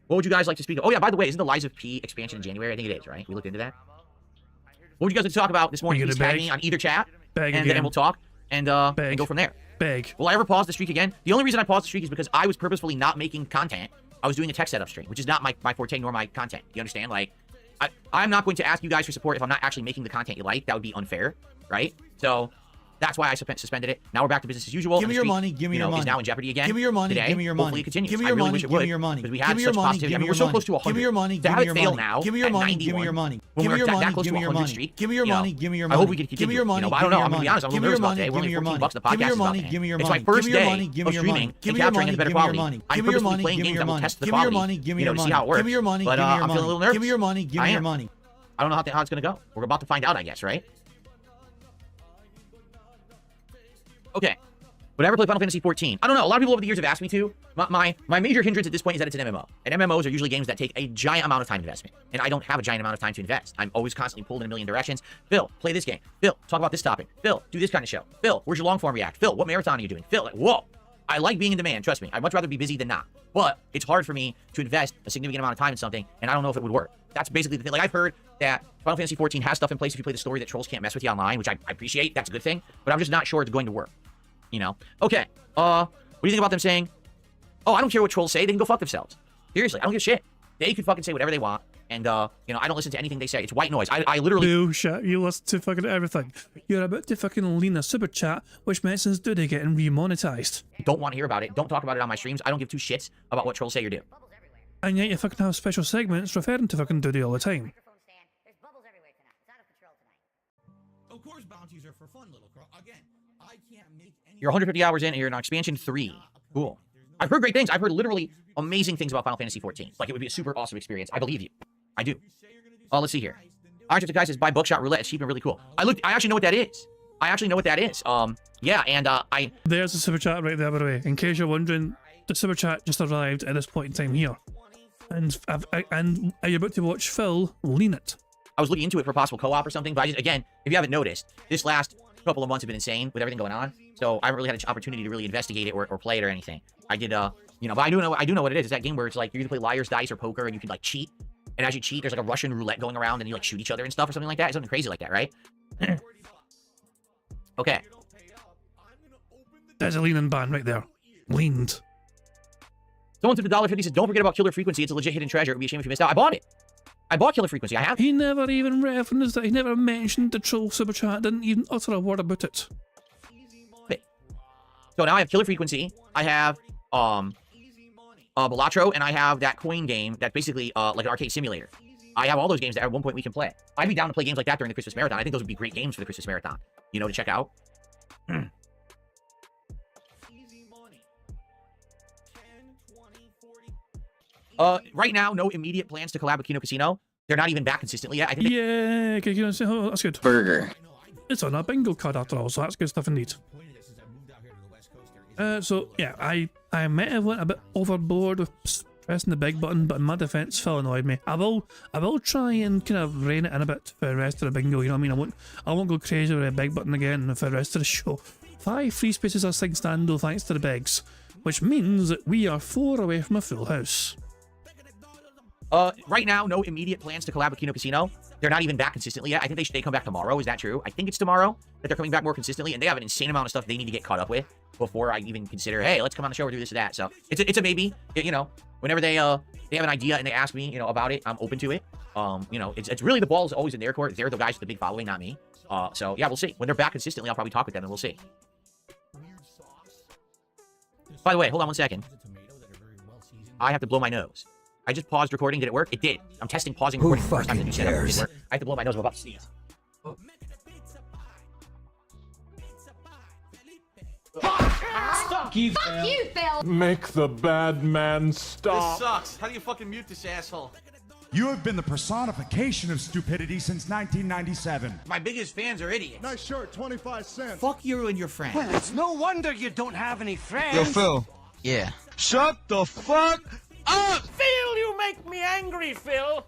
what would you guys like to speak of? Oh, yeah, by the way, isn't the Lies of P expansion in January? I think it is, right? We looked into that. What would you guys like to talk about this morning? Please tag me on either chat, and then we'll talk and go from there. Will I ever pause the streak again? The only reason I paused the streak is because I was purposefully not making content. I was doing a tech setup stream, which is not my forte nor my content. You understand? Like, I'm not going to ask you guys for support if I'm not actually making the content you like. That would be unfair, right? So that's why I suspended it. Now we're back to business as usual. Give me your money. Give me your money. Is now in jeopardy again. Give me your money. Today, give me your money. Hopefully it continues. Give me your money. Give me your money. Because we had such positivity. I mean, we're so close to 100. Give me your money. To have it fail now. Give me your money. Give me your money. Give me your money. Give me your money. Give me your money. Give me your money. I hope we can continue. Give me your money. I don't know. I'm gonna be honest. I'm a little nervous about today. We're only $14 the podcast. Give me your money. Give me your money. It's my first day of streaming and capturing the better quality. I'm purposely playing games that will test the quality. You know, to see how it works. Give me your money. But I'm feeling a little nervous. Give me your money. Give me your money. I don't know how it's gonna go. We're about to find out, I guess, right? Okay. Would I ever play Final Fantasy 14? I don't know. A lot of people over the years have asked me to. My major hindrance at this point is that it's an MMO. And MMOs are usually games that take a giant amount of time investment. And I don't have a giant amount of time to invest. I'm always constantly pulled in a million directions. Phil, play this game. Phil, talk about this topic. Phil, do this kind of show. Phil, where's your long form react? Phil, what marathon are you doing? Phil, like, whoa. I like being in demand, trust me. I'd much rather be busy than not. But it's hard for me to invest a significant amount of time in something, and I don't know if it would work. That's basically the thing. Like, I've heard that Final Fantasy 14 has stuff in place if you play the story that trolls can't mess with you online, which I appreciate. That's a good thing. But I'm just not sure it's going to work. You know? Okay. What do you think about them saying, oh, I don't care what trolls say. They can go fuck themselves. Seriously, I don't give a shit. They can fucking say whatever they want. And, you know, I don't listen to anything they say. It's white noise. I literally... Bullshit. You listen to fucking everything. You're about to fucking lean a super chat. Which medicines do they getting remonetized? Don't want to hear about it. Don't talk about it on my streams. I don't give two shits about what trolls say or do. And yet you fucking have special segments referring to fucking Duty all the time. Of course, bounties are for fun, little crow. Again, I can't make any... You're 150 hours in and you're on expansion 3. Cool. I've heard great things. I've heard literally amazing things about Final Fantasy 14. Like, it would be a super awesome experience. I believe you. I do. Let's see here. Orange Guy says, buy Buckshot Roulette. It's cheap and really cool. I actually know what that is. Yeah, and There's the super chat right there, by the way. In case you're wondering, the super chat just arrived at this point in time here. And are you about to watch Phil lean it? I was looking into it for possible co-op or something, but again, if you haven't noticed, this last couple of months have been insane with everything going on. So I haven't really had an opportunity to really investigate it or play it or anything. I did, you know, but I do know what it is. It's that game where it's like you either play liar's dice or poker, and you can like cheat. And as you cheat, there's like a Russian roulette going around, and you like shoot each other and stuff or something like that. It's something crazy like that, right? Okay. There's a leaning band right there. Leaned. Someone threw the $1.50 says, don't forget about Killer Frequency. It's a legit hidden treasure. It would be a shame if you missed out. I bought it. I bought Killer Frequency. I have. He never even referenced it. He never mentioned the troll super chat. Didn't even utter a word about it. So now I have Killer Frequency. I have Balatro, and I have that coin game that's basically like an arcade simulator. I have all those games that at one point we can play. I'd be down to play games like that during the Christmas Marathon. I think those would be great games for the Christmas Marathon, you know, to check out. Right now, no immediate plans to collab with Kino Casino. They're not even back consistently yet. I think. Yeah, okay, oh, that's good. Burger. It's on a bingo card after all, so that's good stuff indeed. So yeah, I might have went a bit overboard with pressing the big button, but in my defense, Phil annoyed me. I will try and kind of rein it in a bit for the rest of the bingo. You know what I mean? I won't go crazy with a big button again for the rest of the show. 5 free spaces are sing stando thanks to the bigs, which means that we are 4 away from a full house. Right now, no immediate plans to collab with Kino Casino. They're not even back consistently yet. I think they come back tomorrow. Is that true? I think it's tomorrow that they're coming back more consistently, and they have an insane amount of stuff they need to get caught up with before I even consider, hey, let's come on the show or do this or that. So it's a maybe. You know, whenever they have an idea and they ask me, you know, about it, I'm open to it. You know, it's really the ball is always in their court. They're the guys with the big following, not me. So yeah, we'll see. When they're back consistently, I'll probably talk with them and we'll see. By the way, hold on one second. I have to blow my nose. I just paused recording. Did it work? It did. I'm testing pausing recording for the first time. Did it work? I have to blow my nose. I'm about to sneeze. Fuck you, Phil. Make the bad man stop. This sucks. How do you fucking mute this asshole? You have been the personification of stupidity since 1997. My biggest fans are idiots. Nice shirt, 25 cents. Fuck you and your friends. Well, it's no wonder you don't have any friends. Yo, Phil. Yeah. Shut the fuck up! Phil, you make me angry, Phil.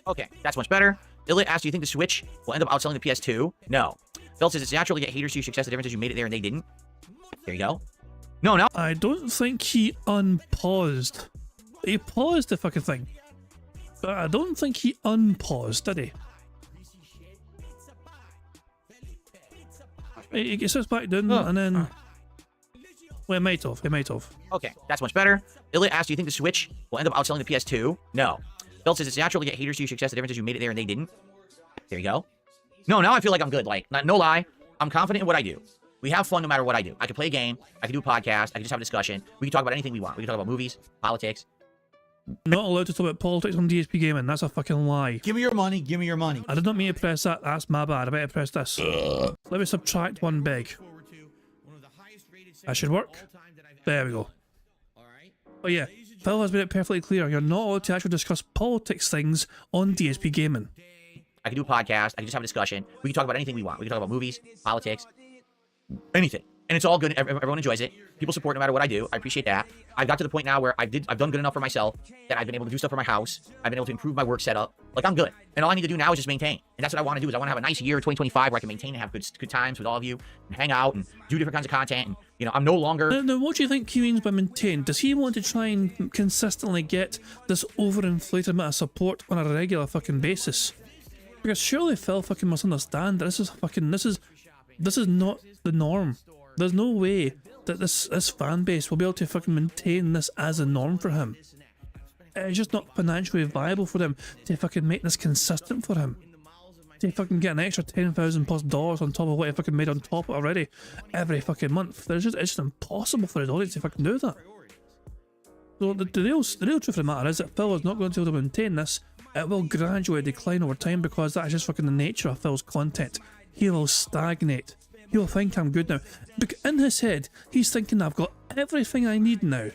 Okay, that's much better. Illit asked, do you think the Switch will end up outselling the PS2? No. Phil says it's natural to get haters to your success. The difference is you made it there and they didn't. There you go. No. I don't think he unpaused. He paused the fucking thing. But I don't think he unpaused, did he? He sits back down and then... Well, it might have. Okay, that's much better. Illit asked, do you think the Switch will end up outselling the PS2? No. Phil says it's natural to get haters to your success. The difference is you made it there and they didn't. There you go. No, now I feel like I'm good. Like, no lie. I'm confident in what I do. We have fun no matter what I do. I can play a game. I can do a podcast. I can just have a discussion. We can talk about anything we want. We can talk about movies, politics. Not allowed to talk about politics on DSP Gaming. That's a fucking lie. Give me your money. Give me your money. I did not mean to press that. That's my bad. I better press this. Let me subtract one big. That should work. There we go. Oh yeah, Phil has made it perfectly clear. You're not allowed to actually discuss politics things on DSP Gaming. I can do a podcast. I can just have a discussion. We can talk about anything we want. We can talk about movies, politics, anything. And it's all good. Everyone enjoys it. People support no matter what I do. I appreciate that. I've got to the point now where I've done good enough for myself that I've been able to do stuff for my house. I've been able to improve my work setup. Like, I'm good. And all I need to do now is just maintain. And that's what I want to do. Is I want to have a nice year 2025 where I can maintain and have good times with all of you and hang out and do different kinds of content. And, you know, I'm no longer... Now, what do you think he means by maintain? Does he want to try and consistently get this overinflated amount of support on a regular fucking basis? Because surely Phil fucking must understand that this is not the norm. There's no way that this fan base will be able to fucking maintain this as a norm for him. It's just not financially viable for them to fucking make this consistent for him. To fucking get an extra $10,000+ on top of what he fucking made on top already every fucking month. It's just impossible for his audience to fucking do that. So the real truth of the matter is that Phil is not going to be able to maintain this. It will gradually decline over time because that is just fucking the nature of Phil's content. He will stagnate. He'll think I'm good now. In his head, he's thinking I've got everything I need now.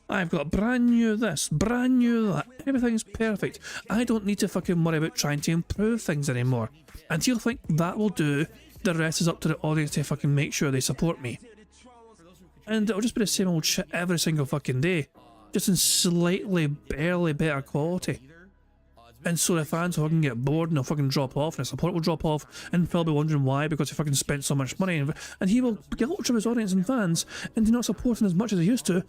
I've got brand new this, brand new that. Everything's perfect. I don't need to fucking worry about trying to improve things anymore. And he'll think that will do. The rest is up to the audience to fucking make sure they support me. And it'll just be the same old shit every single fucking day. Just in slightly, barely better quality. And so the fans will fucking get bored and they'll fucking drop off and the support will drop off and Phil will be wondering why because he fucking spent so much money and he will guilt trip his audience and fans into not supporting as much as he used to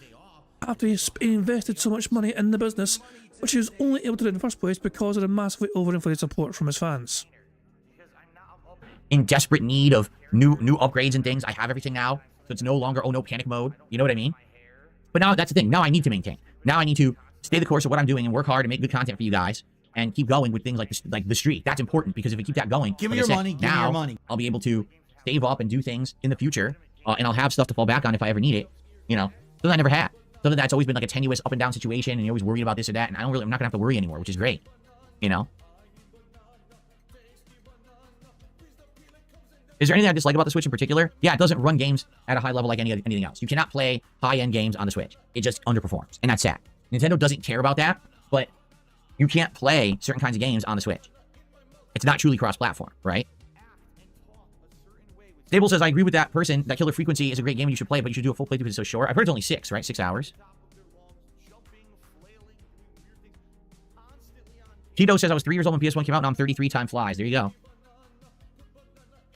after he invested so much money in the business, which he was only able to do in the first place because of the massively overinflated support from his fans. In desperate need of new upgrades and things. I have everything now, so it's no longer, oh no, panic mode. You know what I mean? But now that's the thing. Now I need to maintain. Now I need to stay the course of what I'm doing and work hard and make good content for you guys. And keep going with things like the streak. That's important because if we keep that going, give me your money. Give me your money. I'll be able to save up and do things in the future, and I'll have stuff to fall back on if I ever need it. You know, something I never had. Something that's always been like a tenuous up and down situation, and you're always worried about this or that. And I'm not gonna have to worry anymore, which is great. You know. Is there anything I dislike about the Switch in particular? Yeah, it doesn't run games at a high level like anything else. You cannot play high-end games on the Switch. It just underperforms, and that's sad. Nintendo doesn't care about that, but you can't play certain kinds of games on the Switch. It's not truly cross-platform, right? Stable says, I agree with that person. That Killer Frequency is a great game and you should play, but you should do a full playthrough because it's so short. I've heard it's only 6, right? 6 hours. Tito says, I was 3 years old when PS1 came out, now I'm 33, time flies. There you go.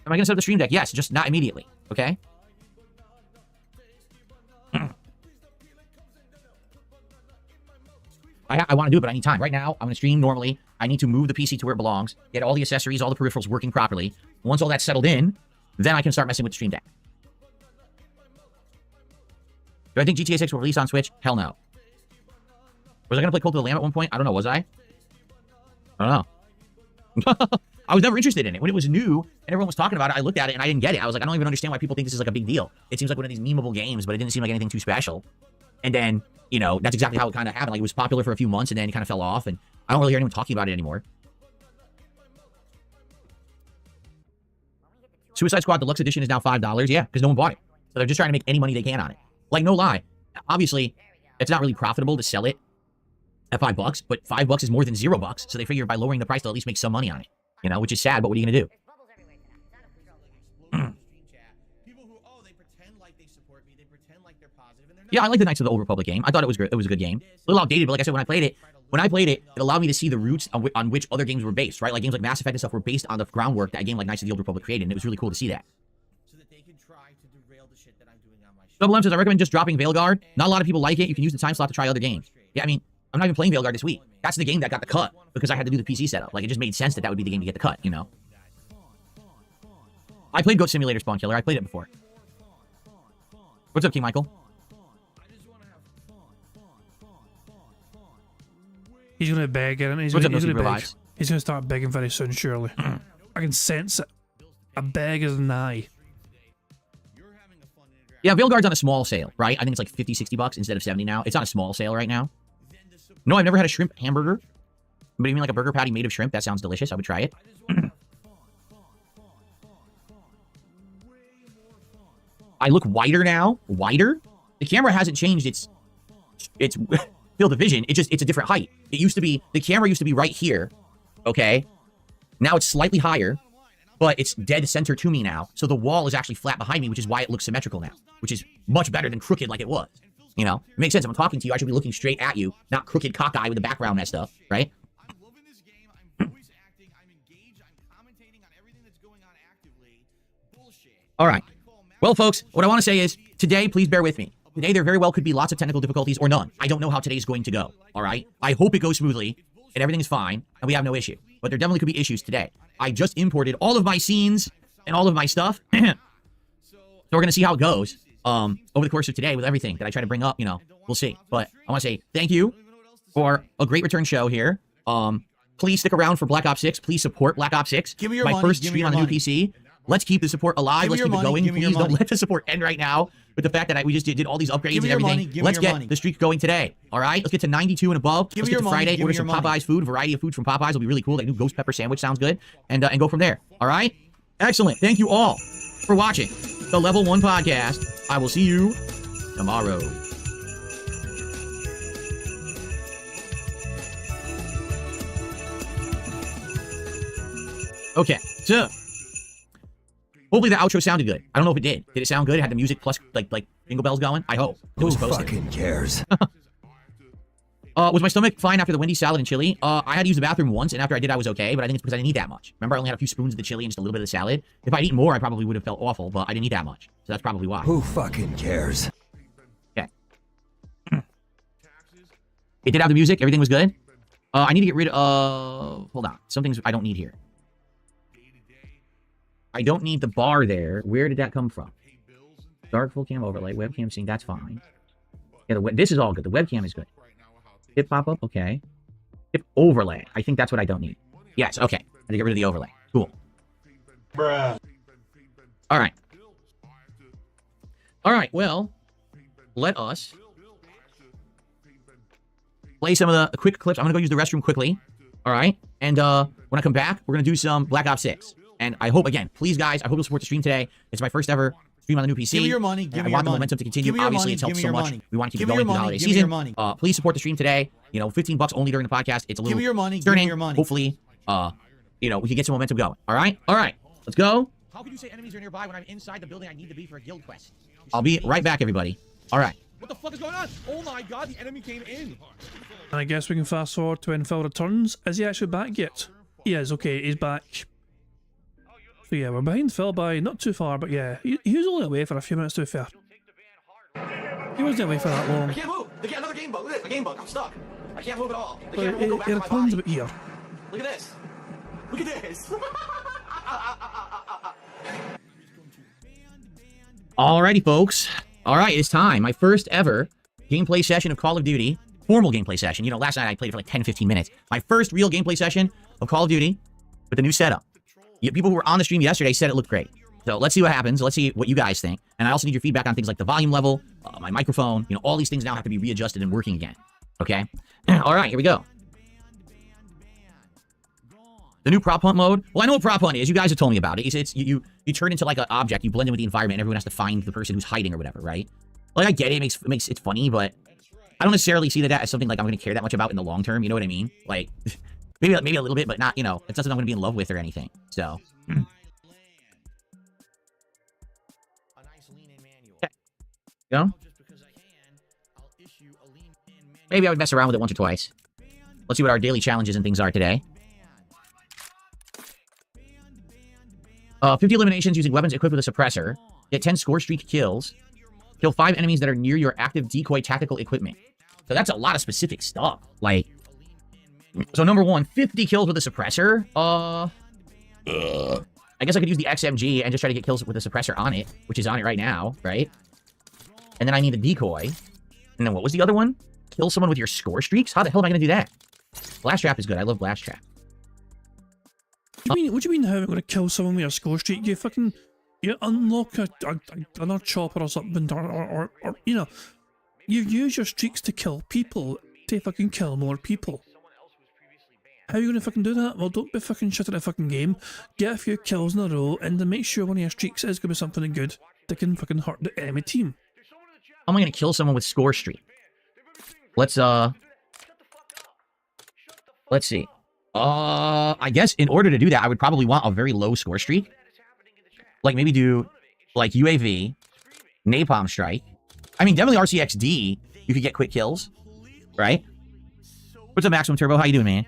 Am I going to set up the stream deck? Yes, just not immediately, okay? I want to do it, but I need time. Right now, I'm going to stream normally. I need to move the PC to where it belongs, get all the accessories, all the peripherals working properly. Once all that's settled in, then I can start messing with the stream deck. Do I think GTA 6 will release on Switch? Hell no. Was I going to play Cult of the Lamb at one point? I don't know. Was I? I don't know. I was never interested in it. When it was new and everyone was talking about it, I looked at it and I didn't get it. I was like, I don't even understand why people think this is like a big deal. It seems like one of these memeable games, but it didn't seem like anything too special. And then, you know, that's exactly how it kind of happened. Like, it was popular for a few months and then it kind of fell off, and I don't really hear anyone talking about it anymore. Suicide Squad Deluxe Edition is now $5. Yeah, because no one bought it. So they're just trying to make any money they can on it. Like, no lie. Obviously, it's not really profitable to sell it at $5, but $5 is more than $0. So they figure by lowering the price, they'll at least make some money on it. You know, which is sad, but what are you going to do? Yeah, I like the Knights of the Old Republic game. I thought it was good. It was a good game. A little outdated, but like I said, when I played it, it allowed me to see the roots on which other games were based, right? Like games like Mass Effect and stuff were based on the groundwork that a game like Knights of the Old Republic created, and it was really cool to see that. Double M says, I recommend just dropping Veilguard. Not a lot of people like it. You can use the time slot to try other games. Yeah, I mean, I'm not even playing Veilguard this week. That's the game that got the cut because I had to do the PC setup. Like, it just made sense that that would be the game to get the cut, you know? I played Goat Simulator Spawn Killer. I played it before. What's up, King Michael? He's going to beg, and he's going to start begging very soon, surely. I can sense it. A beg is an eye. Yeah, Veilguard's on a small sale, right? I think it's like 50, 60 bucks instead of 70 now. It's on a small sale right now. No, I've never had a shrimp hamburger. But you mean like a burger patty made of shrimp? That sounds delicious. I would try it. I look wider now. Wider? The camera hasn't changed its field of vision. It's a different height. It used to be, the camera used to be right here. Okay? Now it's slightly higher, but it's dead center to me now. So the wall is actually flat behind me, which is why it looks symmetrical now, which is much better than crooked like it was. You know, it makes sense. If I'm talking to you, I should be looking straight at you, not crooked cockeye with the background messed up, right? All right. Well, folks, what I want to say is, today, please bear with me. Today, there very well could be lots of technical difficulties or none. I don't know how today's going to go, all right? I hope it goes smoothly and everything's fine and we have no issue. But there definitely could be issues today. I just imported all of my scenes and all of my stuff. So we're going to see how it goes. Over the course of today with everything that I try to bring up, you know, we'll see. But I want to say thank you for a great return show here. Please stick around for Black Ops 6. Please support Black Ops 6. Give me your my money. first stream on the new PC. Let's keep the support alive. Let's keep it going. Please don't let the support end right now with the fact that we just did all these upgrades and everything. Let's get the streak going today. All right? Let's get to 92 and above. Let's get to Friday. Order some Popeyes food. Variety of food from Popeyes will be really cool. That new ghost pepper sandwich sounds good. And go from there. All right? Excellent. Thank you all for watching the Level 1 Podcast. I will see you tomorrow. Okay, so hopefully the outro sounded good. I don't know if it did. Did it sound good? It had the music plus like jingle bells going? I hope. Who fucking cares? Was my stomach fine after the Wendy's salad and chili? I had to use the bathroom once, and after I did, I was okay, but I think it's because I didn't eat that much. Remember, I only had a few spoons of the chili and just a little bit of the salad. If I'd eaten more, I probably would have felt awful, but I didn't eat that much. So that's probably why. Who fucking cares? Okay. It did have the music. Everything was good. I need to get rid of... Hold on. Some things I don't need here. I don't need the bar there. Where did that come from? Dark full cam overlay. Webcam sync. That's fine. Yeah, this is all good. The webcam is good. Hip pop-up, okay. Hip overlay. I think that's what I don't need. Yes, okay. I had to get rid of the overlay. Cool. Bruh. All right. All right, well, let us play some of the quick clips. I'm going to go use the restroom quickly. All right? And when I come back, we're going to do some Black Ops 6. And I hope, again, please, guys, I hope you'll support the stream today. It's my first ever stream on the new PC. Give me your money. Give me your money. I want the momentum to continue. Obviously, it's helped so much. We want to keep it going through the holiday season. Please support the stream today. You know, $15 only during the podcast. It's a little Give me your money. concerning. Give me your money. Hopefully, you know, we can get some momentum going. All right? All right. Let's go. How could you say enemies are nearby when I'm inside the building I need to be for a guild quest? I'll be right back, everybody. All right. What the fuck is going on? Oh my god, the enemy came in. And I guess we can fast forward to when Phil returns. Is he actually back yet? He is, okay, he's back. So yeah, we're behind Phil by not too far, but yeah, he was only away for a few minutes, to be fair. He wasn't away for that long. I can't move. They get another game bug. Look at this, a game bug. I'm stuck. I can't move at all. The Well, camera won't go back it to my returns body. about here. Look at this. Look at this. Alrighty, folks. All right, it's time. My first ever gameplay session of Call of Duty. Formal gameplay session. You know, last night I played for like 10, 15 minutes. My first real gameplay session of Call of Duty with the new setup. People who were on the stream yesterday said it looked great. So let's see what happens. Let's see what you guys think. And I also need your feedback on things like the volume level, my microphone. You know, all these things now have to be readjusted and working again. Okay? All right, here we go. The new prop hunt mode. Well, I know what prop hunt is. You guys have told me about it. It's you turn into like an object. You blend in with the environment. And everyone has to find the person who's hiding or whatever, right? Like I get it. It makes it funny, but I don't necessarily see that as something like I'm going to care that much about in the long term. You know what I mean? Like maybe a little bit, but not. You know, it's not something I'm going to be in love with or anything. So. Go. Maybe I would mess around with it once or twice. Let's see what our daily challenges and things are today. 50 eliminations using weapons equipped with a suppressor. Get 10 score streak kills. Kill 5 enemies that are near your active decoy tactical equipment. So that's a lot of specific stuff. Like, so number 1, 50 kills with a suppressor. I guess I could use the XMG and just try to get kills with a suppressor on it, which is on it right now, right? And then I need a decoy. And then what was the other one? Kill someone with your score streaks? How the hell am I going to do that? Blast trap is good. I love blast trap. What do you mean how I'm going to kill someone with your score streak? You unlock another chopper or something, or you know, you use your streaks to kill people, to fucking kill more people. How are you going to fucking do that? Well, don't be fucking shit at a fucking game. Get a few kills in a row, and then make sure one of your streaks is going to be something good that can fucking hurt the enemy team. How am I going to kill someone with score streak? Let's see. I guess in order to do that, I would probably want a very low score streak. Like maybe do like UAV, napalm strike. I mean, definitely RCXD. You could get quick kills, right? What's up, Maximum Turbo? How you doing, man?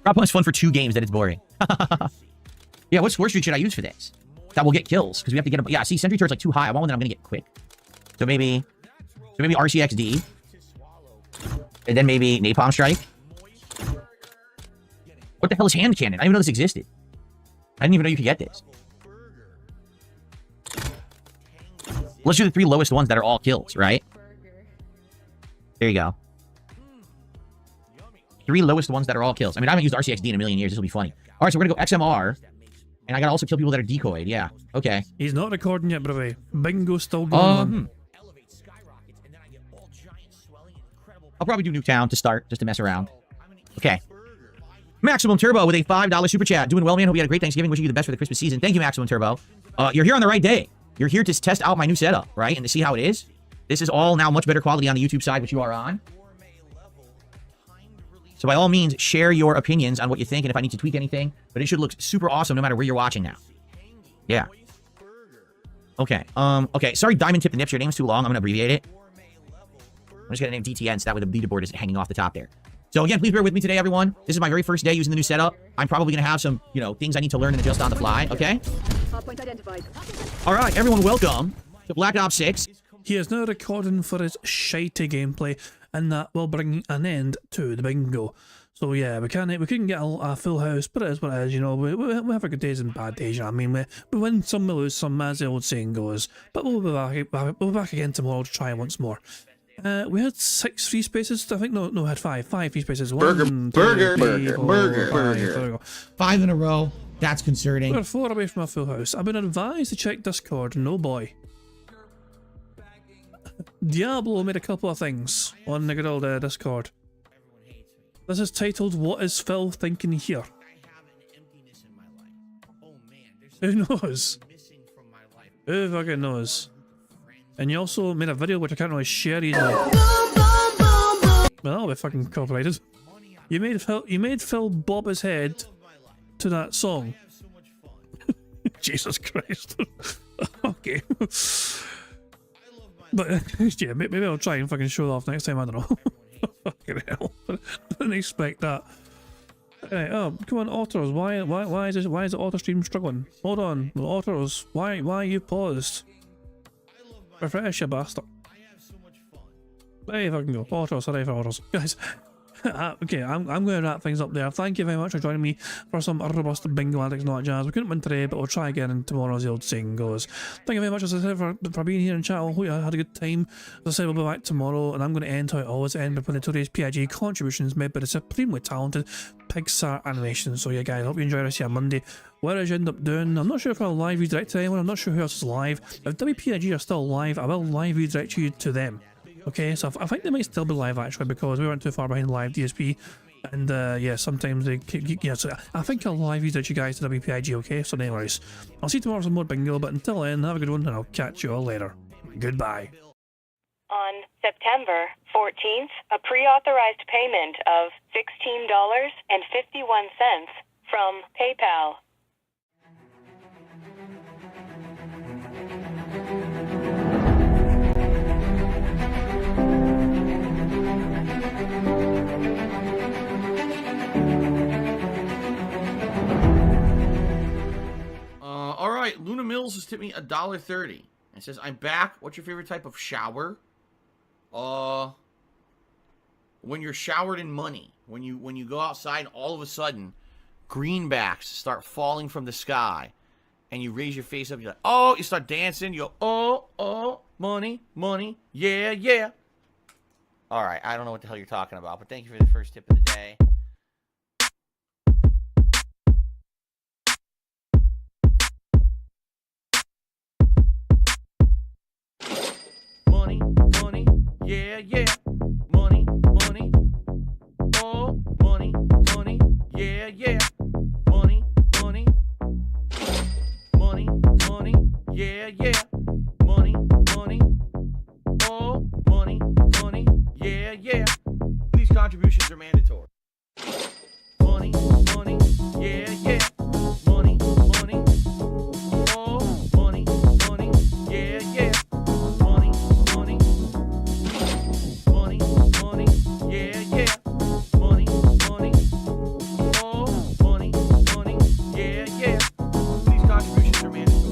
Prop hunt's fun for 2 games, that it's boring. Yeah, what score streak should I use for this? That will get kills, because we have to get them. Yeah, see, sentry turret's like too high. I want one that I'm going to get quick. So maybe RCXD. And then maybe napalm strike. What the hell is hand cannon? I didn't even know this existed. I didn't even know you could get this. Let's do the 3 lowest ones that are all kills, right? There you go. 3 lowest ones that are all kills. I mean, I haven't used RCXD in a million years. This will be funny. All right, so we're going to go XMR. And I got to also kill people that are decoyed. Yeah. Okay. He's not recording yet, by the way. Bingo's still going on. I'll probably do Nuketown to start, just to mess around. Okay. Maximum Turbo with a $5 super chat. Doing well, man. Hope you had a great Thanksgiving. Wishing you the best for the Christmas season. Thank you, Maximum Turbo. You're here on the right day. You're here to test out my new setup, right? And to see how it is. This is all now much better quality on the YouTube side, which you are on. So by all means, share your opinions on what you think and if I need to tweak anything. But it should look super awesome no matter where you're watching now. Yeah. Okay. Okay. Sorry, Diamond Tip the Nips. Your name's too long. I'm going to abbreviate it. I'm just going to name DTN so that way the leaderboard is hanging off the top there. So again, please bear with me today, everyone. This is my very first day using the new setup. I'm probably going to have some, you know, things I need to learn and adjust on the fly, okay? All right, everyone, welcome to Black Ops 6. He is now recording for his shitey gameplay, and that will bring an end to the bingo. So yeah, we couldn't get a full house, but it is what it is, you know. We have our good days and bad days, you know what I mean? We win some, we lose some, as the old saying goes. But we'll be back again tomorrow to try once more. We had 6 free spaces. I think we had 5 free spaces. Burger. 5 in a row. That's concerning. We're 4 away from a full house. I've been advised to check Discord. No boy. Diablo made a couple of things on the good old Discord. This is titled "What is Phil Thinking Here?" Who knows? Who fucking knows? And you also made a video which I can't really share easily. Well, that'll be fucking copyrighted. You made Phil bob his head to that song. Jesus Christ. Okay. But yeah, maybe I'll try and fucking show it off next time. I don't know. Fucking hell! I didn't expect that. Right, oh, come on, Otters. Why is the Otter stream struggling? Hold on, Otters. Why you paused? Refresh, you bastard. Hey, fucking go. Autos, sorry for autos. Guys, okay, I'm going to wrap things up there. Thank you very much for joining me for some robust bingo antics, not jazz. We couldn't win today, but we'll try again, and tomorrow, as the old saying goes. Thank you very much, as I said, for being here in chat. I hope you had a good time. As I said, we'll be back tomorrow, and I'm going to end how I always end by putting today's PIG contributions made by the supremely talented Pixar Animation. So yeah, guys, I hope you enjoy the rest of your Monday. What I end up doing, I'm not sure if I'll live redirect to anyone. I'm not sure who else is live. If WPIG are still live, I will live redirect you to them. Okay, so I think they might still be live actually, because we weren't too far behind live DSP, and yeah, sometimes they, yeah, so I think I'll live redirect you guys to WPIG, okay? So anyways, I'll see you tomorrow for some more bingo, but until then, have a good one, and I'll catch you all later. Goodbye. On September 14th, a pre-authorized payment of $16.51 from PayPal. All right, Luna Mills has tipped me $1.30. It says, "I'm back. What's your favorite type of shower?" When you're showered in money. When you go outside and all of a sudden greenbacks start falling from the sky, and you raise your face up. You're like, oh, you start dancing. You go, oh, money, money, yeah, yeah. All right, I don't know what the hell you're talking about, but thank you for the first tip of the day. Money, money, yeah, yeah. Money, money, oh, money, money, yeah, yeah. Money, money, money, money, yeah, yeah. Money, money, oh, money, money, yeah, yeah. These contributions are mandatory. Money, money, yeah, yeah. Money, money, oh, money, money, yeah, yeah. Money, money, money, money, yeah, yeah. Money, money, oh, money, money, yeah, yeah. These contributions are mandatory.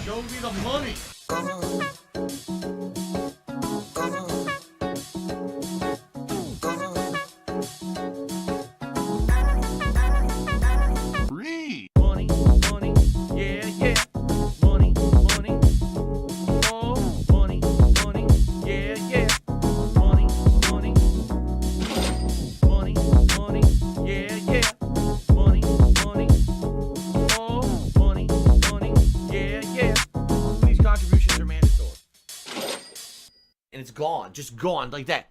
Show me the money. Free. Money, money, yeah, yeah. Money, money, oh, money, money, yeah, yeah. Money, money, money, money, yeah, yeah. Money, money, oh, money, money, yeah, yeah. These contributions are mandatory. And it's gone, just gone like that.